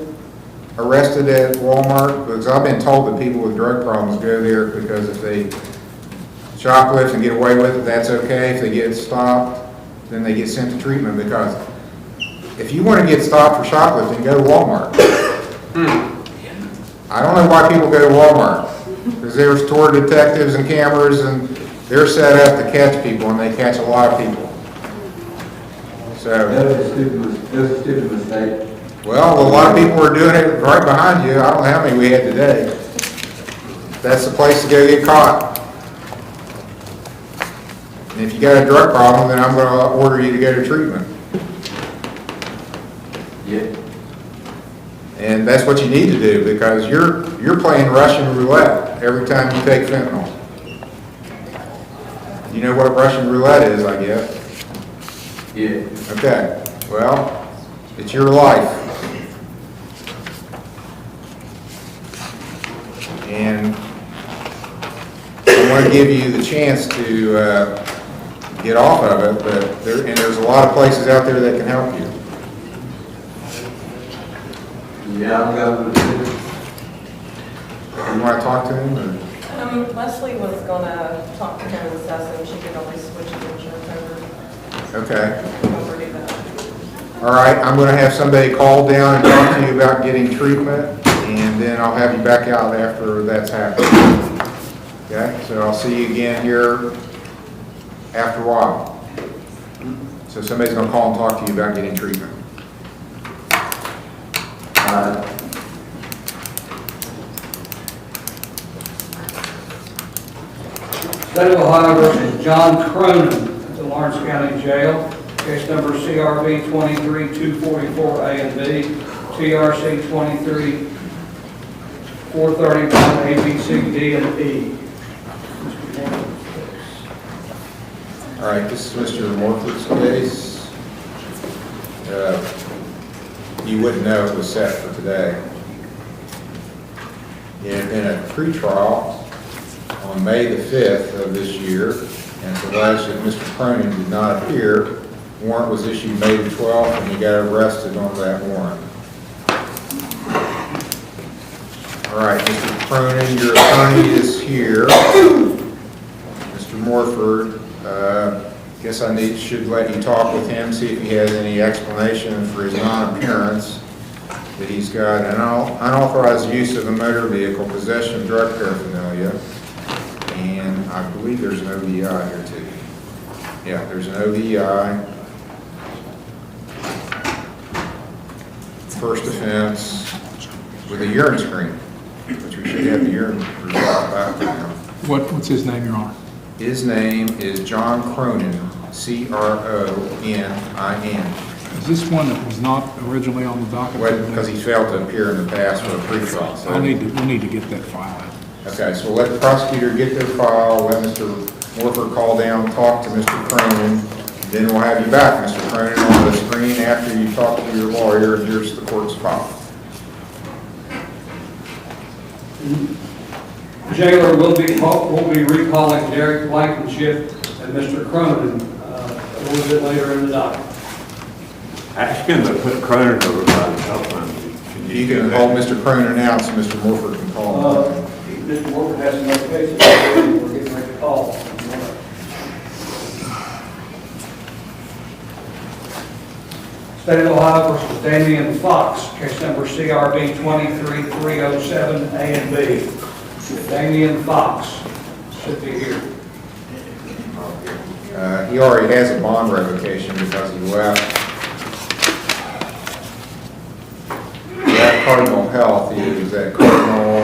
arrested at Walmart? Because I've been told that people with drug problems go there because if they shoplift and get away with it, that's okay. If they get stopped, then they get sent to treatment. Because if you want to get stopped for shoplifting, go to Walmart. I don't know why people go to Walmart. Because there's tour detectives and cameras, and they're set up to catch people, and they catch a lot of people. So, That was a stupid mistake. well, a lot of people are doing it right behind you. I don't know how many we had today. That's the place to go get caught. And if you got a drug problem, then I'm going to order you to go to treatment. Yeah. And that's what you need to do, because you're playing Russian roulette every time you take fentanyl. You know what Russian roulette is, I guess? Yeah. Okay, well, it's your life. And I want to give you the chance to get off of it, but there's a lot of places out there that can help you. Yeah, I'm going to. You want to talk to him? Or? Leslie was gonna talk to him and assess him. She could always switch his insurance over. Okay. Over to that. All right, I'm going to have somebody call down and talk to you about getting treatment, and then I'll have you back out after that's happened. Okay, so I'll see you again here after a while. So somebody's going to call and talk to you about getting treatment. State of Ohio versus John Cronin at the Lawrence County Jail. Case number CRB 23-244A and B, TRC 23-431 A, B, C, D, and E. All right, this is Mr. Morford's case. You wouldn't know it was set for today. In a pretrial on May the 5th of this year, and it's alleged that Mr. Cronin did not appear. Warrant was issued May the 12th, and he got arrested on that warrant. All right, Mr. Cronin, your attorney is here. Mr. Morford, guess I should let you talk with him, see if he has any explanation for his non-appearance. That he's got an unauthorized use of a motor vehicle, possession of drug paraphernalia, and I believe there's an OVI here too. Yeah, there's an OVI. First offense with a urine screen, which we should have the urine result back now. What's his name, Your Honor? His name is John Cronin, C-R-O-N-I-N. Is this one that was not originally on the docket? Well, because he failed to appear in the past for a pretrial. So we need to get that file out. Okay, so let the prosecutor get their file, let Mr. Morford call down, talk to Mr. Cronin, then we'll have you back, Mr. Cronin, on the screen after you talk to your lawyer, and here's the court's file. Jailer will be recalling Derek Blankenship and Mr. Cronin a little bit later in the docket. Ask him to put Cronin over by himself. You can hold Mr. Cronin out so Mr. Morford can call him. Mr. Morford has some notifications. We're getting ready to call. State of Ohio versus Damian Fox, case number CRB 23-307A and B. Damian Fox should be here. He already has a bond revocation because he left Cardinal Health. He was at Cardinal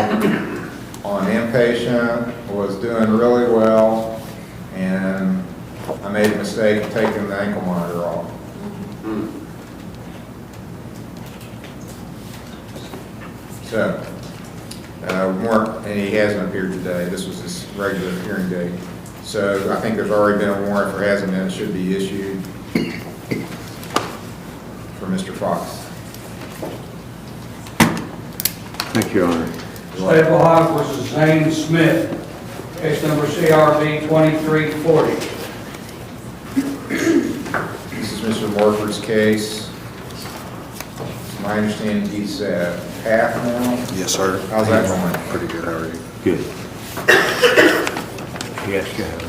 on inpatient, was doing really well, and I made a mistake of taking the ankle monitor off. So, and he hasn't appeared today. This was his regular hearing date. So I think there's already been a warrant for hasn't been, should be issued for Mr. Fox. Thank you, Your Honor. State of Ohio versus Zane Smith, case number CRB 2340. This is Mr. Morford's case. It's my understanding he's half now. Yes, sir. How's that going? Pretty good, how are you? Good. Yes, go ahead.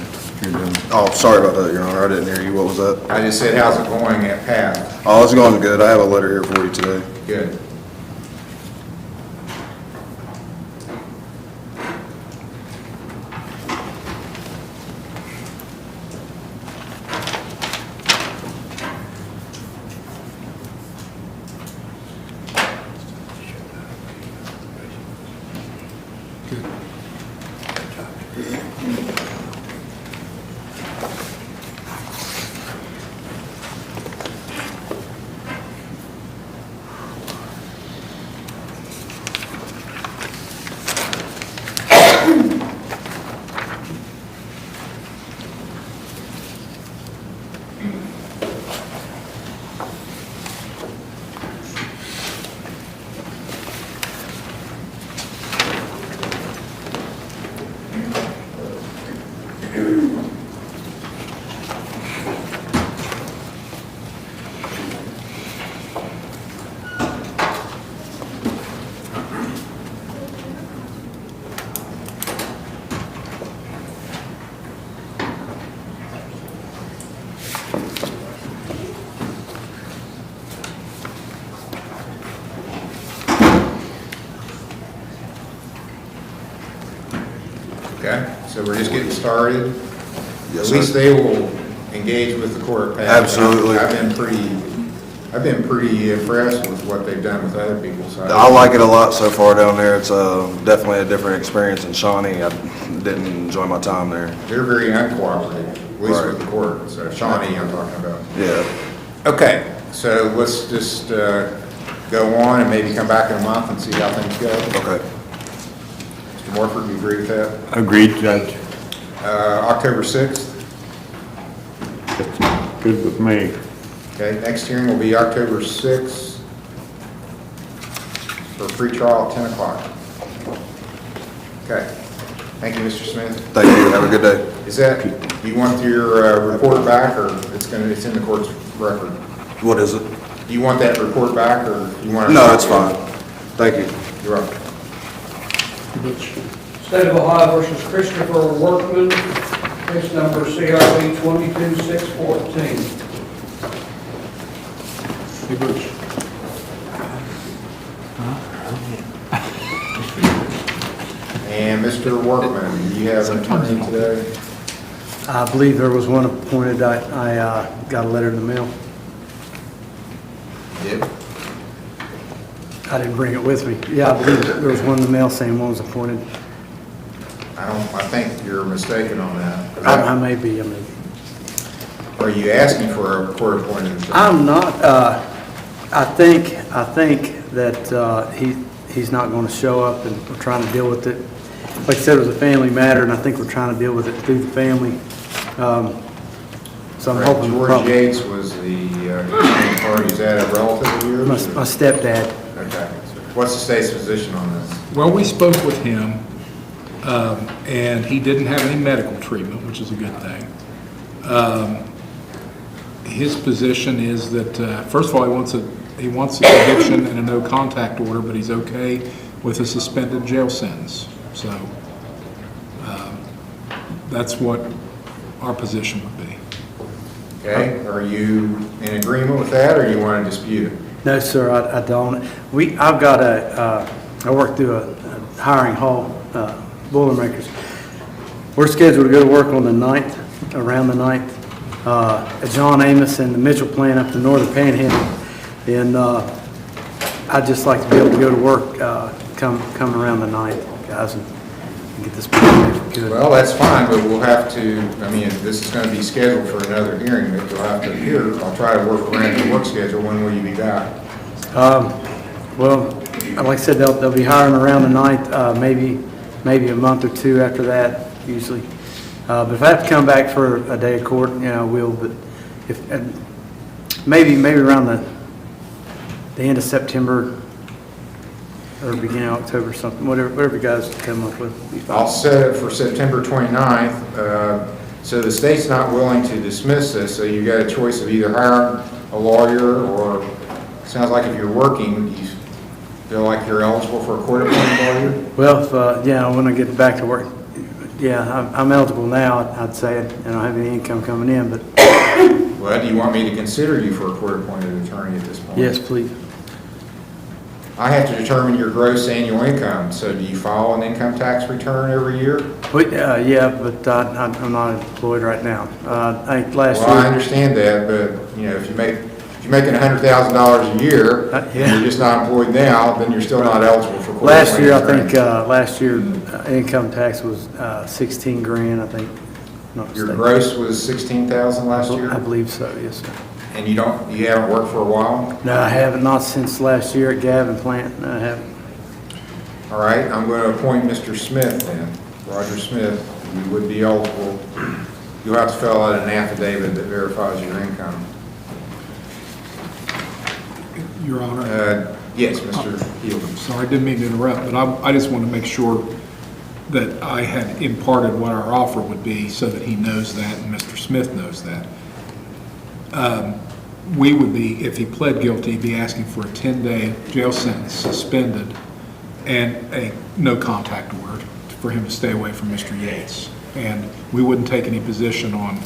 You're doing. Oh, sorry about that, Your Honor, I didn't hear you, what was that? I just said, how's it going at PATH? Oh, it's going good, I have a letter here for you today. Good. Okay, so we're just getting started. Yes, At least sir. they will engage with the court. Pat. Absolutely. I've been pretty impressed with what they've done with other people. So I like it a lot so far down there, it's definitely a different experience in Shawnee, I didn't enjoy my time there. They're very uncooperative, at least with the court. So Shawnee, I'm talking about. Yeah. Okay, so let's just go on and maybe come back in a month and see how things go. Okay. Mr. Morford, you agree with that? Agreed, Judge. October 6th? That's good with me. Okay, next hearing will be October 6th for pre-trial at 10 o'clock. Okay, thank you, Mr. Smith. Thank you, have a good day. Is that, do you want your report back, or it's in the court's record? What is it? Do you want that report back, or you want it? No, it's fine. Thank you. You're welcome. State of Ohio versus Christopher Workman, case number CRB 22614. Hey, Bruce. And Mr. Workman, do you have an attorney today? I believe there was one appointed. I got a letter in the mail. Did? I didn't bring it with me. Yeah, I believe there was one in the mail saying one was appointed. I think you're mistaken on that. I may be. Are you asking for a court-appointed attorney? I'm not. I think that he's not going to show up, and we're trying to deal with it. Like I said, it was a family matter, and I think we're trying to deal with it through the family. So I'm hoping. George Yates was the party. Is that a relative of yours? My stepdad. Okay. What's the state's position on this? Well, we spoke with him, and he didn't have any medical treatment, which is a good thing. His position is that, first of all, he wants a conviction and a no-contact order, but he's okay with a suspended jail sentence. So that's what our position would be. Okay. Are you in agreement with that, or you want to dispute it? No, sir, I don't. I've got I work through a hiring hall, Boilermakers. We're scheduled to go to work on the 9th, around the 9th. John Amos and the Mitchell plant up the northern panhandle. And I'd just like to be able to go to work come around the 9th, guys, and get this plant if we could. Well, that's fine, but we'll have to, I mean, if this is going to be scheduled for another hearing, but you'll have to appear. I'll try to work around your work schedule. When will you be back? Well, like I said, they'll be hiring around the 9th, maybe a month or two after that, usually. But if I have to come back for a day of court, I will, but if, maybe around the end of September or beginning of October or something, whatever you guys come up with. Be fine. I'll set it for September 29th. So the state's not willing to dismiss this, so you got a choice of either hiring a lawyer or, sounds like if you're working, you feel like you're eligible for a court-appointed lawyer? Well, when I get back to work, I'm eligible now, I'd say. I don't have any income coming in, but... Well, do you want me to consider you for a court-appointed attorney at this point? Yes, please. I have to determine your gross annual income, so do you file an income tax return every year? Yeah, but I'm not employed right now. I think last year... Well, I understand that, but, if you're making $100,000 a year, and you're just not employed now, then you're still not eligible for court-appointed attorney. Last year, income tax was 16 grand, I think. Your gross was 16,000 last year? I believe so, yes, sir. And you haven't worked for a while? No, I haven't, not since last year at Gavin plant, no, I haven't. All right, I'm going to appoint Mr. Smith then, Roger Smith. You would be eligible. You'll have to fill out an affidavit that verifies your income. Your Honor. Yes, Mr. Healdman. Sorry, I didn't mean to interrupt, but I just want to make sure that I had imparted what our offer would be so that he knows that and Mr. Smith knows that. We would be, if he pled guilty, be asking for a 10-day jail sentence, suspended, and a no contact order for him to stay away from Mr. Yates. And we wouldn't take any position on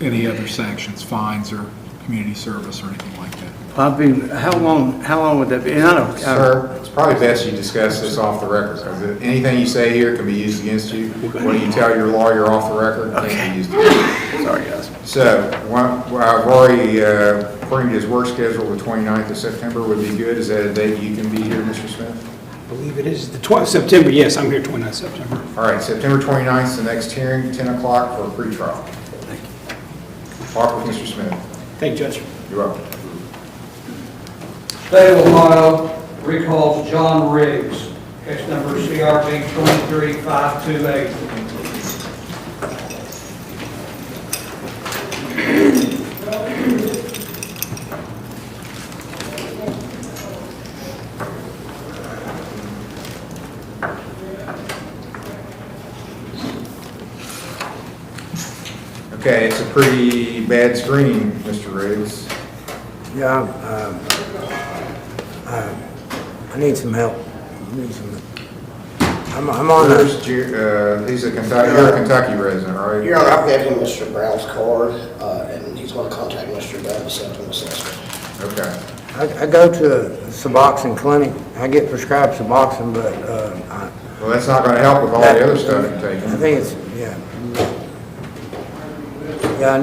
any other sanctions, fines, or community service or anything like that. How long would that be? And I don't, Sir, it's probably best you discuss this off the record, because anything you say here can be used against you. What you tell your lawyer off the record can't be used against you. Sorry, guys. So, I've already, according to his work schedule, the 29th of September would be good. Is that a date you can be here, Mr. Smith? I believe it is the 12th September. Yes, I'm here 29th September. All right, September 29th is the next hearing, 10 o'clock for a pretrial. Thank you. Talk with Mr. Smith. Thank you, Judge. You're welcome. State of Ohio recalls John Riggs, case number CRP 23528. Okay, it's a pretty bad screen, Mr. Riggs. Yeah, I need some help. I'm on He's a Kentucky, you're a Kentucky resident, right? Your Honor, I've given him Mr. Brown's card, and he's going to contact Mr. Brown to set up an assessment. Okay. I go to a Suboxone clinic. I get prescribed Suboxone, but Well, that's not going to help with all the other stuff you're taking. I think it's, yeah, I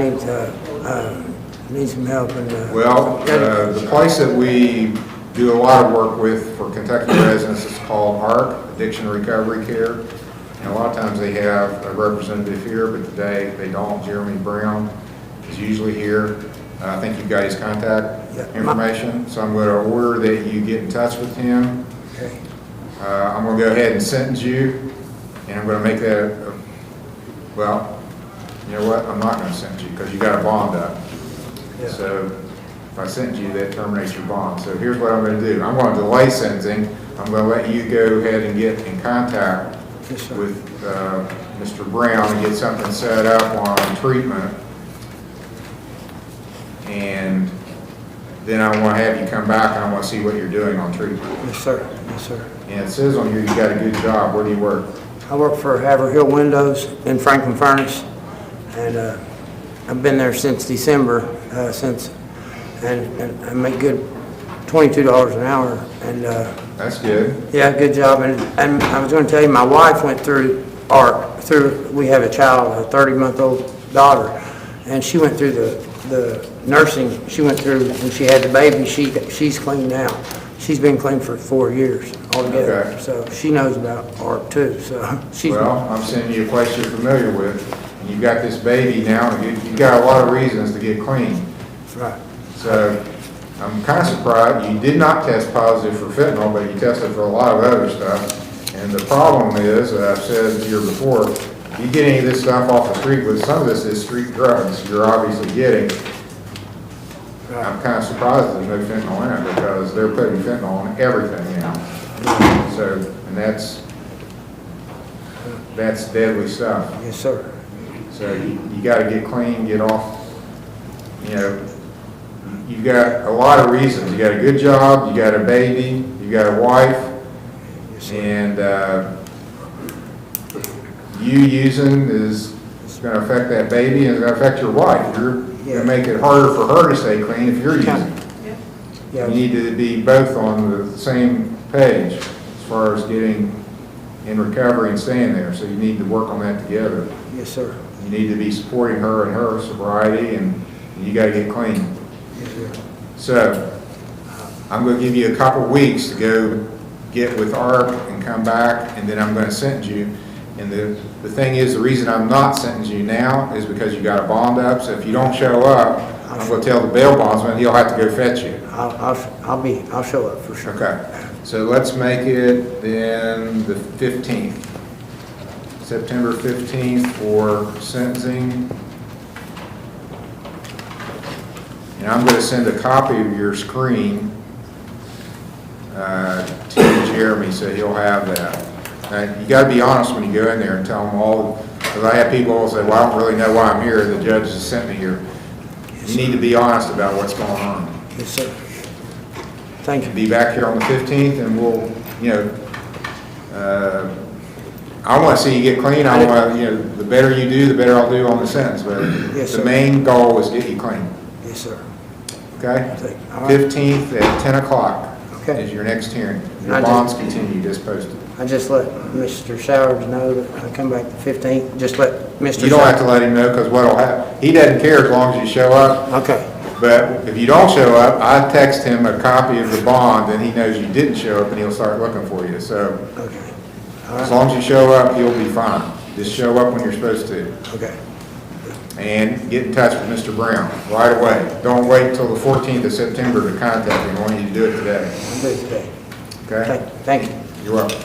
need some help. Well, the place that we do a lot of work with for Kentucky residents is called ARC, Addiction Recovery Care. And a lot of times they have a representative here, but today they don't. Jeremy Brown is usually here. I think you've got his contact information, so I'm going to order that you get in touch with him. Okay. I'm going to go ahead and sentence you, and I'm going to make that, well, you know what, I'm not going to sentence you because you got a bond up. Yeah. So if I sentence you, that terminates your bond. So here's what I'm going to do. I'm going to delay sentencing. I'm going to let you go ahead and get in contact with Mr. Brown and get something set up on treatment. And then I want to have you come back and I want to see what you're doing on treatment. Yes, sir. Yes, sir. And it says on here you got a good job. Where do you work? I work for Haverhill Windows in Franklin Furnace, and I've been there since December, and I make good $22 an hour. And that's good. Yeah, good job. And I was going to tell you, my wife went through ARC. We have a child, a 30-month-old daughter, And she went through the nursing, she went through, when she had the baby, she's clean now. She's been clean for 4 years altogether, Okay. so she knows about art too, so she's. Well, I'm sending you a place you're familiar with, and you've got this baby now, and you've got a lot of reasons to get clean. Right. So I'm kind of surprised, you did not test positive for fentanyl, but you tested for a lot of other stuff. And the problem is, I've said here before, you get any of this stuff off the street, with some of this is street drugs you're obviously getting. I'm kind of surprised there's no fentanyl in it, because they're putting fentanyl in everything now. So, and that's deadly stuff. Yes, sir. So you got to get clean, get off, you know, you've got a lot of reasons. You got a good job, you got a baby, you got a wife, and you using is going to affect that baby, and it's going to affect your wife. You're going to make it harder for her to stay clean if you're using. You need to be both on the same page as far as getting in recovery and staying there. So you need to work on that together. Yes, sir. You need to be supporting her in her sobriety, and you got to get clean. Yes, sir. So I'm going to give you a couple weeks to go get with Art and come back, and then I'm going to sentence you. And the thing is, the reason I'm not sentencing you now is because you got a bond up. So if you don't show up, I'm going to tell the bail bondsman he'll have to go fetch you. I'll show up for sure. Okay. So let's make it then the 15th. September 15th for sentencing. And I'm going to send a copy of your screen to Jeremy, so he'll have that. Now, you got to be honest when you go in there and tell them all, because I have people who say, well, I don't really know why I'm here, the judge just sent me here. You need to be honest about what's going on. Yes, sir. Thank you. Be back here on the 15th, and we'll, you know, I want to see you get clean. I want to, you know, the better you do, the better I'll do on the sentence. But Yes, the sir. main goal is get you clean. Yes, sir. Okay? All right. 15th at 10 o'clock Okay. is your next hearing. I Your just- bonds continue as posted. I just let Mr. Sowers know that I come back the 15th. Just let Mr. You don't have to let him know, because what'll happen, he doesn't care as long as you show up. Okay. But if you don't show up, I text him a copy of the bond, and he knows you didn't show up, and he'll start looking for you. So Okay. as long as you show up, you'll be fine. Just show up when you're supposed to. Okay. And get in touch with Mr. Brown right away. Don't wait until the 14th of September to contact him. I want you to do it today. I'll do it today. Okay? Thank you. You're welcome.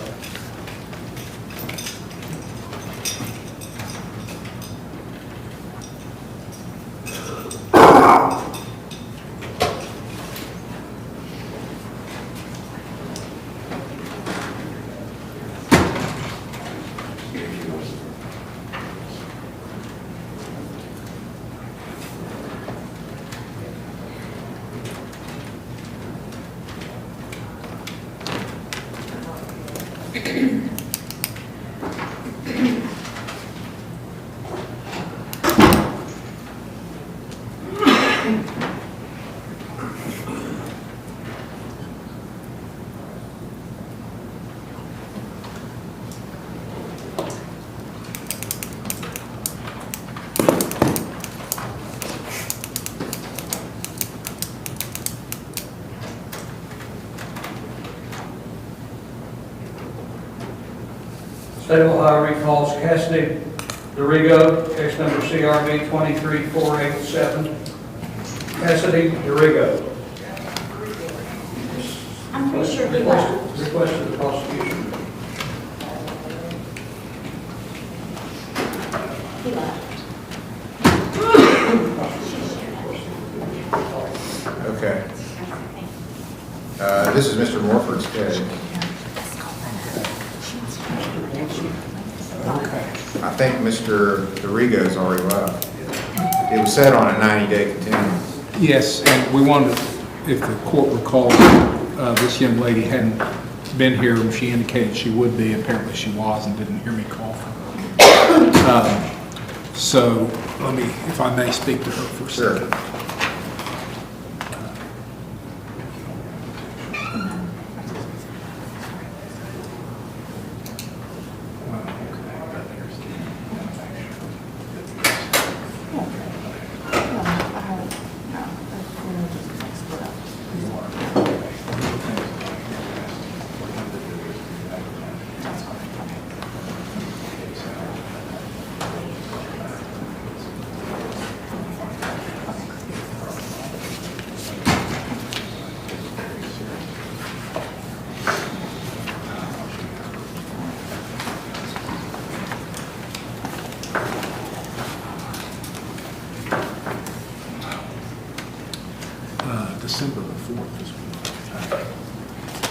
State of Ohio recalls Cassidy DeRigo, case number CRB 23487. Cassidy DeRigo. I'm pretty sure he left. Requested the prosecution. He left. Okay. This is Mr. Morford's case. I think Mr. DeRigo's already left. It was set on a 90-day continuance. Yes, and we wanted, if the court recalls, this young lady hadn't been here, and she indicated she would be. Apparently she was and didn't hear me call for her. So let me, if I may, speak to her for a second.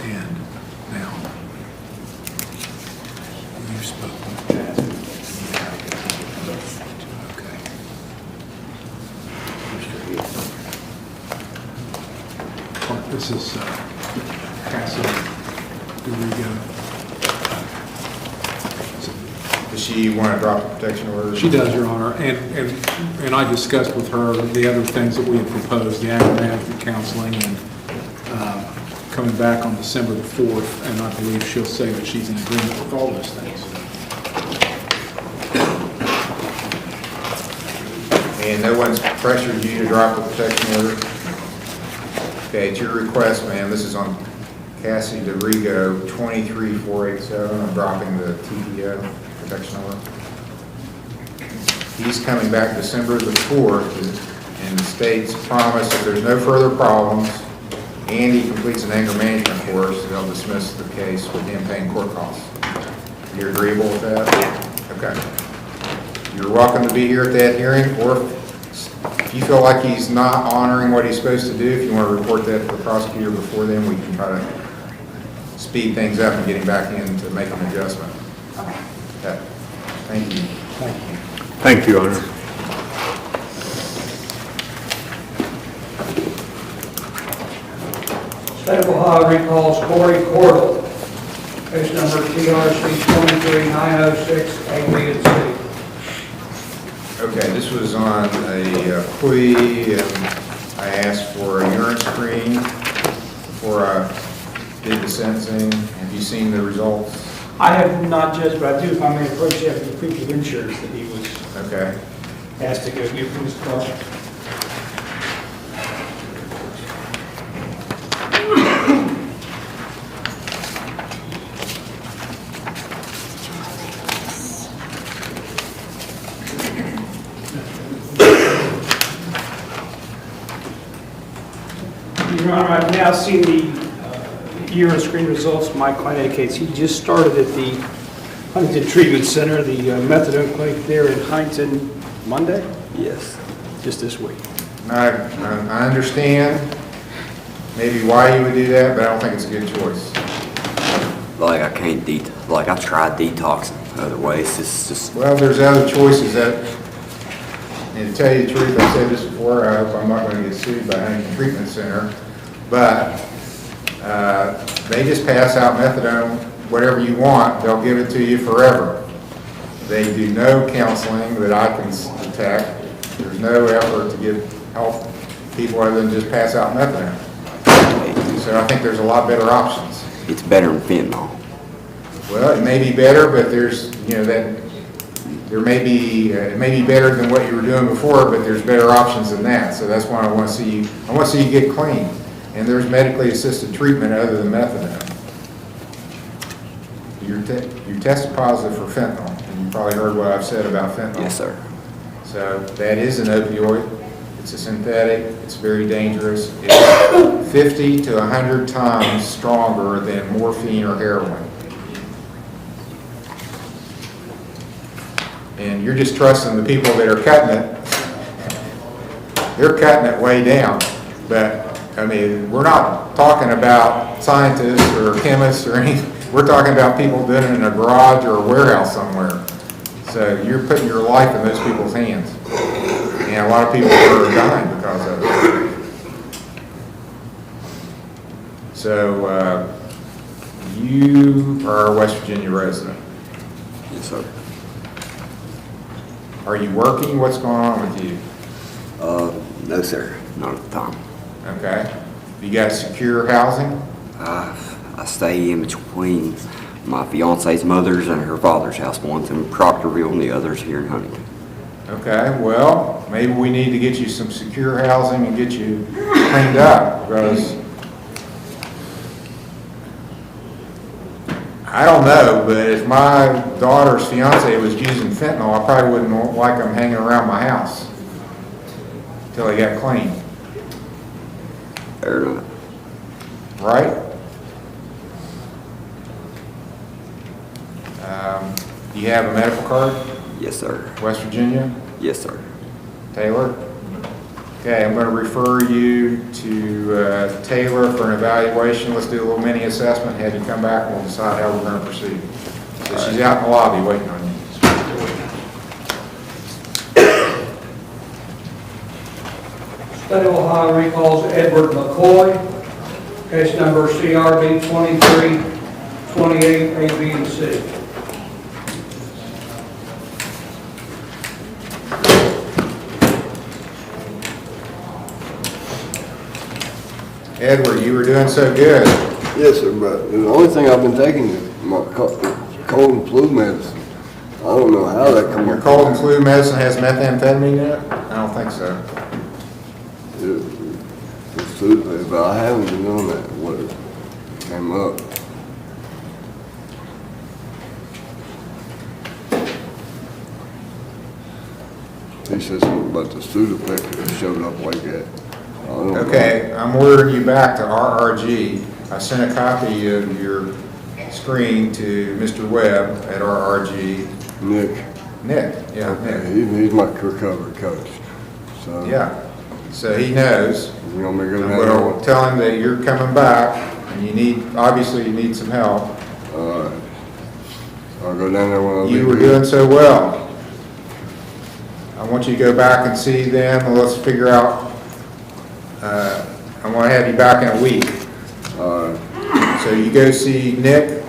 And now, you've spoken with Jasmine. Okay. This is Cassie DeRigo. Does she want to drop the protection order? She does, Your Honor, and I discussed with her the other things that we had proposed, the anger management counseling, and coming back on December the 4th, and I believe she'll say that she's in agreement with all those things. And no one's pressured you to drop the protection order? Okay, it's your request, ma'am. This is on Cassie DeRigo, 23487. I'm dropping the TPO protection order. He's coming back December the 4th, and the state's promise if there's no further problems and he completes an anger management course, they'll dismiss the case with him paying court costs. You're agreeable with that? Okay. You're welcome to be here at that hearing, or if you feel like he's not honoring what he's supposed to do, if you want to report that to the prosecutor before then, we can try to speed things up and get him back in to make an adjustment. Okay. Thank you. Thank you. Thank you, Your Honor. State of Ohio recalls Corey Cordell, case number TRC 23906, A, B, and C. Okay, this was on a plea, and I asked for a urine screen before I did the sentencing. Have you seen the results? I have not, Judge, but I do, if I may approach, you have the proof of insurance that he was Okay. asked to go give from his car. Your Honor, I've now seen the urine screen results. My client indicates he just started at the Huntington Treatment Center, the methadone clinic there in Huntington, Monday? Yes. Just this week. I understand maybe why you would do that, but I don't think it's a good choice. Like I can't I've tried detoxing other ways. It's just. Well, there's other choices that, and to tell you the truth, I said this before, I hope I'm not going to get sued by Huntington Treatment Center, but they just pass out methadone, whatever you want, they'll give it to you forever. They do no counseling that I can detect. There's no effort to help people other than just pass out methadone. So I think there's a lot better options. It's better than fentanyl. Well, it may be better, but there's, that there may be, it may be better than what you were doing before, but there's better options than that. So that's why I want to see you get clean. And there's medically assisted treatment other than methadone. You tested positive for fentanyl, and you probably heard what I've said about fentanyl. Yes, sir. So that is an opioid. It's a synthetic. It's very dangerous. It's 50 to 100 times stronger than morphine or heroin. And you're just trusting the people that are cutting it. They're cutting it way down. But, I mean, we're not talking about scientists or chemists or anything. We're talking about people doing it in a garage or a warehouse somewhere. So you're putting your life in those people's hands. And a lot of people are dying because of it. So you are a West Virginia resident. Yes, sir. Are you working? What's going on with you? No, sir. Not at the time. Okay. You got secure housing? I stay in between my fiance's mother's and her father's house. One's in Proctorville and the other's here in Huntington. Okay, well, maybe we need to get you some secure housing and get you cleaned up, because I don't know, but if my daughter's fiance was using fentanyl, I probably wouldn't like him hanging around my house until he got clean. Fair enough. Right? Do you have a medical card? Yes, sir. West Virginia? Yes, sir. Taylor? Okay, I'm going to refer you to Taylor for an evaluation. Let's do a little mini assessment, have you come back, and we'll decide how we're going to proceed. So she's out in the lobby waiting on you. State of Ohio recalls Edward McCoy, case number CRB 2328, A, B, and C. Edward, you were doing so good. Yes, sir, but the only thing I've been taking is my cold and flu medicine. I don't know how that comes. Your cold and flu medicine has methamphetamine in it? I don't think so. It's Tuesday, but I haven't been doing that. What came up? He said something about the Sudafed that showed up like that. I don't know. Okay, I'm ordering you back to RRG. I sent a copy of your screen to Mr. Webb at RRG. Nick. Yeah, Nick. He's my recovery coach. So Yeah, so he knows. You want me to go I'm down going there? to tell him that you're coming back, and you need, obviously you need some help. All right. I'll go down there when I leave. You were doing so well. I want you to go back and see them, and let's figure out, I want to have you back in a week. All right. So you go see Nick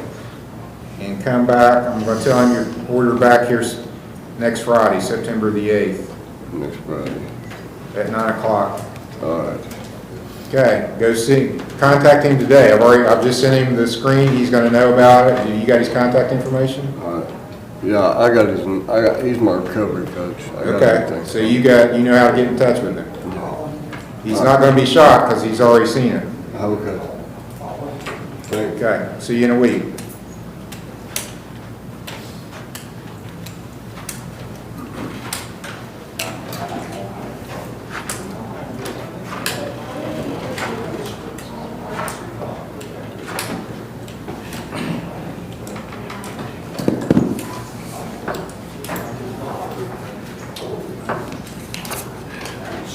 and come back. I'm going to tell him you're ordered back here next Friday, September the 8th. Next Friday. At 9 o'clock. All right. Okay, go see, contact him today. I've just sent him the screen. He's going to know about it. You got his contact information? All right. Yeah, he's my recovery coach. I got Okay, everything. so you know how to get in touch with him. He's not going to be shocked because he's already seen it. Okay. Thank you. Okay, see you in a week.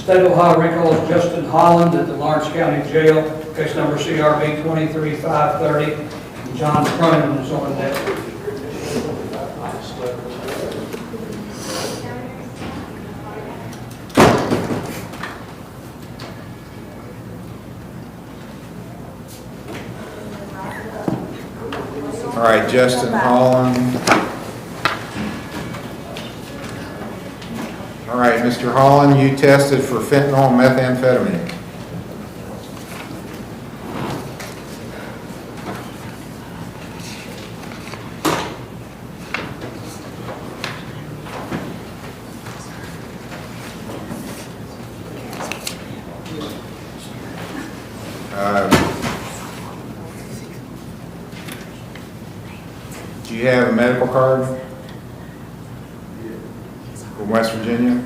State of Ohio recalls Justin Holland at the Lawrence County Jail, case number CRB 23530. And John Cronin is on that. All right, Justin Holland. All right, Mr. Holland, you tested for fentanyl and methamphetamine. Do you have a medical card from West Virginia?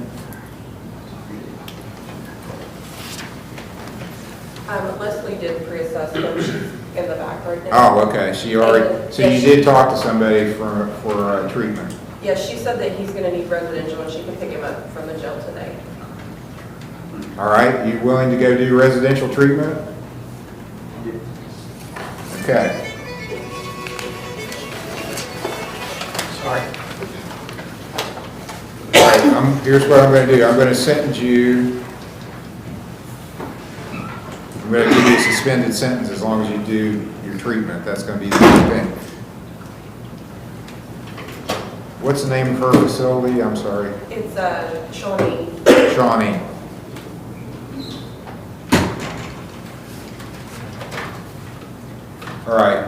Leslie did pre-assess them. She's in the back right now. Oh, okay. So you did talk to somebody for treatment. Yes, she said that he's going to need residential and she can pick him up from the jail today. All right. You willing to go do residential treatment? Okay. Sorry. All right. Here's what I'm going to do. I'm going to sentence you. I'm going to give you a suspended sentence as long as you do your treatment. That's going to be the main thing. What's the name of her facility? I'm sorry. It's Shawnee. Shawnee. All right.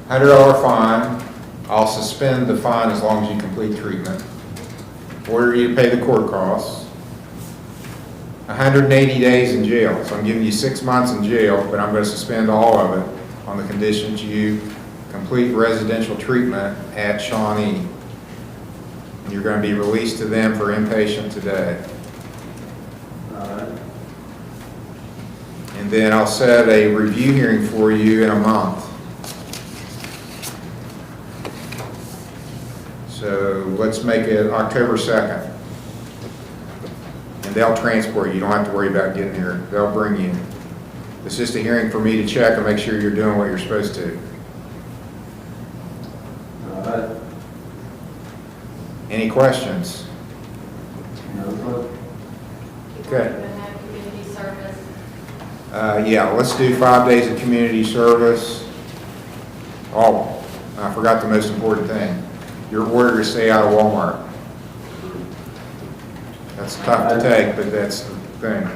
$100 fine. I'll suspend the fine as long as you complete treatment. Order you to pay the court costs. 180 days in jail. So I'm giving you 6 months in jail, but I'm going to suspend all of it on the conditions you complete residential treatment at Shawnee. You're going to be released to them for inpatient today. And then I'll set a review hearing for you in a month. So let's make it October 2nd. And they'll transport you. You don't have to worry about getting here. They'll bring you. It's just a hearing for me to check and make sure you're doing what you're supposed to. Any questions? Okay. Have community service. Yeah, let's do 5 days of community service. Oh, I forgot the most important thing. Your order to stay out of Walmart. That's tough to take, but that's the thing.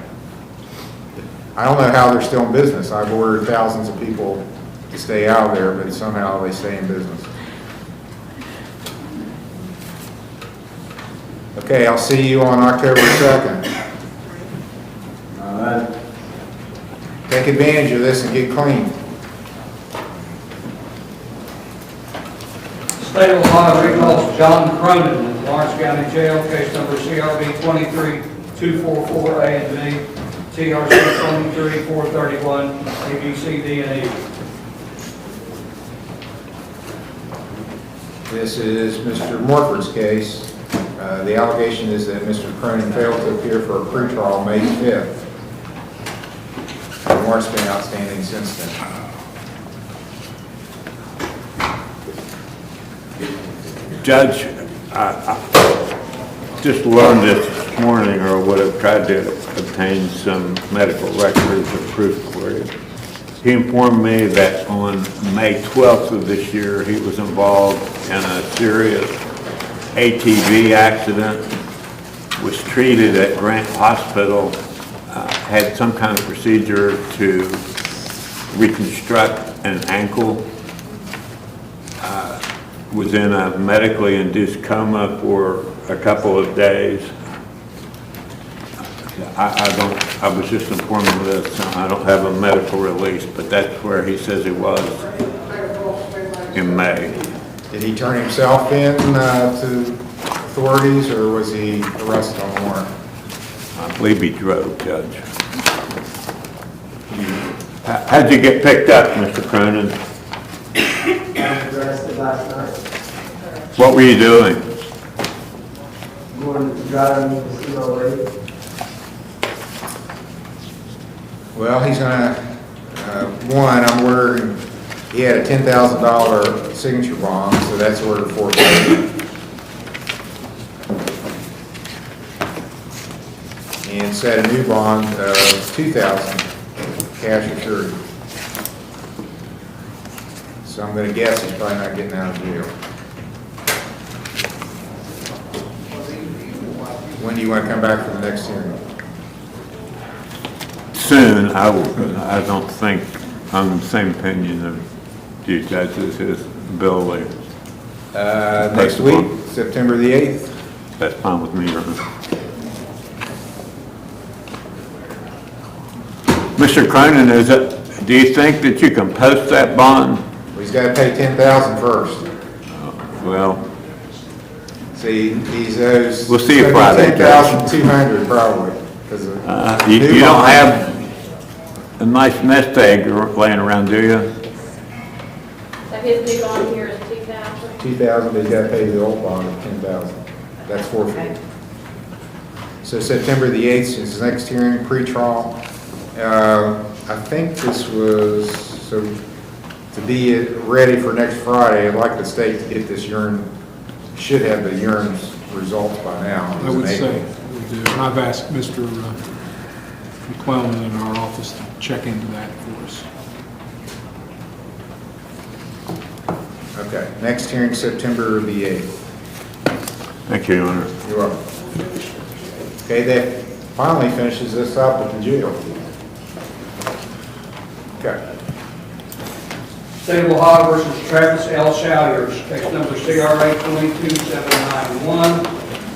I don't know how they're still in business. I've ordered thousands of people to stay out of there, but somehow they stay in business. Okay, I'll see you on October 2nd. Take advantage of this and get clean. State of Ohio recalls John Cronin in Lawrence County Jail, case number CRB 23244A and B, TRC 23431, A, B, C, D, and E. This is Mr. Morford's case. The allegation is that Mr. Cronin failed to appear for a pretrial May 5th. The warrant's been outstanding since then. Judge, I just learned this morning, or would have tried to obtain some medical records or proof for you. He informed me that on May 12th of this year, he was involved in a serious ATV accident, was treated at Grant Hospital, had some kind of procedure to reconstruct an ankle, was in a medically induced coma for a couple of days. I was just informed of this. I don't have a medical release, but that's where he says he was in May. Did he turn himself in to authorities, or was he arrested on warrant? I believe he drove, Judge. How'd you get picked up, Mr. Cronin? I was arrested last night. What were you doing? Going to drive me to see my lady. Well, he's gonna, one, I'm ordering, he had a $10,000 signature bond, so that's ordered for and set a new bond of $2,000 cash assured. So I'm gonna guess he's probably not getting out of jail. When do you want to come back for the next hearing? Soon. I don't think I'm the same opinion of you guys as his ability. Next week, September the 8th. That's fine with me, Your Honor. Mr. Cronin, do you think that you can post that bond? Well, he's got to pay $10,000 first. Well, see, he's owes. We'll see you Friday, Judge. $10,200 probably. You don't have a nice nest egg laying around, do you? So his new bond here is 2,000? $2,000, but he's got to pay the old bond of $10,000. That's forfeit. So September the 8th is the next hearing, pre-trial. I think this was, so to be ready for next Friday, I'd like the state to get this urine, should have the urine's results by now. I would say we do. And I've asked Mr. McClellan in our office to check into that for us. Okay, next hearing, September the 8th. Thank you, Your Honor. You're welcome. Okay, that finally finishes this up at the jail. Okay. State of Ohio versus Travis L. Shalyers, case number CRA 22791,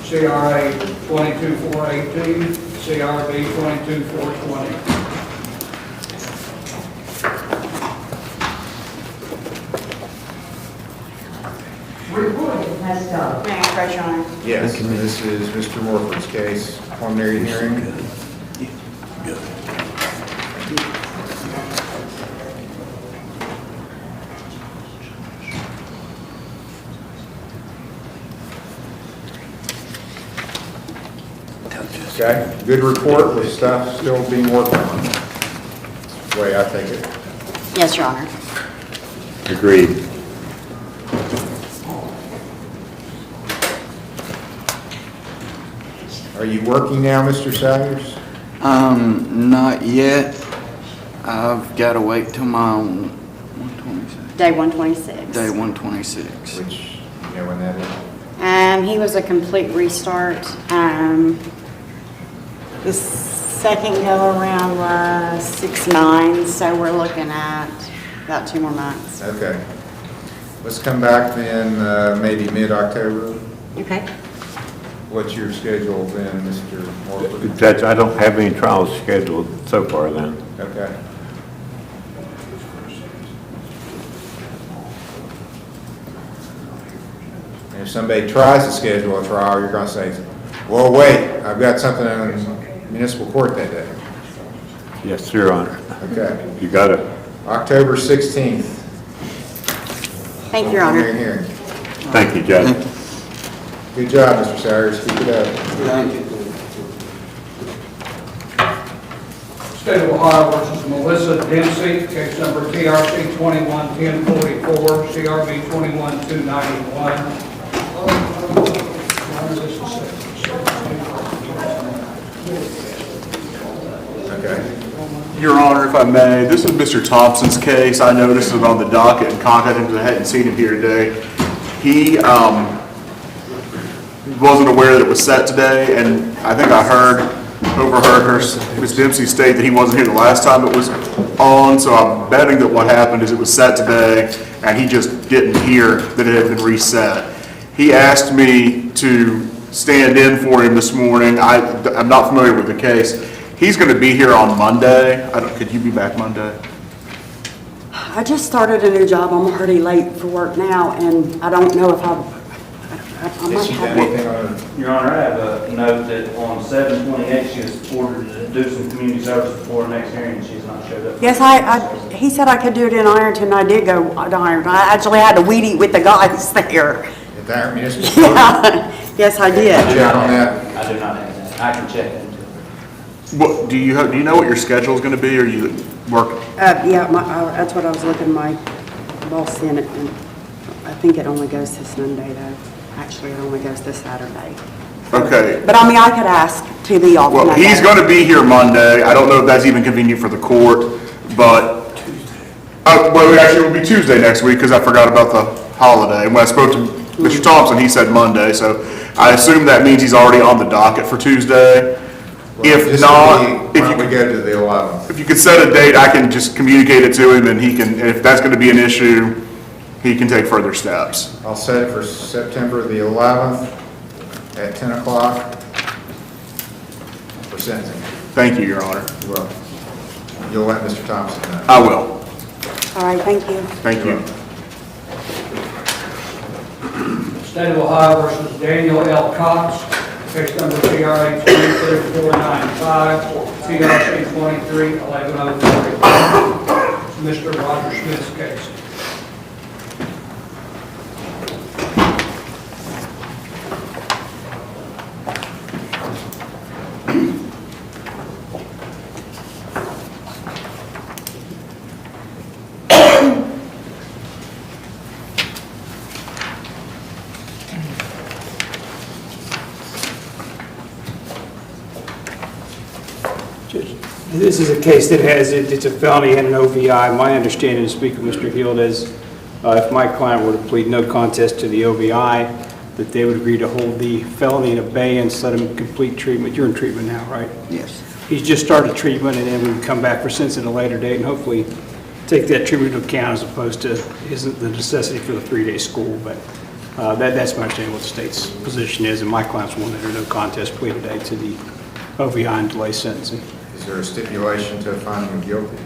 CRA 22418, CRB 22420. May I approach, Your Honor? Yes, this is Mr. Morford's case, preliminary hearing. Just Okay, good report with stuff still being worked on. That's the way I take it. Yes, Your Honor. Agreed. Are you working now, Mr. Sayers? Not yet. I've got to wait till my 126. Day 126. Day 126. Which, you know when that is? He was a complete restart. The second go around was 6/9, so we're looking at about 2 more months. Okay. Let's come back then, maybe mid-October. Okay. What's your schedule then, Mr. Morford? Judge, I don't have any trials scheduled so far then. Okay. And if somebody tries to schedule a trial, you're going to say, well, wait, I've got something in municipal court that day. Yes, Your Honor. Okay. You got it. October 16th. Thank you, Your Honor. Public hearing. Thank you, Judge. Good job, Mr. Sayers. Keep it up. Thank you. State of Ohio versus Melissa Dempsey, case number TRC 21-1044, CRB 21-291. Okay. Your Honor, if I may, this is Mr. Thompson's case. I noticed it on the docket and contacted him because I hadn't seen him here today. He wasn't aware that it was set today, and I think I overheard Ms. Dempsey state that he wasn't here the last time it was on, so I'm betting that what happened is it was set today, and he just didn't hear that it had been reset. He asked me to stand in for him this morning. I'm not familiar with the case. He's going to be here on Monday. Could you be back Monday? I just started a new job. I'm already late for work now, and I don't know if I Has she done anything on her? Your Honor, I have a note that on 7/28, she was ordered to do some community service before her next hearing, and she's not showed up. Yes, he said I could do it in Ironton. I did go to Ironton. I actually had to weed eat with the guys there. At the Iron Municipal Court? Yes, I did. Check on that. I do not have that. I can check into it. What, do you know what your schedule is going to be, or you work? Yeah, that's what I was looking, my boss in it, and I think it only goes this Monday, though. Actually, it only goes this Saturday. Okay. But I mean, I could ask to be off Well, Monday. he's going to be here Monday. I don't know if that's even convenient for the court, but, well, actually, it will be Tuesday next week because I forgot about the holiday. And when I spoke to Mr. Thompson, he said Monday, so I assume that means he's already on the docket for Tuesday. If not, why don't we go to the 11th? if you could set a date, I can just communicate it to him, and he can, if that's going to be an issue, he can take further steps. I'll set it for September the 11th at 10 o'clock for sentencing. Thank you, Your Honor. You're welcome. You'll let Mr. Thompson know. I will. All right, thank you. Thank you. State of Ohio versus Daniel L. Cox, case number TRA 23-495, CRC 23-1103. Mr. Roger Smith's case. This is a case that it's a felony and an OVI. My understanding, to speak with Mr. Hield, is if my client were to plead no contest to the OVI, that they would agree to hold the felony in abeyance, let him complete treatment. You're in treatment now, right? Yes. He's just started treatment, and then we would come back for sentencing at a later date and hopefully take that treatment into account as opposed to isn't the necessity for the 3-day school. But that's my understanding what the state's position is, and my client's one that are no contest plea today to the OVI and delay sentencing. Is there a stipulation to finding him guilty?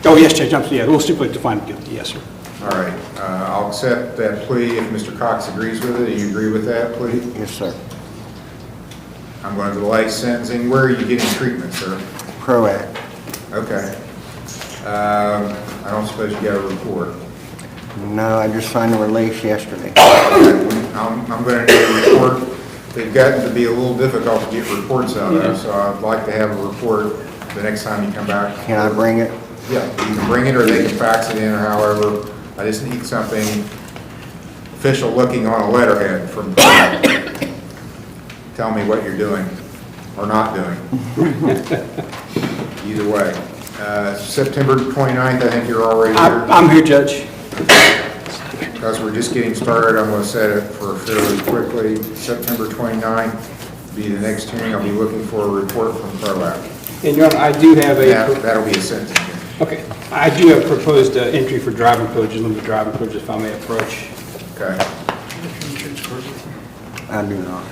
Oh, yes, Judge, yeah, we'll stipulate to find him guilty, yes, sir. All right, I'll accept that plea if Mr. Cox agrees with it. Do you agree with that plea? Yes, sir. I'm going to delay sentencing. Where are you getting treatment, sir? PROACT. Okay. I don't suppose you got a report. No, I just signed a release yesterday. I'm going to need a report they've gotten to be a little difficult to get reports out of, so I'd like to have a report the next time you come back. Can I bring it? Yeah, you can bring it, or they can fax it in, or however. I just need something official looking on a letterhead from, tell me what you're doing, or not doing. Either way. September 29th, I think you're already here. I'm here, Judge. Because we're just getting started, I'm going to set it for fairly quickly. September 29th will be the next hearing. I'll be looking for a report from ProAct. And Your Honor, I do have a... That'll be a sentencing hearing. Okay. I do have proposed entry for driving privileges, limited driving privileges, if I may approach. Okay. I do not.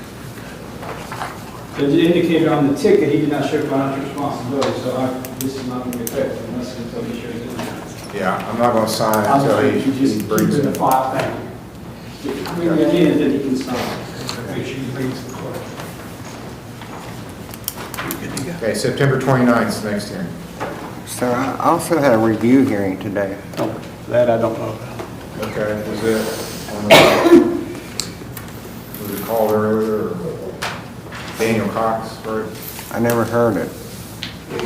As indicated on the ticket, he did not share financial responsibility, so this is not going to be effective unless he shares it. Yeah, I'm not going to sign until he brings it. The file, thank you. Bring it in, then he can sign. Make sure you bring it to the court. Okay, September 29th is the next hearing. So I also had a review hearing today. Oh, that I don't know about. Okay, was it called earlier, or Daniel Cox, right? I never heard it. No, I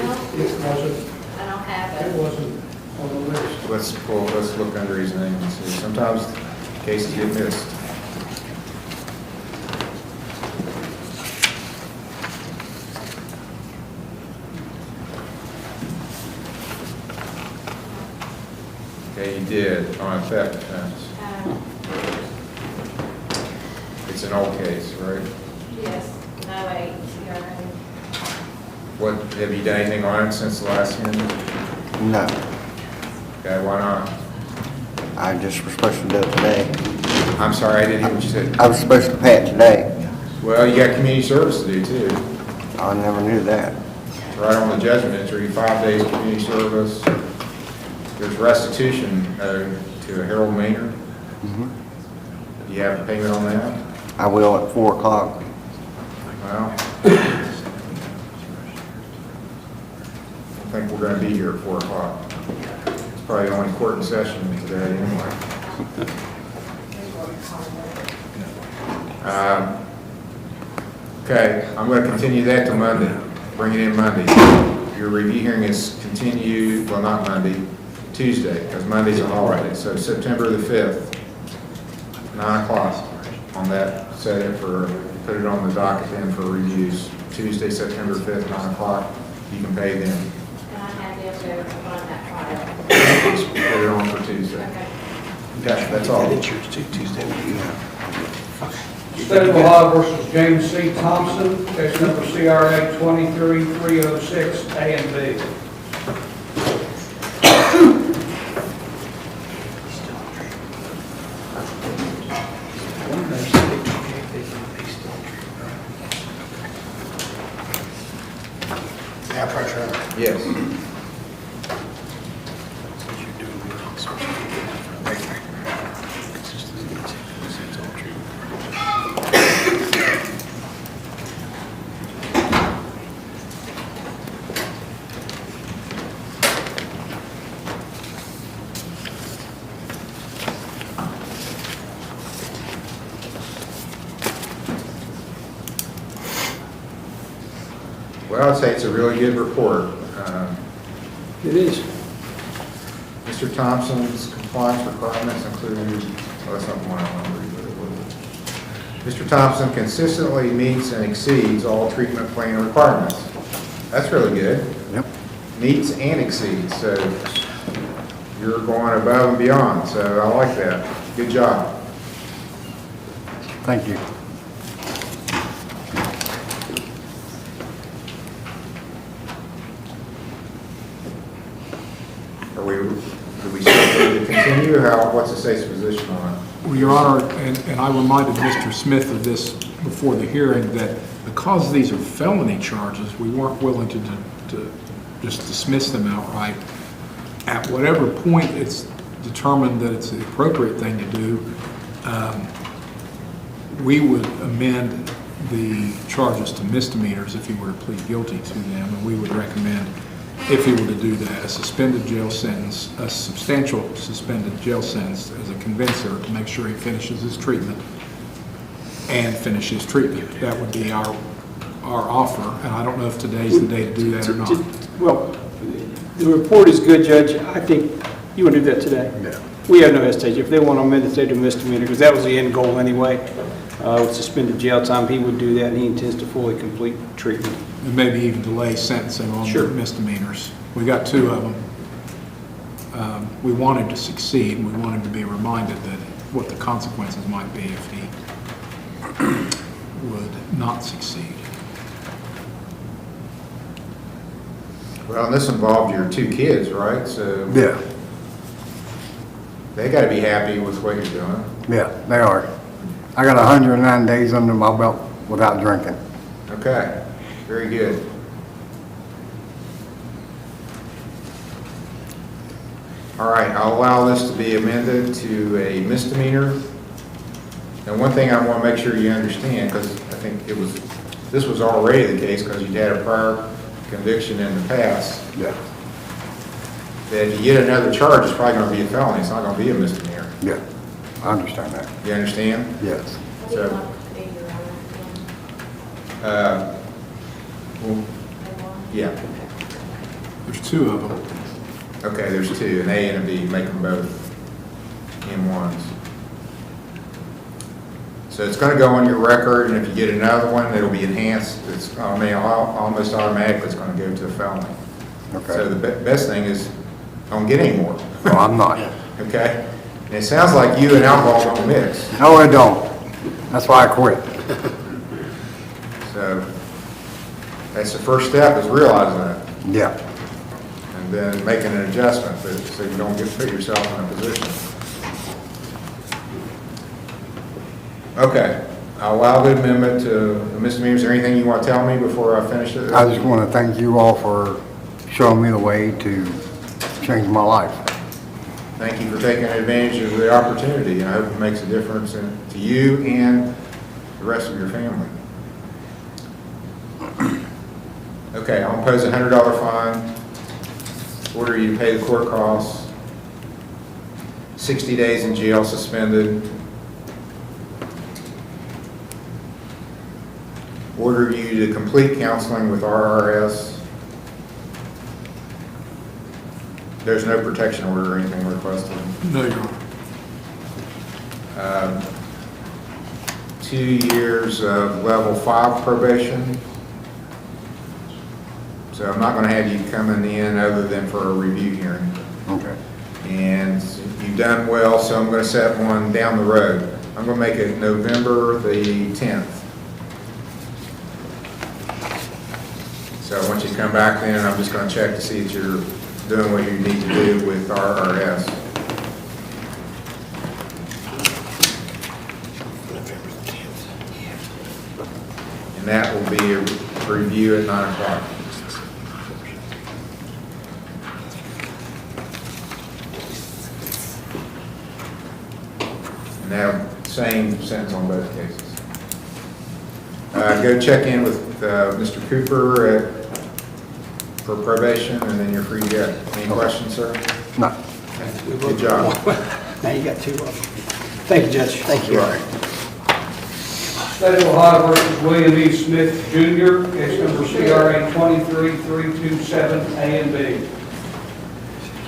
don't have it. It wasn't on the list. Let's look under his name and see. Sometimes cases get missed. Okay, you did, on a theft offense. It's an old case, right? Yes, no, 8, 0. What, have you done anything on it since the last hearing? No. Okay, why not? I just was supposed to do it today. I'm sorry, I didn't hear what you said. I was supposed to pay it today. Well, you got community service to do too. I never knew that. It's right on the judgment entry, 5 days of community service. There's restitution to Harold Maynard. Mm-hmm. Do you have a payment on that? I will at 4 o'clock. Well, I think we're going to be here at 4 o'clock. It's probably the only court in session today anyway. Okay, I'm going to continue that to Monday. Bring it in Monday. Your review hearing is continued, well, not Monday, Tuesday, because Monday's a holiday. So September the 5th, 9 o'clock on that. Set it for, put it on the docket then for reviews. Tuesday, September 5th, 9 o'clock. You can pay them. And I have them go on that file. Put it on for Tuesday. Okay. Okay, that's all. State of Ohio versus James C. Thompson, case number CRA 23306, A and B. Yes. Well, I'd say it's a really good report. It is. Mr. Thompson's compliance requirements include, well, that's not the one I want to read, but it will. Mr. Thompson consistently meets and exceeds all treatment plan requirements. That's really good. Yep. Meets and exceeds, so you're going above and beyond, so I like that. Good job. Thank you. Do we still continue, or what's the state's position on it? Well, Your Honor, and I reminded Mr. Smith of this before the hearing, that because these are felony charges, we weren't willing to just dismiss them outright. At whatever point it's determined that it's the appropriate thing to do, we would amend the charges to misdemeanors if he were to plead guilty to them, and we would recommend, if he were to do that, a suspended jail sentence, a substantial suspended jail sentence as a convincer to make sure he finishes his treatment. and finish his treatment. That would be our offer, and I don't know if today's the day to do that or not. Well, the report is good, Judge. I think you want to do that today? Yeah. We have no hesitation. If they want to amend it, they do misdemeanor, because that was the end goal anyway. With suspended jail time, he would do that, and he intends to fully complete treatment. And maybe even delay sentencing on the misdemeanors. We got 2 of them. We wanted to succeed, and we wanted to be reminded that what the consequences might be if he would not succeed. Well, and this involved your 2 kids, right? So Yeah, they got to be happy with what you're doing. yeah, they are. I got 109 days under my belt without drinking. Okay, very good. All right, I'll allow this to be amended to a misdemeanor. And one thing I want to make sure you understand, because I think this was already the case because you had a prior conviction in the past. Yeah. That if you get another charge, it's probably going to be a felony. It's not going to be a misdemeanor. Yeah, I understand that. You understand? Yes. So, well, yeah. There's 2 of them. Okay, there's 2, an A and a B, make them both M1s. So it's going to go on your record, and if you get another one, it'll be enhanced. It's, I mean, almost automatically it's going to go to a felony. Okay. So the best thing is, don't get any more. No, I'm not. Okay? And it sounds like you and alcohol don't mix. No, I don't. That's why I quit. So that's the first step, is realizing that. Yeah. And then making an adjustment so you don't put yourself in a position. Okay, I'll allow the amendment to misdemeanor. Is there anything you want to tell me before I finish it? I just want to thank you all for showing me the way to change my life. Thank you for taking advantage of the opportunity, and I hope it makes a difference to you and the rest of your family. Okay, I'll impose a $100 fine, order you to pay the court costs, 60 days in jail suspended, order you to complete counseling with RRS. There's no protection order or anything requested. No, Your Honor. 2 years of level 5 probation. So I'm not going to have you coming in other than for a review hearing. Okay. And you've done well, so I'm going to set one down the road. I'm going to make it November the 10th. So once you come back then, I'm just going to check to see that you're doing what you need to do with RRS. And that will be a review at 9 o'clock. And now, same sentence on both cases. Go check in with Mr. Cooper for probation, and then you're free to go. Any questions, sir? No. Good job. Now you got 2 of them. Thank you, Judge. Thank you. State of Ohio versus William E. Smith Jr., case number CRA 23327, A and B.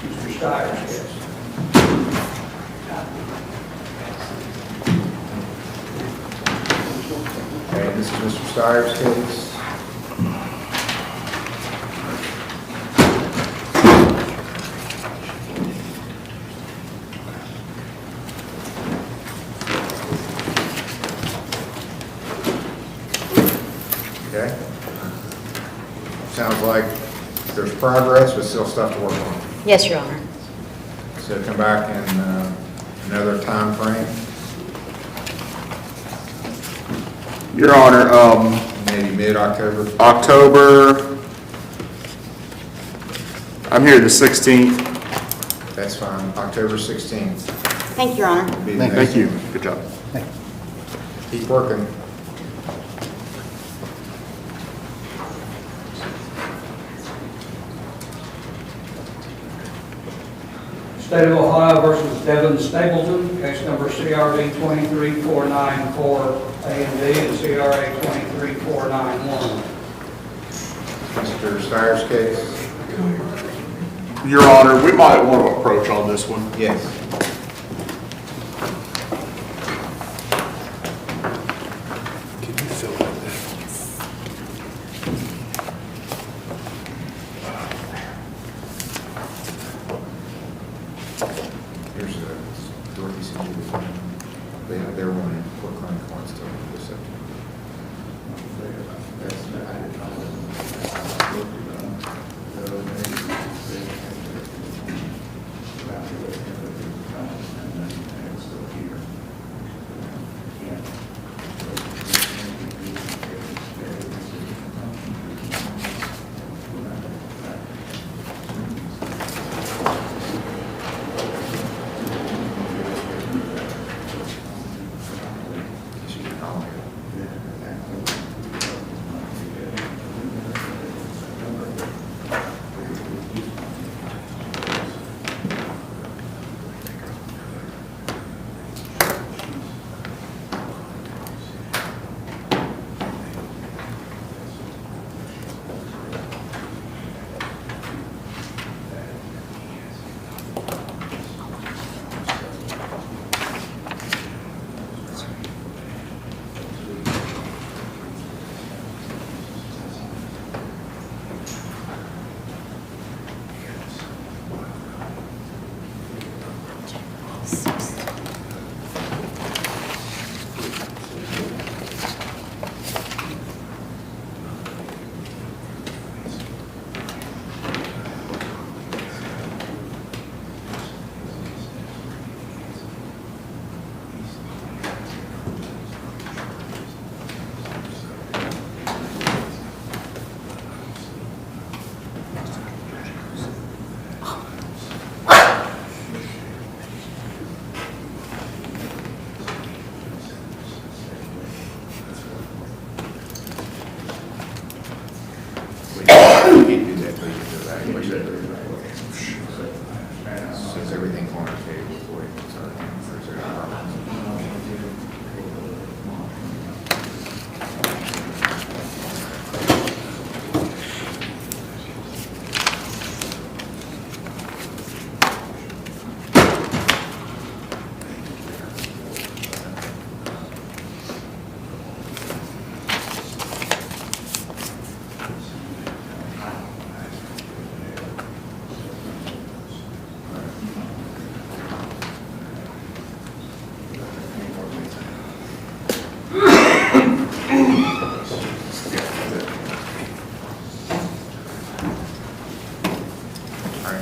Mr. Stiers, yes. Okay, this is Mr. Stiers' case. Okay. Sounds like there's progress, but still stuff to work on. Yes, Your Honor. So come back in another time frame. Your Honor, Maybe mid-October. October, I'm here the 16th. That's fine. October 16th. Thank you, Your Honor. will be the next Thank you. one. Good job. Keep working. State of Ohio versus Devin Stapleton, case number CRB 23494A and B and CRA 23491. Mr. Steyer's case? Your Honor, we might want to approach on this one. Yes. Can you fill out that? Here's Dorothy situation. They're wanting court clinic wants to this Since everything's on the table for you, sorry.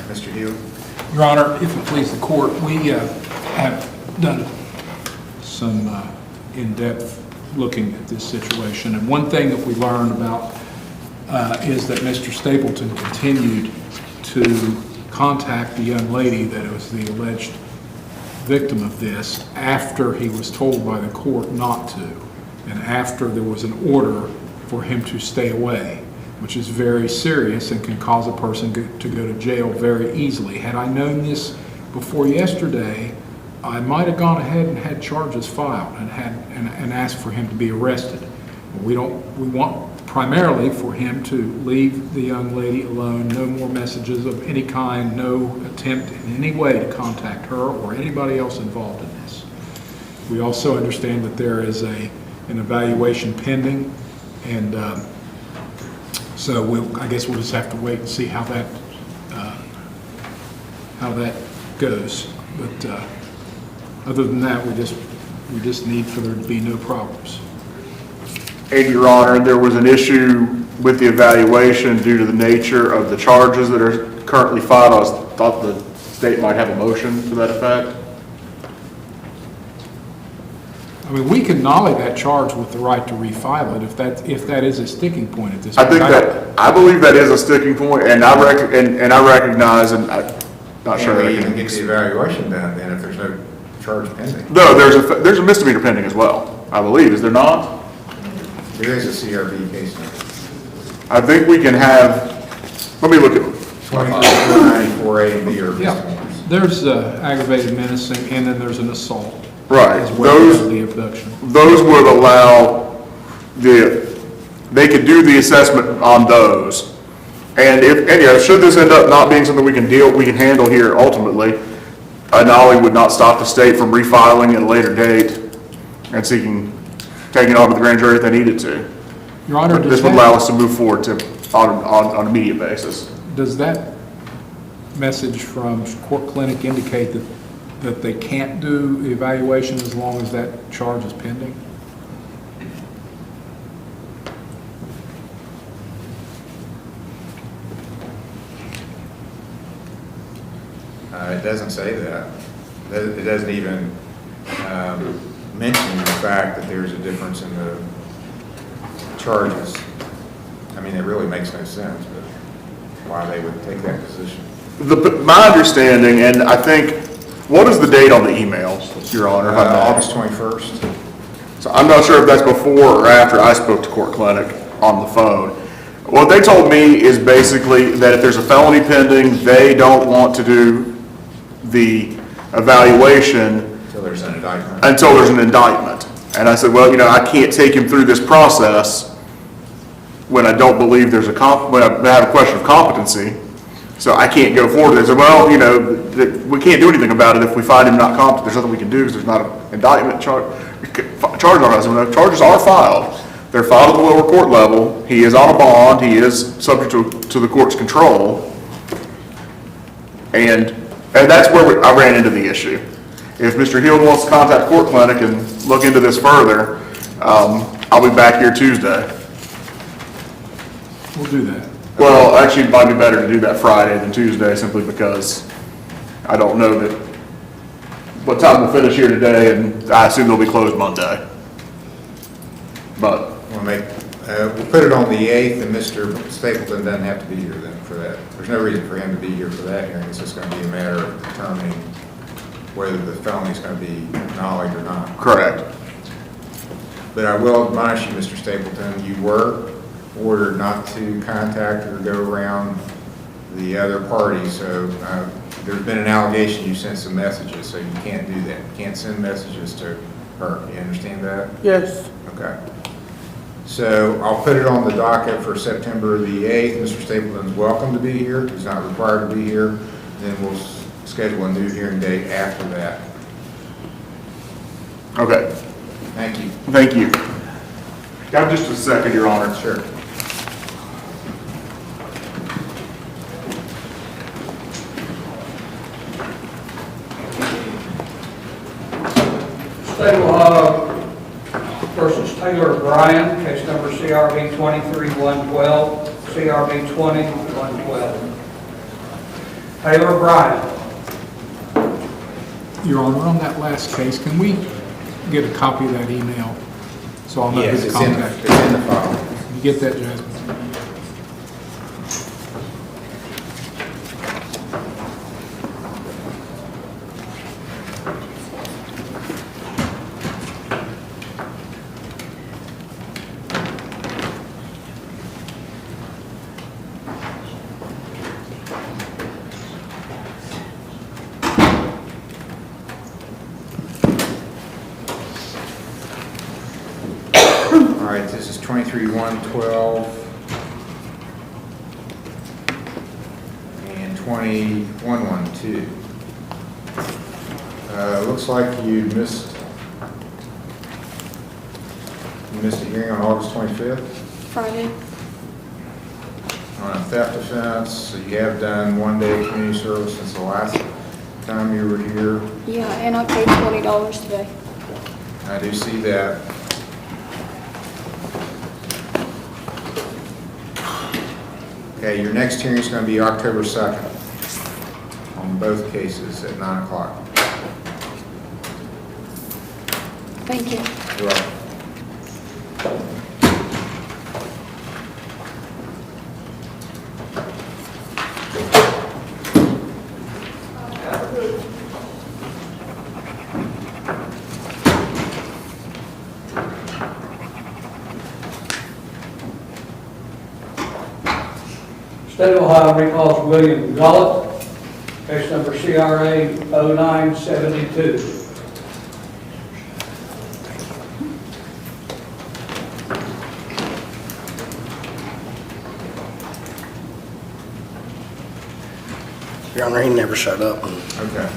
Mr. Hill? Your Honor, if it please the court, we have done some in-depth looking at this situation. And one thing that we learned about is that Mr. Stapleton continued to contact the young lady that was the alleged victim of this after he was told by the court not to, and after there was an order for him to stay away, which is very serious and can cause a person to go to jail very easily. Had I known this before yesterday, I might have gone ahead and had charges filed and asked for him to be arrested. We want primarily for him to leave the young lady alone, no more messages of any kind, no attempt in any way to contact her or anybody else involved in this. We also understand that there is an evaluation pending, and so I guess we'll just have to wait and see how that goes. But other than that, we just need for there to be no problems. And Your Honor, there was an issue with the evaluation due to the nature of the charges that are currently filed. I thought the state might have a motion to that effect. I mean, we can nolly that charge with the right to refile it if that is a sticking point at this point. I believe that is a sticking point, and I recognize, and I'm not sure. Can we even get the evaluation done then if there's no charge pending? No, there's a misdemeanor pending as well, I believe. Is there not? There is a CRB case number. I think we can have, let me look at it. 2494A and B are misdemeanors. There's aggravated menacing, and then there's an assault. Right. As well as the abduction. Those would allow they could do the assessment on those. And should this end up not being something we can handle here ultimately, a nollie would not stop the state from refiling at a later date and taking it on to the grand jury if they needed to. Your Honor, This would allow us to move forward on an immediate basis. Does that message from court clinic indicate that they can't do evaluation as long as that charge is pending? It doesn't say that. It doesn't even mention the fact that there's a difference in the charges. I mean, it really makes no sense, but why they would take that position. My understanding, and I think, what is the date on the email, Your Honor? August 21st. So I'm not sure if that's before or after I spoke to court clinic on the phone. What they told me is basically that if there's a felony pending, they don't want to do the evaluation Until there's an indictment. And I said, well, I can't take him through this process when I don't believe when I have a question of competency. So I can't go forward. They said, well, we can't do anything about it if we find him not competent. There's nothing we can do because there's not an indictment charge on us. No, charges are filed. They're filed at the lower court level. He is on a bond. He is subject to the court's control. And that's where I ran into the issue. If Mr. Hill wants to contact court clinic and look into this further, I'll be back here Tuesday. We'll do that. Well, actually, it might be better to do that Friday than Tuesday, simply because I don't know what time we'll finish here today, and I assume they'll be closed Monday. But We'll put it on the 8th, and Mr. Stapleton doesn't have to be here then for that. There's no reason for him to be here for that hearing. It's just going to be a matter of determining whether the felony is going to be acknowledged or not. Correct. But I will admonish you, Mr. Stapleton, you were ordered not to contact or go around the other party. So there's been an allegation you sent some messages, so you can't do that. You can't send messages to her. You understand that? Yes. Okay. So I'll put it on the docket for September the 8th. Mr. Stapleton's welcome to be here. He's not required to be here. Then we'll schedule a new hearing date after that. Okay. Thank you. Thank you. Got just a second, Your Honor. Sure. State of Ohio versus Taylor Bryan, case number CRB 23-112, CRB 20-112. Taylor Bryan. Your Honor, on that last case, can we get a copy of that email? So I'll know who to contact. It's in the file. You get that, Jasmine? All right, this is 23-112 and 21-112. Looks like you missed a hearing on August 25th Friday. on a theft offense. So you have done 1 day of community service since the last time you were here. Yeah, and I paid $20 today. I do see that. Okay, your next hearing is going to be October 2nd on both cases at 9 o'clock. Thank you. You're welcome. State of Ohio recalls William Gullett, Case number CRA 0972. Your Honor, he never showed up. Okay.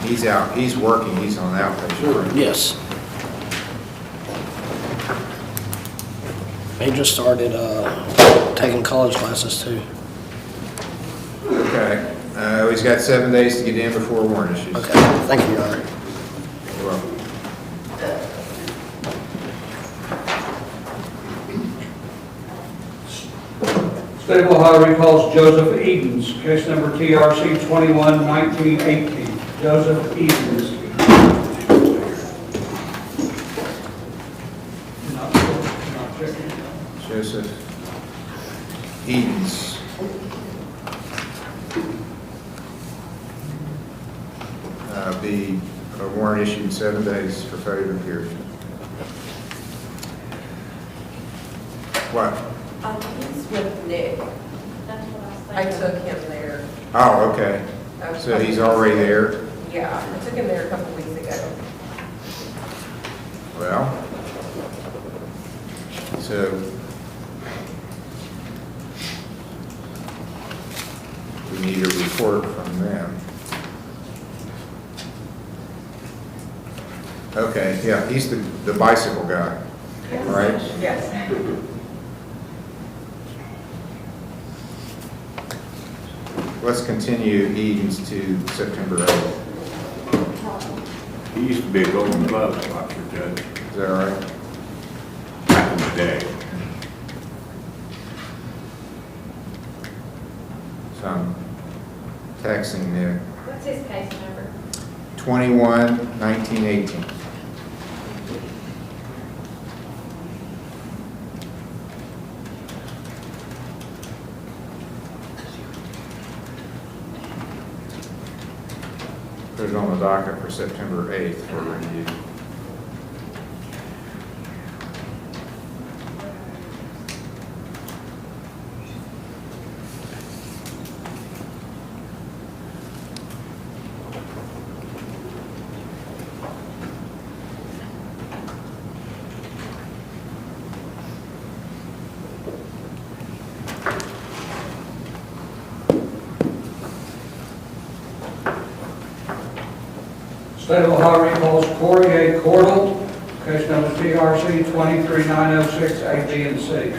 He's out, he's working, he's on outpatient, right? Yes. He just started taking college classes too. Okay. He's got 7 days to get in before warrant issues. Okay, thank you, Your Honor. You're welcome. State of Ohio recalls Joseph Edens, case number TRC 21-1918. Joseph Edens. Not checking. Joseph Edens. Be a warrant issued in 7 days for failure to appear. What? He's with Nick. That's what I I was took thinking. him there. Oh, okay. So he's already there? Yeah, I took him there a couple weeks ago. Well, so we need a report from them. Okay, yeah, he's the bicycle guy, right? Yes. Let's continue Edens to September 8th. He used to be a Golden Glove boxer, Judge, Is that right? back in the day. So I'm texting Nick. What's his case number? 21-1918. Put it on the docket for September 8th for review. State of Ohio recalls Corey A. Cordell, case number TRC 23906, A, B, and C.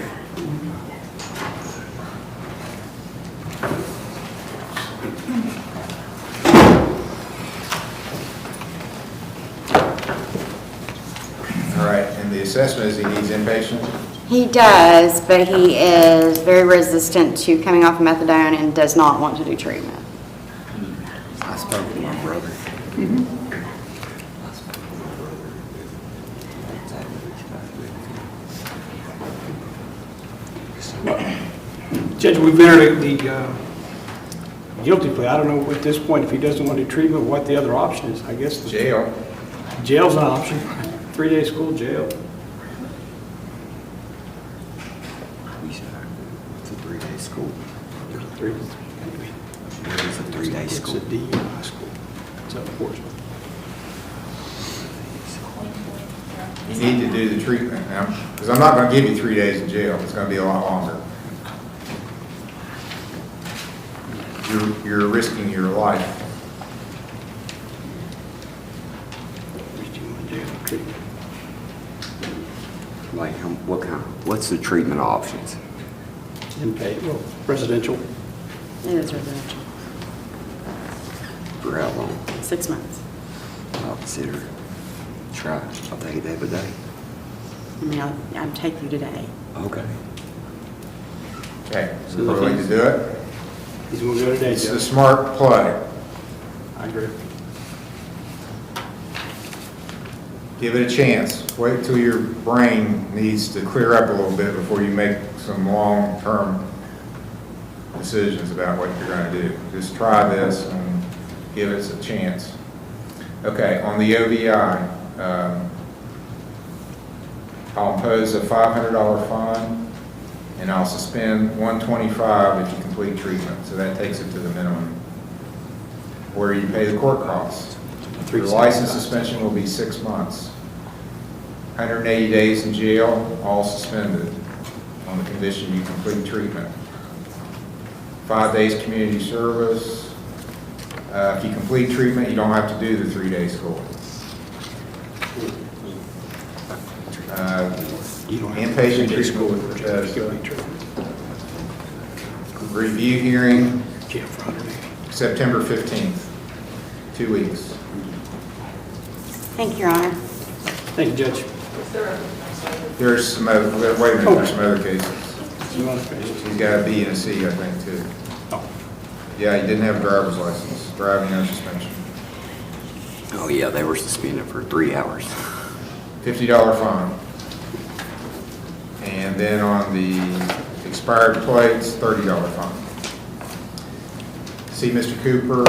All right, and the assessment is he needs inpatient? He does, but he is very resistant to coming off methadone and does not want to do treatment. I spoke with my brother. Judge, we've entered the guilty plea. I don't know at this point if he doesn't want to do treatment, what the other option is. I guess Jail. Jail's an option. 3-day school jail. It's a 3-day school. It's It's a 3-day school. It's a DUI school. It's unfortunate. You need to do the treatment now, because I'm not going to give you 3 days in jail. It's going to be a lot longer. You're risking your life. Like, what's the treatment options? Inpatient, well, residential. It is residential. For how long? 6 months. I'll consider try. I'll take it day by day. I mean, I'll take you today. Okay. Okay, so we're willing to do it? He's going to go today, It's a Judge. smart play. I agree. Give it a chance. Wait till your brain needs to clear up a little bit before you make some long-term decisions about what you're going to do. Just try this and give us a chance. Okay, on the OVI, I'll impose a $500 fine and I'll suspend $125 if you complete treatment, so that takes it to the minimum. Where you pay the court costs. Your license suspension will be 6 months. 180 days in jail, all suspended, on the condition you complete treatment. 5 days community service. If you complete treatment, you don't have to do the 3-day school. Inpatient treatment. Review hearing, September 15th, 2 weeks. Thank you, Your Honor. Thank you, Judge. There's some other, wait a minute, there's some other cases. He's got a B and a C, I think, too. Yeah, he didn't have a driver's license, driving under suspension. Oh, yeah, they were suspended for 3 hours. $50 fine. And then on the expired plates, $30 fine. See Mr. Cooper,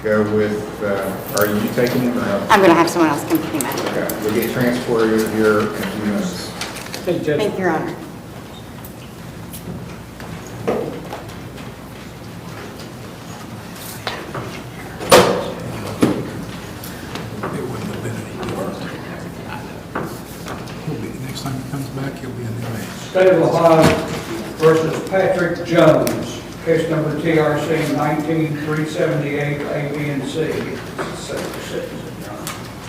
go with, are you taking him or no? I'm going to have someone else come pick him up. Okay, we'll get transported here in a few minutes. Thank you, Judge. Thank you, Your Honor. Next time he comes back, he'll be a new man. State of Ohio versus Patrick Jones, case number TRC 19378, A, B, and C.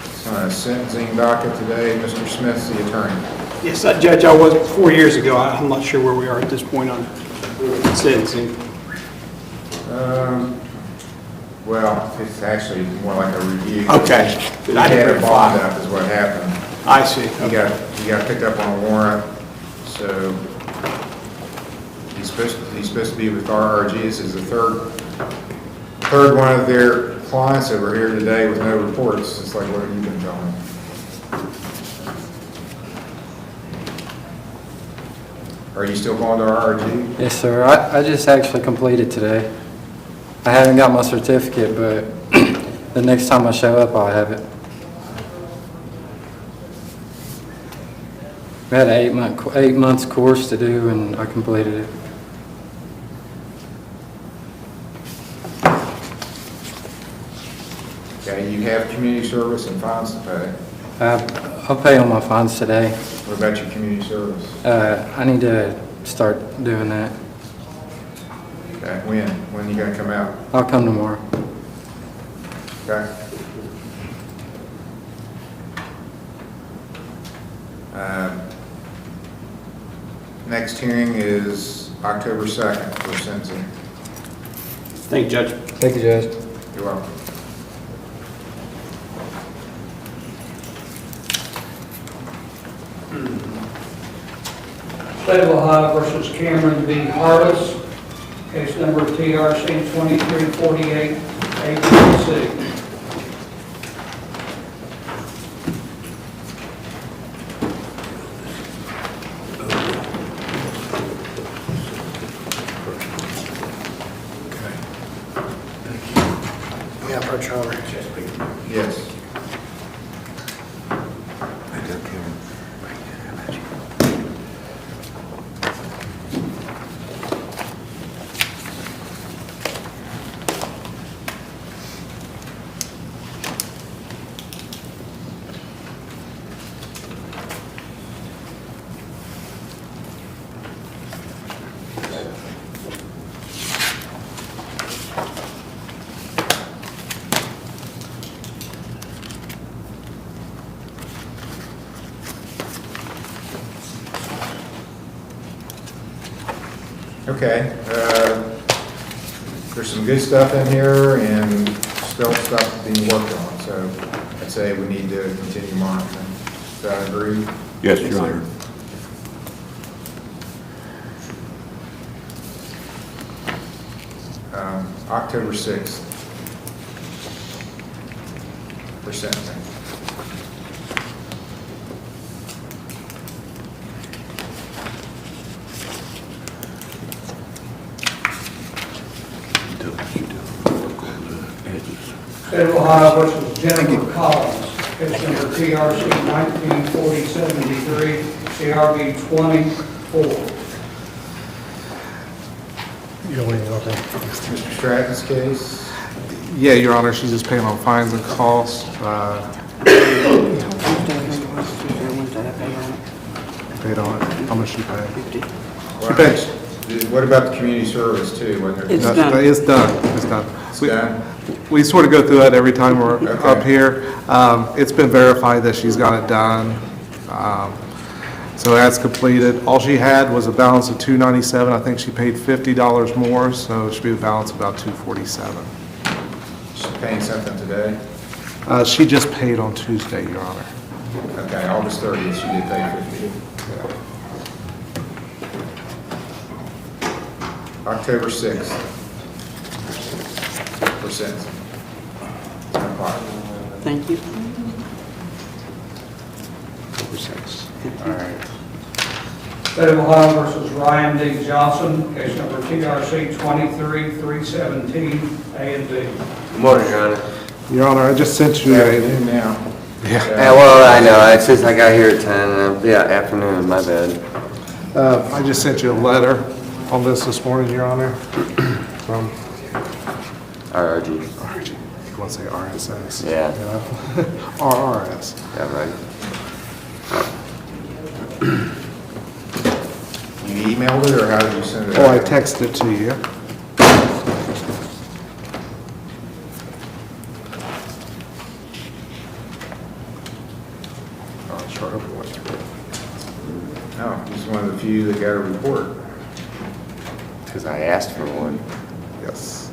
It's on a sentencing docket today. Mr. Smith's the attorney. Yes, Judge, I was 4 years ago. I'm not sure where we are at this point on sentencing. Well, it's actually more like a review. Okay. He had a bond up is what happened. I see. He got picked up on a warrant, so he's supposed to be with RRG. This is the third one of their clients that were here today with no reports. It's like, what have you been telling me? Are you still going to RRG? Yes, sir. I just actually completed today. I haven't got my certificate, but the next time I show up, I'll have it. We had an 8 months course to do, and I completed it. Okay, you have community service and fines to pay. I'll pay all my fines today. What about your community service? I need to start doing that. Okay, when? When are you going to come out? I'll come tomorrow. Okay. Next hearing is October 2nd for sentencing. Thank you, Judge. Thank you, Judge. You're welcome. State of Ohio versus Cameron B. Harless, case number TRC 2348, A, B, and C. Yeah, approach her over. Yes. Okay, there's some good stuff in here and still stuff being worked on, so I'd say we need to continue monitoring. Does that agree? Yes, Your Honor. October 6th for sentencing. State of Ohio versus Jennifer Collins, case number TRC 194073, CRB 24. Mr. Stratton's case? Yeah, Your Honor, she's just paying on fines and costs. Paid on it. How much she paid? She paid. What about the community service too? Wasn't there- It's done. It's done. It's done. It's done? We sort of go through that every time we're Okay. up here. It's been verified that she's got it done. So that's completed. All she had was a balance of $297. I think she paid $50 more, so it should be a balance of about $247. She's paying something today? She just paid on Tuesday, Your Honor. Okay, August 30th, she did pay 50. October 6th. For sentencing. 10 o'clock. Thank you. October 6th. All right. State of Ohio versus Ryan D. Johnson, case number TRC 23-317, A and B. Good morning, Your Honor. Your Honor, I just sent you Afternoon now. Yeah, well, I know, it's just I got here at 10, yeah, afternoon, my bad. I just sent you a letter on this morning, Your Honor, from RRG. RRG. You want to say RSS? Yeah. RRS. Yeah, right. You emailed it, or how did you send it? Oh, I texted it to you. Oh, sure, hope it went through. No, he's one of the few that got a report. Because I asked for one. Yes.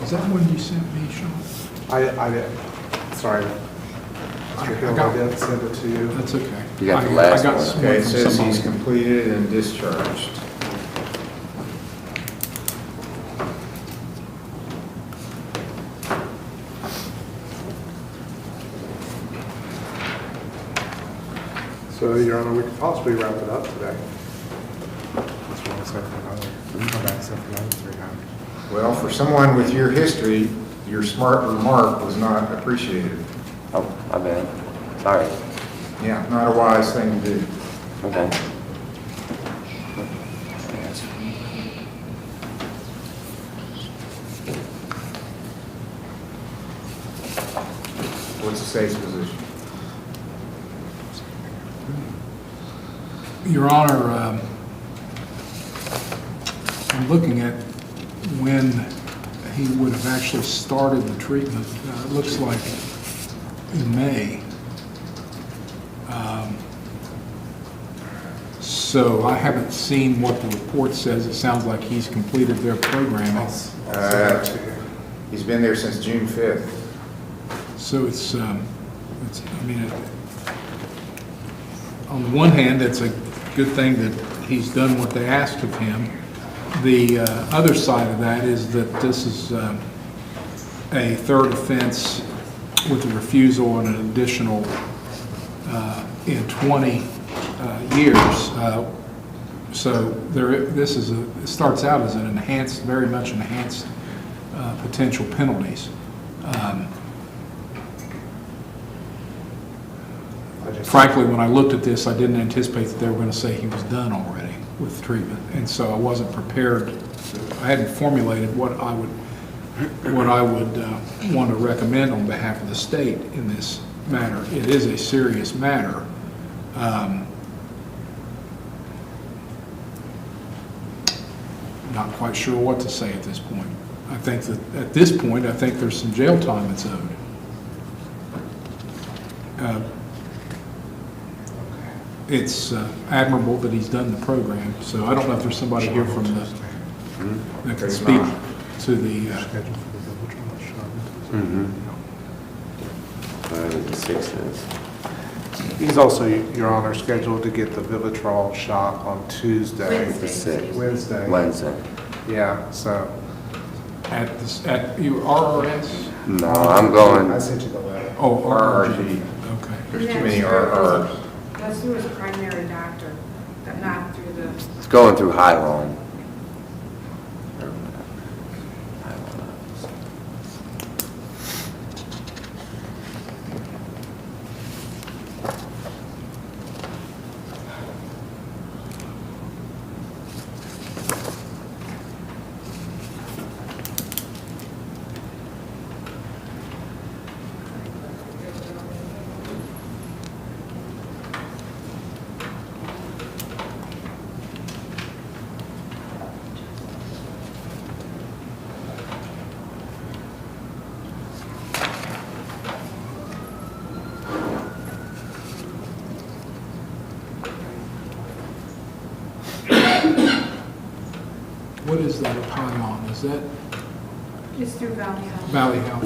Is that one you sent me, Sean? I did. Sorry. Mr. Hill, I did send it to you. That's okay. You got the last one. Okay, it says he's completed and discharged. So, Your Honor, we could possibly wrap it up today. That's what I said for another. Come back, set for another 3 hours. Well, for someone with your history, your smart remark was not appreciated. Oh, my bad. Sorry. Yeah, not a wise thing to do. Okay. What's the state's position? Your Honor, I'm looking at when he would have actually started the treatment. It looks like in May. So I haven't seen what the report says. It sounds like he's completed their programming. He's been there since June 5th. So I mean, on the one hand, it's a good thing that he's done what they asked of him. The other side of that is that this is a third offense with a refusal and an additional in 20 years. So this is it starts out as an enhanced, very much enhanced potential penalties. Frankly, when I looked at this, I didn't anticipate that they were going to say he was done already with treatment, and so I wasn't prepared. I hadn't formulated what I would want to recommend on behalf of the state in this matter. It is a serious matter. Not quite sure what to say at this point. I think that at this point, I think there's some jail time that's owed. It's admirable that he's done the program, so I don't know if there's somebody here from the, that can speak to the, The 6th is. He's also, Your Honor, scheduled to get the Vivitrol shot on Tuesday. Wednesday. Yeah, so. at your RRS? No, I'm going. I sent you the letter. Oh, RRG. Okay. There's too many RRs. That's through his primary doctor, but not through the... It's going through Highline. What is that a tie on? Is that It's through Valley Health. Valley Health?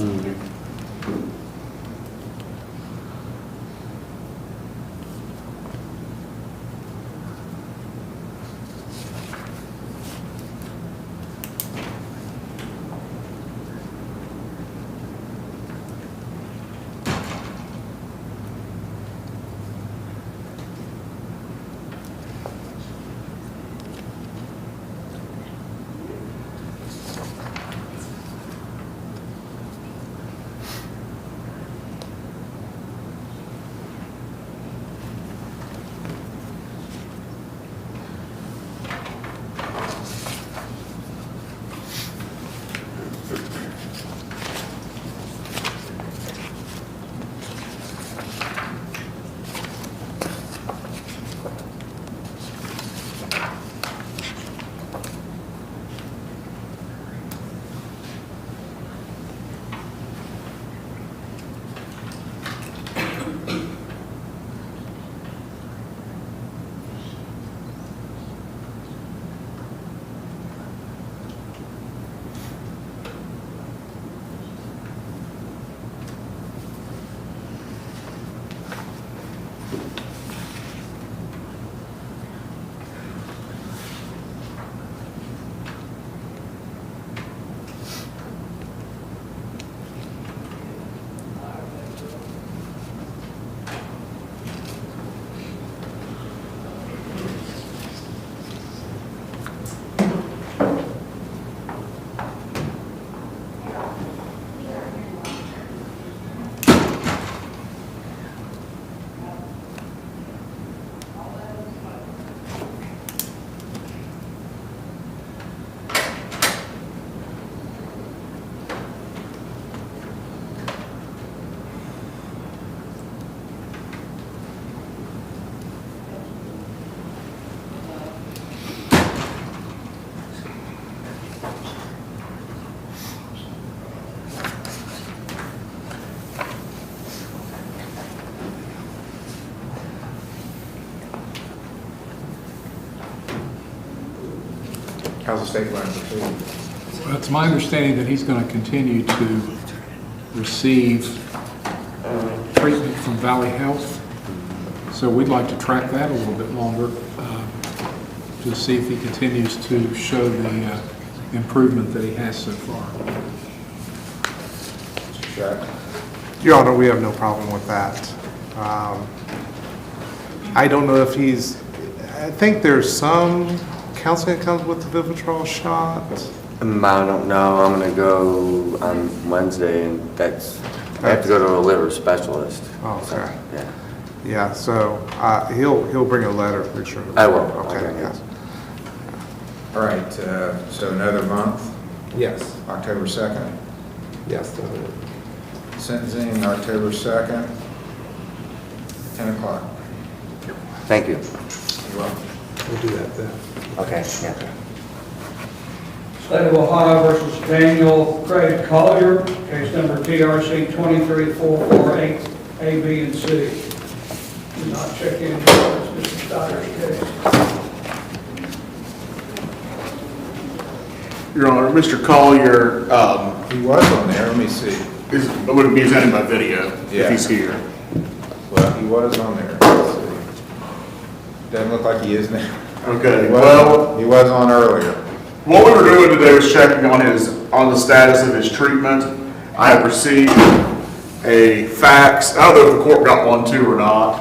How's the state going to proceed? Well, it's my understanding that he's going to continue to receive treatment from Valley Health. So we'd like to track that a little bit longer to see if he continues to show the improvement that he has so far. Your Honor, we have no problem with that. I don't know if he's, I think there's some counseling that comes with the Vivitrol shot. I don't know. I'm going to go on Wednesday, and I have to go to a liver specialist. Oh, okay. So, yeah. Yeah, so he'll bring a letter for sure. I will. Okay, Okay. yes. All right, so another month, Yes, October 2nd. yes, definitely. Sentencing, October 2nd, 10 o'clock. Thank you. You're welcome. We'll do that then. Okay. Yeah. State of Ohio versus Daniel Craig Collier, case number TRC 23448, A, B, and C. Do not check in with Mr. Steiner's case. Your Honor, Mr. Collier, He was on there, let me see. would be presented by video Yeah. if he's here. Well, he was on there. Let's see. Doesn't look like he is now. Okay, He well, was on earlier. what we were doing today was checking on the status of his treatment. I have received a fax. I don't know if the court got one too or not.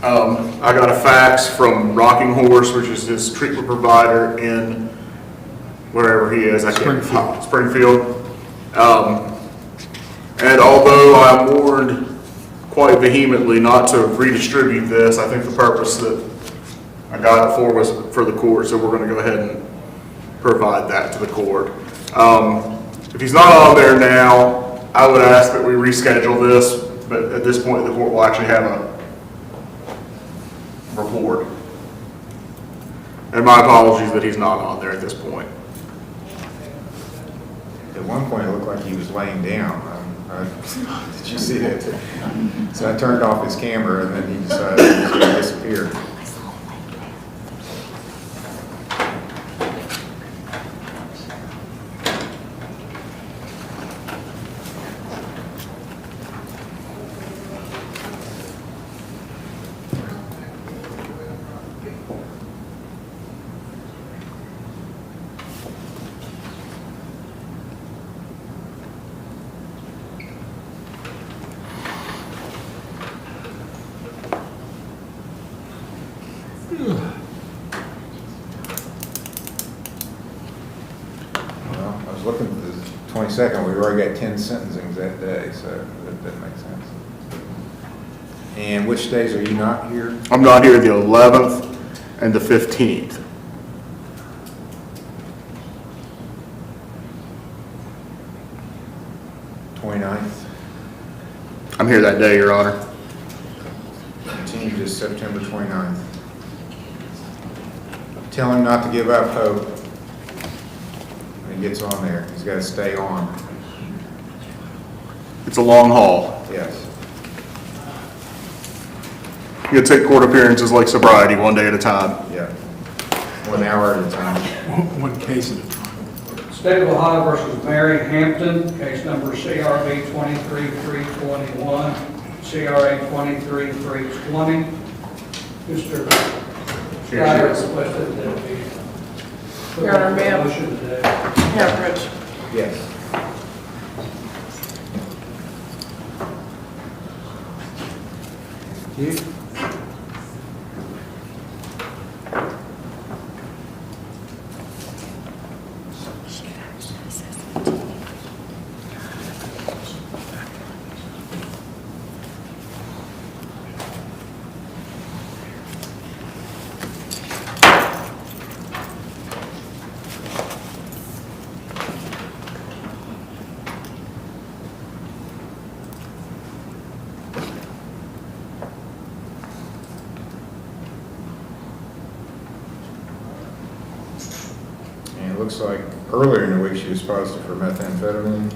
I got a fax from Rocking Horse, which is his treatment provider in wherever he is. Springfield. And although I'm warned quite vehemently not to redistribute this, I think the purpose that I got it for was for the court, so we're going to go ahead and provide that to the court. If he's not on there now, I would ask that we reschedule this, but at this point, the court will actually have a report. And my apologies that he's not on there at this point. At one point, it looked like he was laying down. Did you see that? So I turned off his camera, and then he decided he was going to disappear. was looking at the 22nd, we already got 10 sentencings that day, so that doesn't make sense. And which days are you not here? I'm not here the 11th and the 15th. I'm here that day, Your Honor. Continue to September 29th. Tell him not to give up hope when he gets on there. He's got to stay on. It's a long haul. Yes. You gotta take court appearances like sobriety, one day at a time. Yeah. 1 hour at a time. One case at a time. State of Ohio versus Mary Hampton, case number CRB 23321, CRA 23320. Mr. Schreier requested that we put Your Honor, on the ma'am. motion today. Yeah, Rich. Yes. You? And it looks like earlier in the week she was positive for methamphetamine.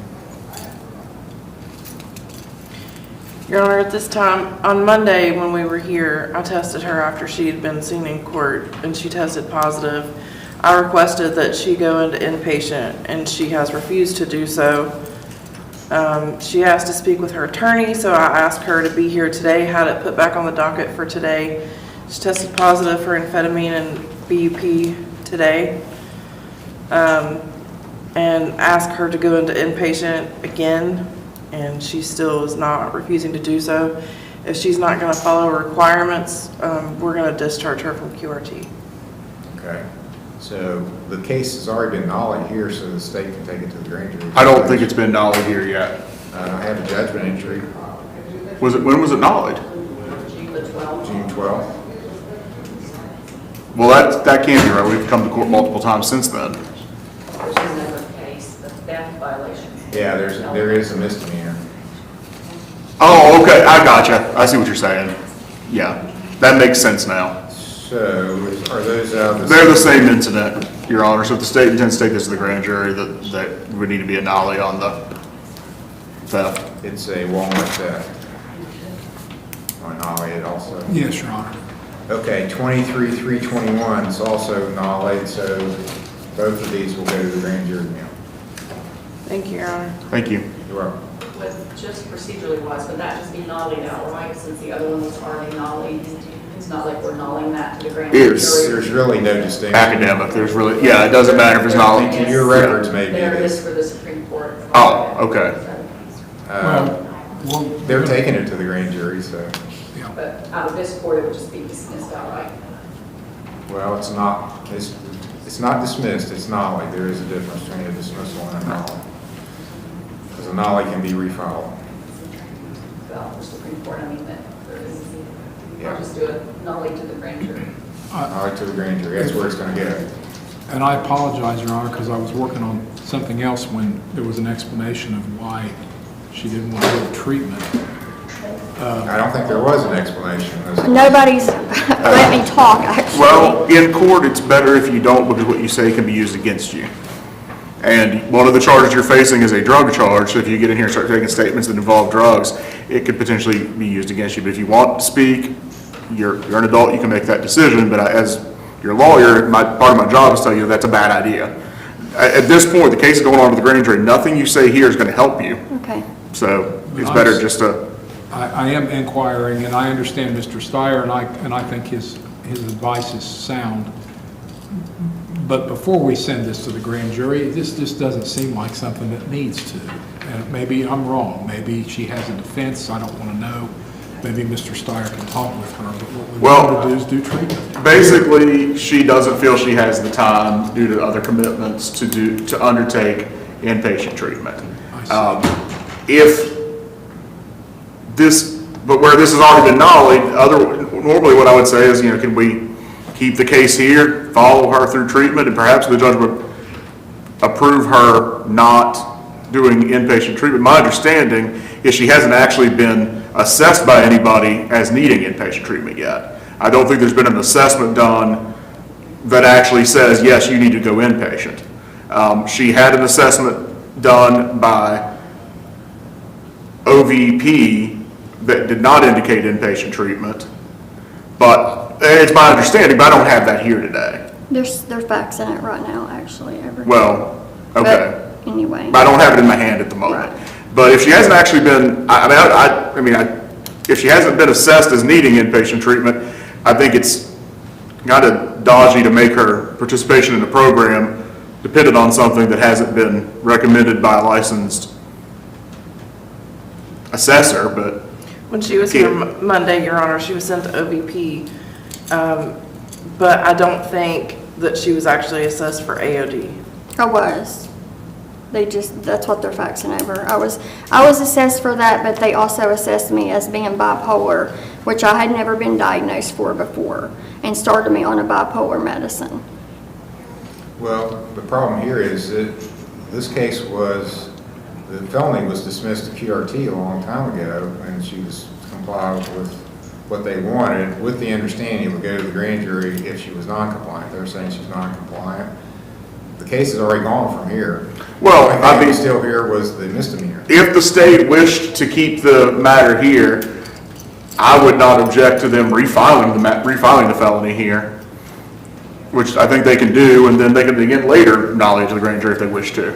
Your Honor, at this time, on Monday when we were here, I tested her after she had been seen in court and she tested positive. I requested that she go into inpatient and she has refused to do so. She asked to speak with her attorney, so I asked her to be here today, had it put back on the docket for today. She tested positive for amphetamine and BUP today. And asked her to go into inpatient again, and she still is not refusing to do so. If she's not going to follow requirements, we're going to discharge her from QRT. Okay. So the case has already been nollied here, so the state can take it to the grand jury. I don't think it's been nollied here yet. I have a judgment entry. When was it nollied? June 12th. Well, that can't be right. We've come to court multiple times since then. There's another case, the theft violation. Yeah, there is a misdemeanor. Oh, okay, I gotcha. I see what you're saying. Yeah, that makes sense now. So are those out? They're the same incident, Your Honor. So if the state intends to take this to the grand jury, that would need to be a nollie on the theft. It's a Walmart theft. Or nollie it also? Yes, Your Honor. Okay, 23-321 is also nollied, so both of these will go to the grand jury now. Thank you, Your Honor. Thank you. You're welcome. But just procedurally wise, would that just be nollied outright since the other one was already nollied? It's not like we're nolling that to the grand jury. There's really no distinction. Academic, there's really, yeah, it doesn't matter if it's nollied. To your records, maybe. There it it is. is for the Supreme Court. Oh, okay. They're taking it to the grand jury, so. But out of this court, it would just be dismissed outright. Well, it's not dismissed, it's nollie. There is a difference between a dismissal and a nollie. Because a nollie can be refiled. Well, for Supreme Court, I mean, that there is, Yeah. I'll just do it nollie to the grand jury. Nollie to the grand jury, that's where it's gonna go. And I apologize, Your Honor, because I was working on something else when there was an explanation of why she didn't want to go to treatment. I don't think there was an explanation. Nobody's let me talk, actually. Well, in court, it's better if you don't, because what you say can be used against you. And one of the charges you're facing is a drug charge, so if you get in here and start taking statements that involve drugs, it could potentially be used against you. But if you want to speak, you're an adult, you can make that decision, but as your lawyer, part of my job is to tell you that's a bad idea. At this point, the case is going on with the grand jury, nothing you say here is going to help you. Okay. So it's better just to... I am inquiring, and I understand Mr. Steyer, and I think his advice is sound. But before we send this to the grand jury, this just doesn't seem like something that needs to. And maybe I'm wrong. Maybe she has a defense. I don't want to know. Maybe Mr. Steyer can talk with her. But what we want to do is do treatment. Basically, she doesn't feel she has the time due to other commitments to undertake inpatient treatment. But where this has already been nollied, normally what I would say is, can we keep the case here, follow her through treatment, and perhaps the judge would approve her not doing inpatient treatment. My understanding is she hasn't actually been assessed by anybody as needing inpatient treatment yet. I don't think there's been an assessment done that actually says, yes, you need to go inpatient. She had an assessment done by OVP that did not indicate inpatient treatment, but it's my understanding, but I don't have that here today. There's facts in it right now, actually. Well, okay. But anyway. But I don't have it in my hand at the moment. Right. But if she hasn't actually been, if she hasn't been assessed as needing inpatient treatment, I think it's kind of dodgy to make her participation in the program dependent on something that hasn't been recommended by a licensed assessor, but. When she was here Monday, Your Honor, she was sent to OVP, but I don't think that she was actually assessed for AOD. I was. That's what they're faxing over. I was assessed for that, but they also assessed me as being bipolar, which I had never been diagnosed for before, and started me on a bipolar medicine. Well, the problem here is that this case the felony was dismissed to QRT a long time ago, and she was complied with what they wanted, with the understanding it would go to the grand jury if she was non-compliant. They're saying she's non-compliant. The case is already gone from here. Well, I think still here was the misdemeanor. If the state wished to keep the matter here, I would not object to them refiling the felony here, which I think they can do, and then they can again later acknowledge the grand jury if they wish to.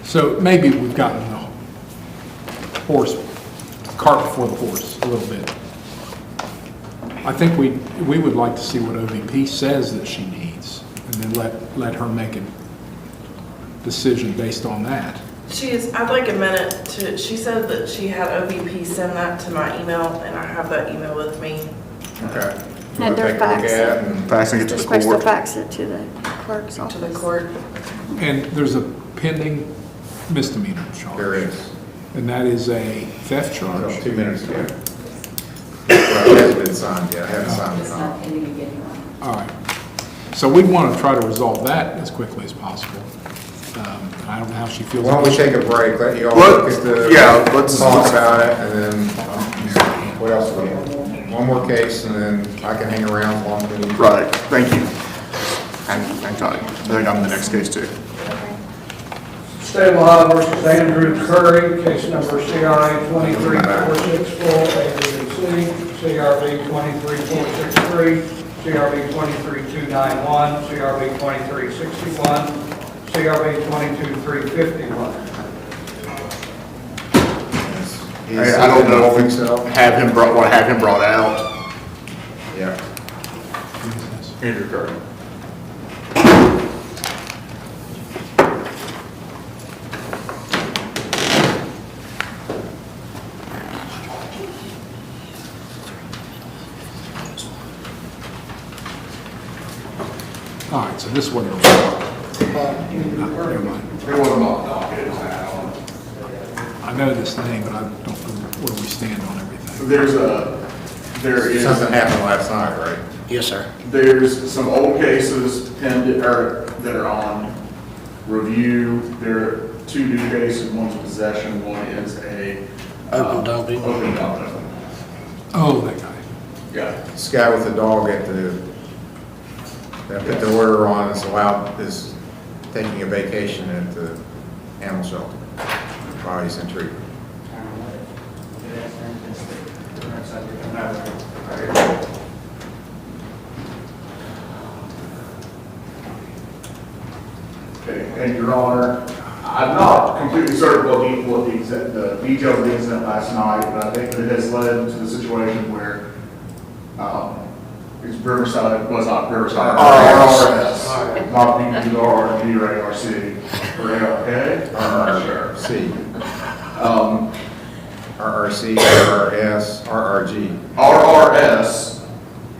So maybe we've gotten the cart before the horse a little bit. I think we would like to see what OVP says that she needs, and then let her make a decision based on that. I'd like a minute she said that she had OVP send that to my email, and I have that email with me. Okay. And they're faxing it to the court. They're supposed to fax it to the clerk's office. To the court. And there's a pending misdemeanor charge. There is. And that is a theft charge. Well, 2 minutes ago. Well, it hasn't been signed yet. I haven't signed it on. All right. So we want to try to resolve that as quickly as possible. I don't know how she feels. Why don't we take a break, let you all look at the, let's talk about it, and then what else do we have? One more case, and then I can hang around as long as we need. Right, thank you. Hang tight. I think I'm in the next case too. State of Ohio versus Andrew Curry, case number CRA 23464, ABC, CRB 23463, CRB 23291, CRB 23361, CRB 22351. I don't know if we have him brought out. Yeah. Andrew Curry. All right, so this wasn't. Never mind. I know this name, but I don't know where we stand on everything. There is something happened last night, right? Yes, sir. There's some old cases pending, that are on review. There are 2 new cases. One's possession. One is a open dumping. Open dumping. Oh, that guy. Yeah. This guy with the dog at the That put the order on is taking a vacation at the animal shelter while he's in treatment. Okay, and Your Honor, I'm not completely certain what the details of the incident last night, but I think that it has led to the situation where it's Riverside, was not Riverside, RRS, not PQR, RRC, or ARK, I'm not sure. RRC, RRS, RRG. RRS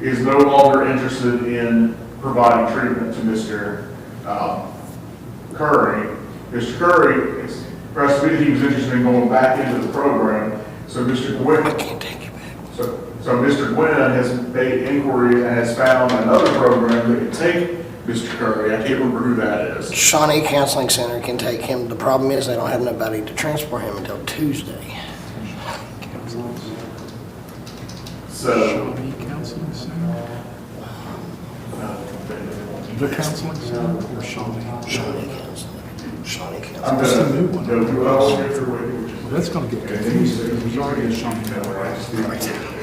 is no longer interested in providing treatment to Mr. Curry. Mr. Curry expressed to me that he was interested in going back into the program, so Mr. Gwynn, so Mr. Gwynn has made inquiry and has found another program that can take Mr. Curry. I can't remember who that is. Shawnee Counseling Center can take him. The problem is they don't have nobody to transport him until Tuesday. So, Counseling Center? The Counseling Center or Shawnee? Shawnee Counseling. Shawnee Counseling. I'm going to go through all Well, that's going to get confusing. There's already a Shawnee Counseling.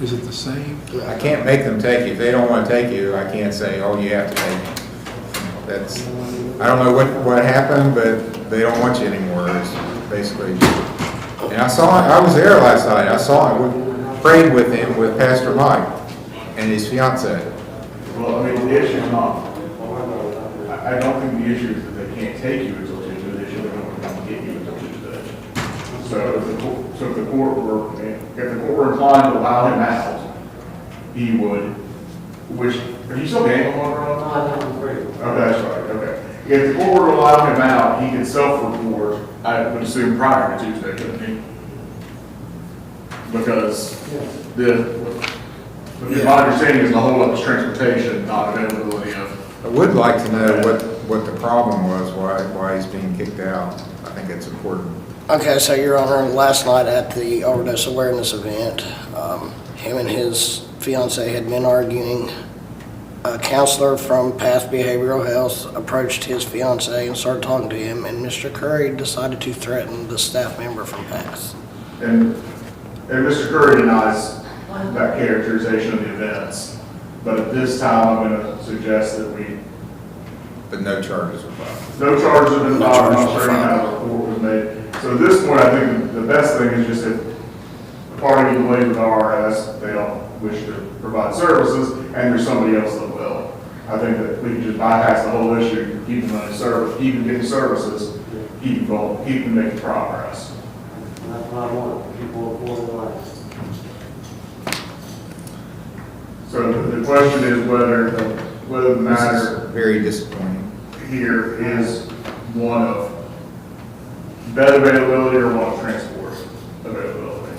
Is it the same? I can't make them take you. If they don't want to take you, I can't say, oh, you have to take it. That's, I don't know what happened, but they don't want you anymore. It's basically, and I was there last night. I saw him. We prayed with him, with Pastor Mike and his fiance. Well, I mean, the issue is not, I don't think the issue is that they can't take you until Tuesday. The issue is they don't want to come get you until Tuesday. So if the court were inclined to allow him out, he would, which, are you still game on run? Okay, that's right, okay. If the court were to allow him out, he could self-report, I would assume prior to Tuesday, couldn't he? Because my understanding is the whole of his transportation, not availability of. I would like to know what the problem was, why he's being kicked out. I think it's important. Okay, so Your Honor, last night at the overdose awareness event, him and his fiance had been arguing. A counselor from Path Behavioral Health approached his fiance and started talking to him, and Mr. Curry decided to threaten the staff member from Path. And Mr. Curry denies that characterization of the events, but at this time, I'm going to suggest that But no charges were filed. no charges have been filed, I'm not sure any kind of report was made. So at this point, I think the best thing is just if the party believes with RRS, they don't wish to provide services, and there's somebody else that will. I think that we can just bypass the whole issue, keep them running service, keep them getting services, keep them going, keep them making progress. That's what I want, people afford life. So the question is whether the matter This is very disappointing. here is one of bed availability or one of transport availability.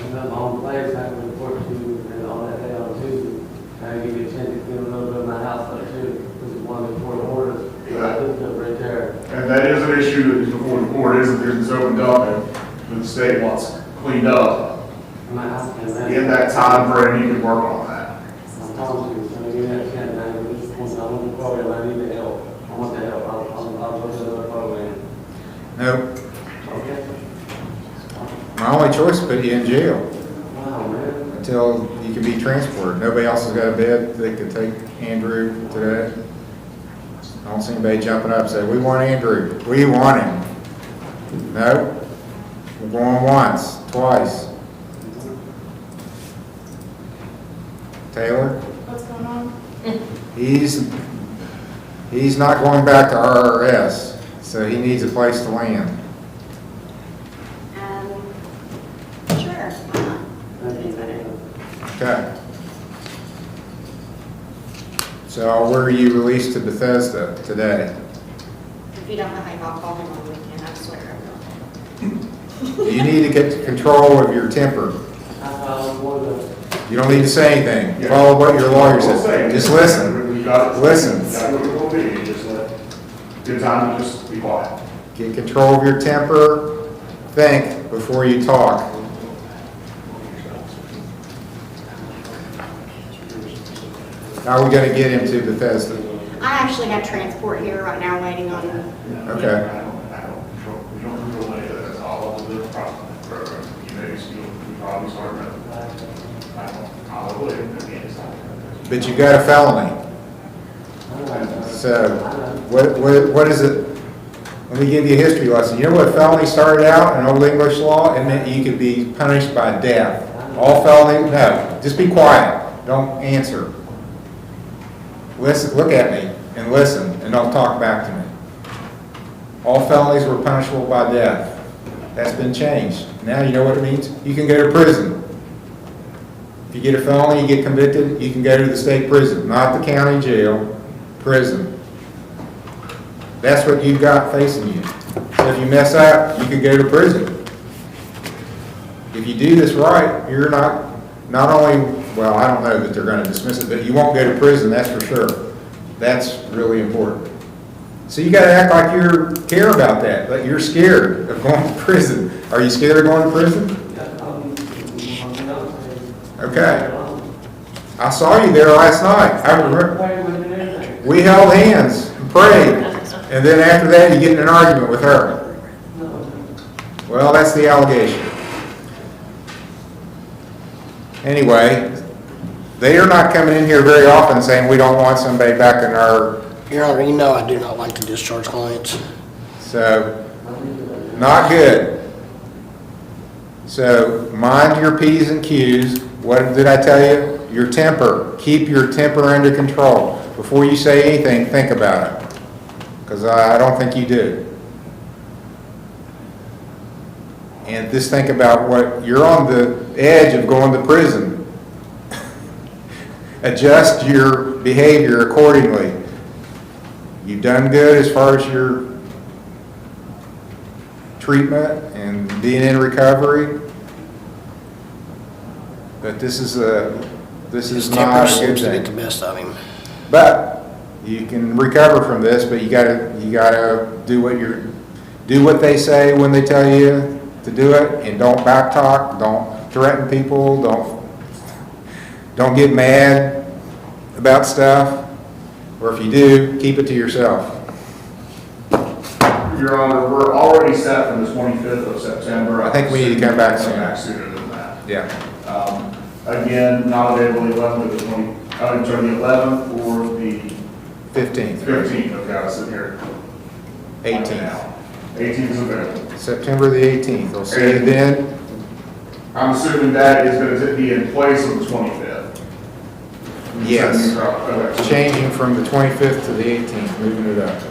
And I'm on place, I can report to you, and all that day on Tuesday. I give you a chance to get a little bit of my house like too, because it's one of the court orders. I looked up right there. And that is an issue that is before the court, is that there's this open dumping that the state wants cleaned up. My house can In that time frame, you can work on that. I'm telling you, when I give you that chance, I want the program, I need the help. I want the help, I'll go to the program. No, Okay? my only choice is put you in jail Wow, man. until you can be transported. Nobody else has got a bed that could take Andrew today. I don't see anybody jumping up and saying, we want Andrew. We want him. No. We're going once, twice. Taylor? What's going on? He's not going back to RRS, so he needs a place to land. Sure, why not? Okay. So where are you released to Bethesda today? If you don't mind, I'll call him on the weekend, I swear I will. You need to get control of your temper. You don't need to say anything. Follow what your lawyer says. Just listen. Listen. Just let, good time to just be quiet. Get control of your temper. Think before you talk. How are we gonna get him to Bethesda? I actually have transport here right now waiting on Okay. We don't rule any of that, that's all of the program. You may still, we probably start probably, But you got a felony. So, what is it? Let me give you a history lesson. You know what felony started out in Old English law? It meant you could be punished by death. All felony, no, just be quiet. Don't answer. Listen, look at me and listen, and don't talk back to me. All felonies were punishable by death. That's been changed. Now you know what it means? You can go to prison. If you get a felony, you get convicted, you can go to the state prison, not the county jail, prison. That's what you've got facing you. So if you mess up, you could go to prison. If you do this right, you're not only, well, I don't know that they're going to dismiss it, but you won't go to prison, that's for sure. That's really important. So you got to act like you care about that, like you're scared of going to prison. Are you scared of going to prison? Okay. I saw you there last night. I remember. We held hands and prayed, and then after that you get in an argument with her. Well, that's the allegation. Anyway, they are not coming in here very often saying we don't want somebody back in our... Your Honor, you know I do not like to discharge clients. So, not good. So, mind your P's and Q's. What did I tell you? Your temper. Keep your temper under control. Before you say anything, think about it. Because I don't think you do. And just think about what you're on the edge of going to prison. Adjust your behavior accordingly. You've done good as far as your treatment and being in recovery, but this is His not temper a good seems to thing. get the best of him. But you can recover from this. But you gotta do what they say when they tell you to do it, and don't backtalk, don't threaten people, don't get mad about stuff, or if you do, keep it to yourself. Your Honor, we're already set for the 25th of September. I think we need to come back soon. Sooner than that. Yeah. Again, not available the 11th or the 20th, I'm sorry, the 11th or the 15th. 15th, okay, I was sitting here. 18th. 18th is available. September the 18th. I'll see you then. I'm assuming that is going to be in place of the 25th. Yes. Okay. Changing from the 25th to the 18th, moving it up.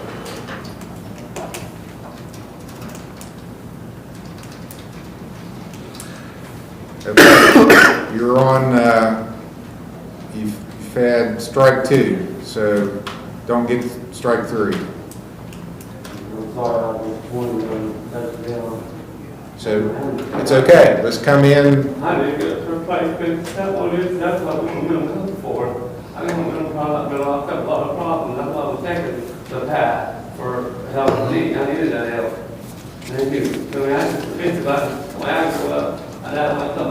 Okay. You're on, you've had strike 2, so don't get strike 3. I'm sorry, I was wondering, that's down. So it's okay. Let's come in. I didn't get a replacement, that's what we're looking for. I didn't want to I've got a lot of problems, that's why I was taking the path for help. I needed that help. Thank you. So I asked the fence about when I grew up, I had my son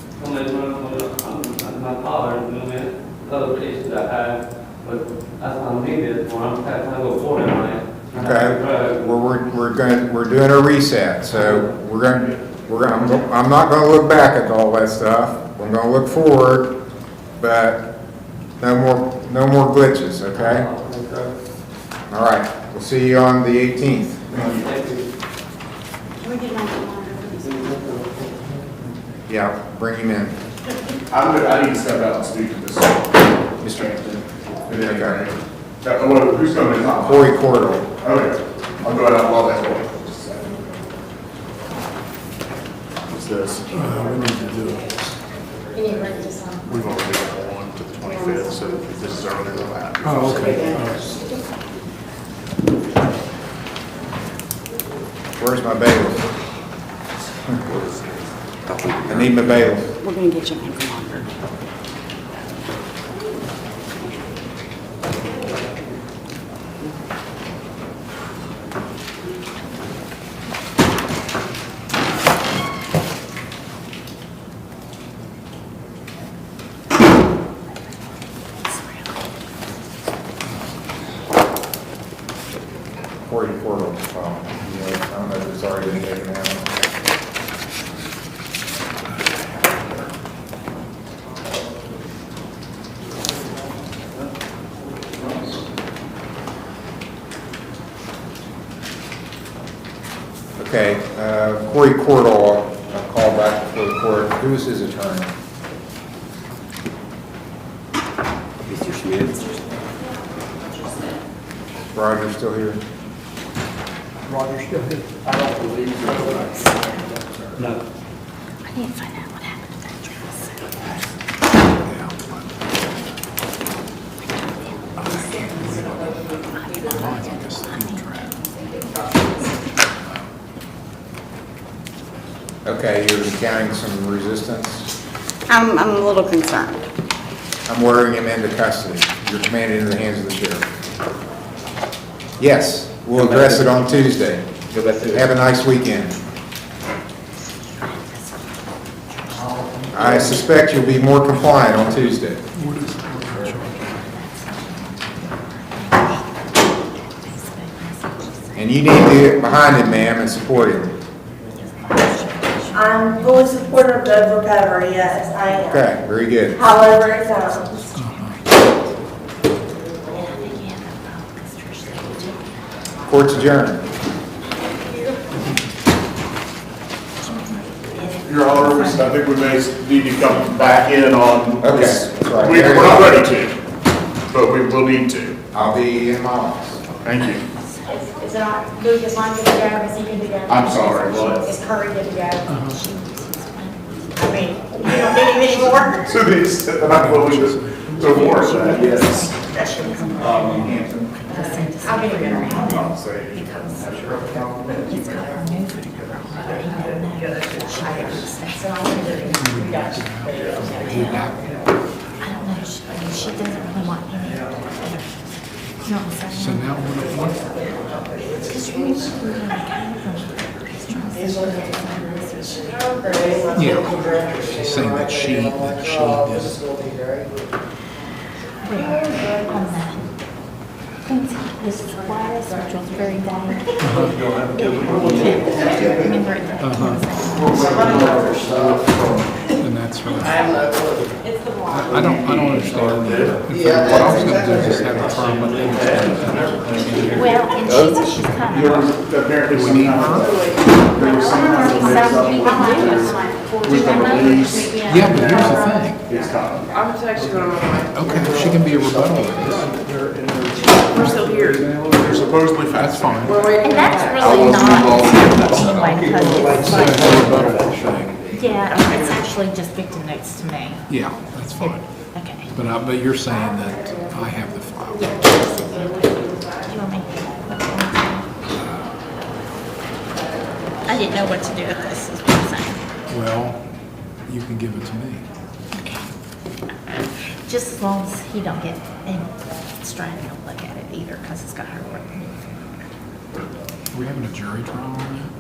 come in my father and other issues I had, but that's why I needed it for. I'm trying to go forward on it. Okay. We're doing a reset. So I'm not going to look back at all that stuff. We're going to look forward, but no more glitches. Okay. All right. We'll see you on the 18th. Thank you. Can we get my monitor for these? Yeah. Bring him in. I need to step out and speak to this. Mr. Hampton. Okay. Who's coming in? Corey Cordell. Okay. I'll go out while that's going. What's this? You need to write this on. We've already got one to the 25th, so this is earlier than that. Oh, okay. Where's my bailiff? I need my bailiff. We're going to get you an ankle monitor. well. You know, I don't know if it's already been taken out. Okay, Corey Cordall, called back before the court. Who is his attorney? Mr. Smith? Roger still here? Roger still here? I don't believe so. No. I need to find out what happened to that Okay, you're encountering some resistance. I'm a little concerned. I'm ordering him into custody. You're commanded into the hands of the sheriff. Yes, we'll address it on Tuesday. Have a nice weekend. I suspect you'll be more compliant on Tuesday. And you need to get behind him, ma'am, and support him. I'm fully supportive of recovery, yes, I am. Okay, very good. However it sounds. Court's adjourned. Your Honor, I think we may need to come back in on Okay, this. that's right. We're not ready to, but we will need to. I'll be in my office. Thank you. Is it not, Luke, is mine good to go, is he good to go? I'm sorry, what? Is Curry good to go? I mean, you don't need him anymore? To the extent that I'm willing to warrant that, yes. I'll be good. I'll say. It's got her new girl, but he don't know. So I'm gonna do it. We got you. I don't know, she doesn't really want any. You know what I'm saying? So now what? Because remember, when I came from Yeah, she's saying that she did. on that. This virus, which was very bad. Remember it? And that's right. I don't understand that. In fact, what I was gonna do is just have a trial, but then Well, and she's coming. Apparently, do we need her? Yeah, but here's the thing. It's coming. I'm texting her on my way. Okay, she can be a rebuttal. We're still here. They're supposedly That's fine. We're waiting. And that's I really wasn't involved in not, that. anyway, because it's So, like, a rebuttal thing. yeah, it's actually just victim notes to me. Yeah, that's fine. Okay. But you're saying that I have the file. Yeah. Do you want me? I didn't know what to do with this, is what I'm saying. Well, you can give it to me. Just as long as he don't get, and Strand don't look at it either, because it's got her work. Are we having a jury trial on that?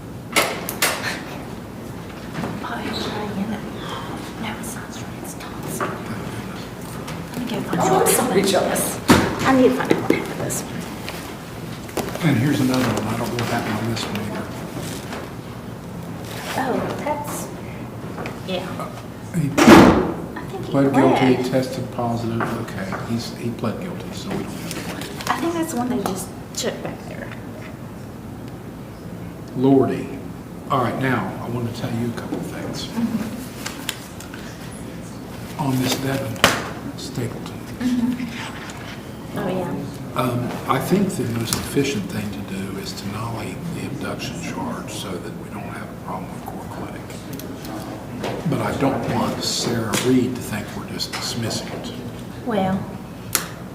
Oh, it's right in it. No, it's not Strand, it's Thompson. Let me go find out somebody jealous. I need to find out what happened to this one. And here's another one. I don't know what happened on this one either. Oh, that's, yeah. He I think he pled guilty, pled. tested positive. Okay, he pled guilty, so we don't have to worry. I think that's the one they just took back there. Lordy. All right, now, I want to tell you a couple of things. On Miss Devon Stapleton. Oh, yeah. I think the most efficient thing to do is to nolly the abduction charge so that we don't have a problem with Court Clinic. But I don't want Sarah Reed to think we're just dismissing it. Well,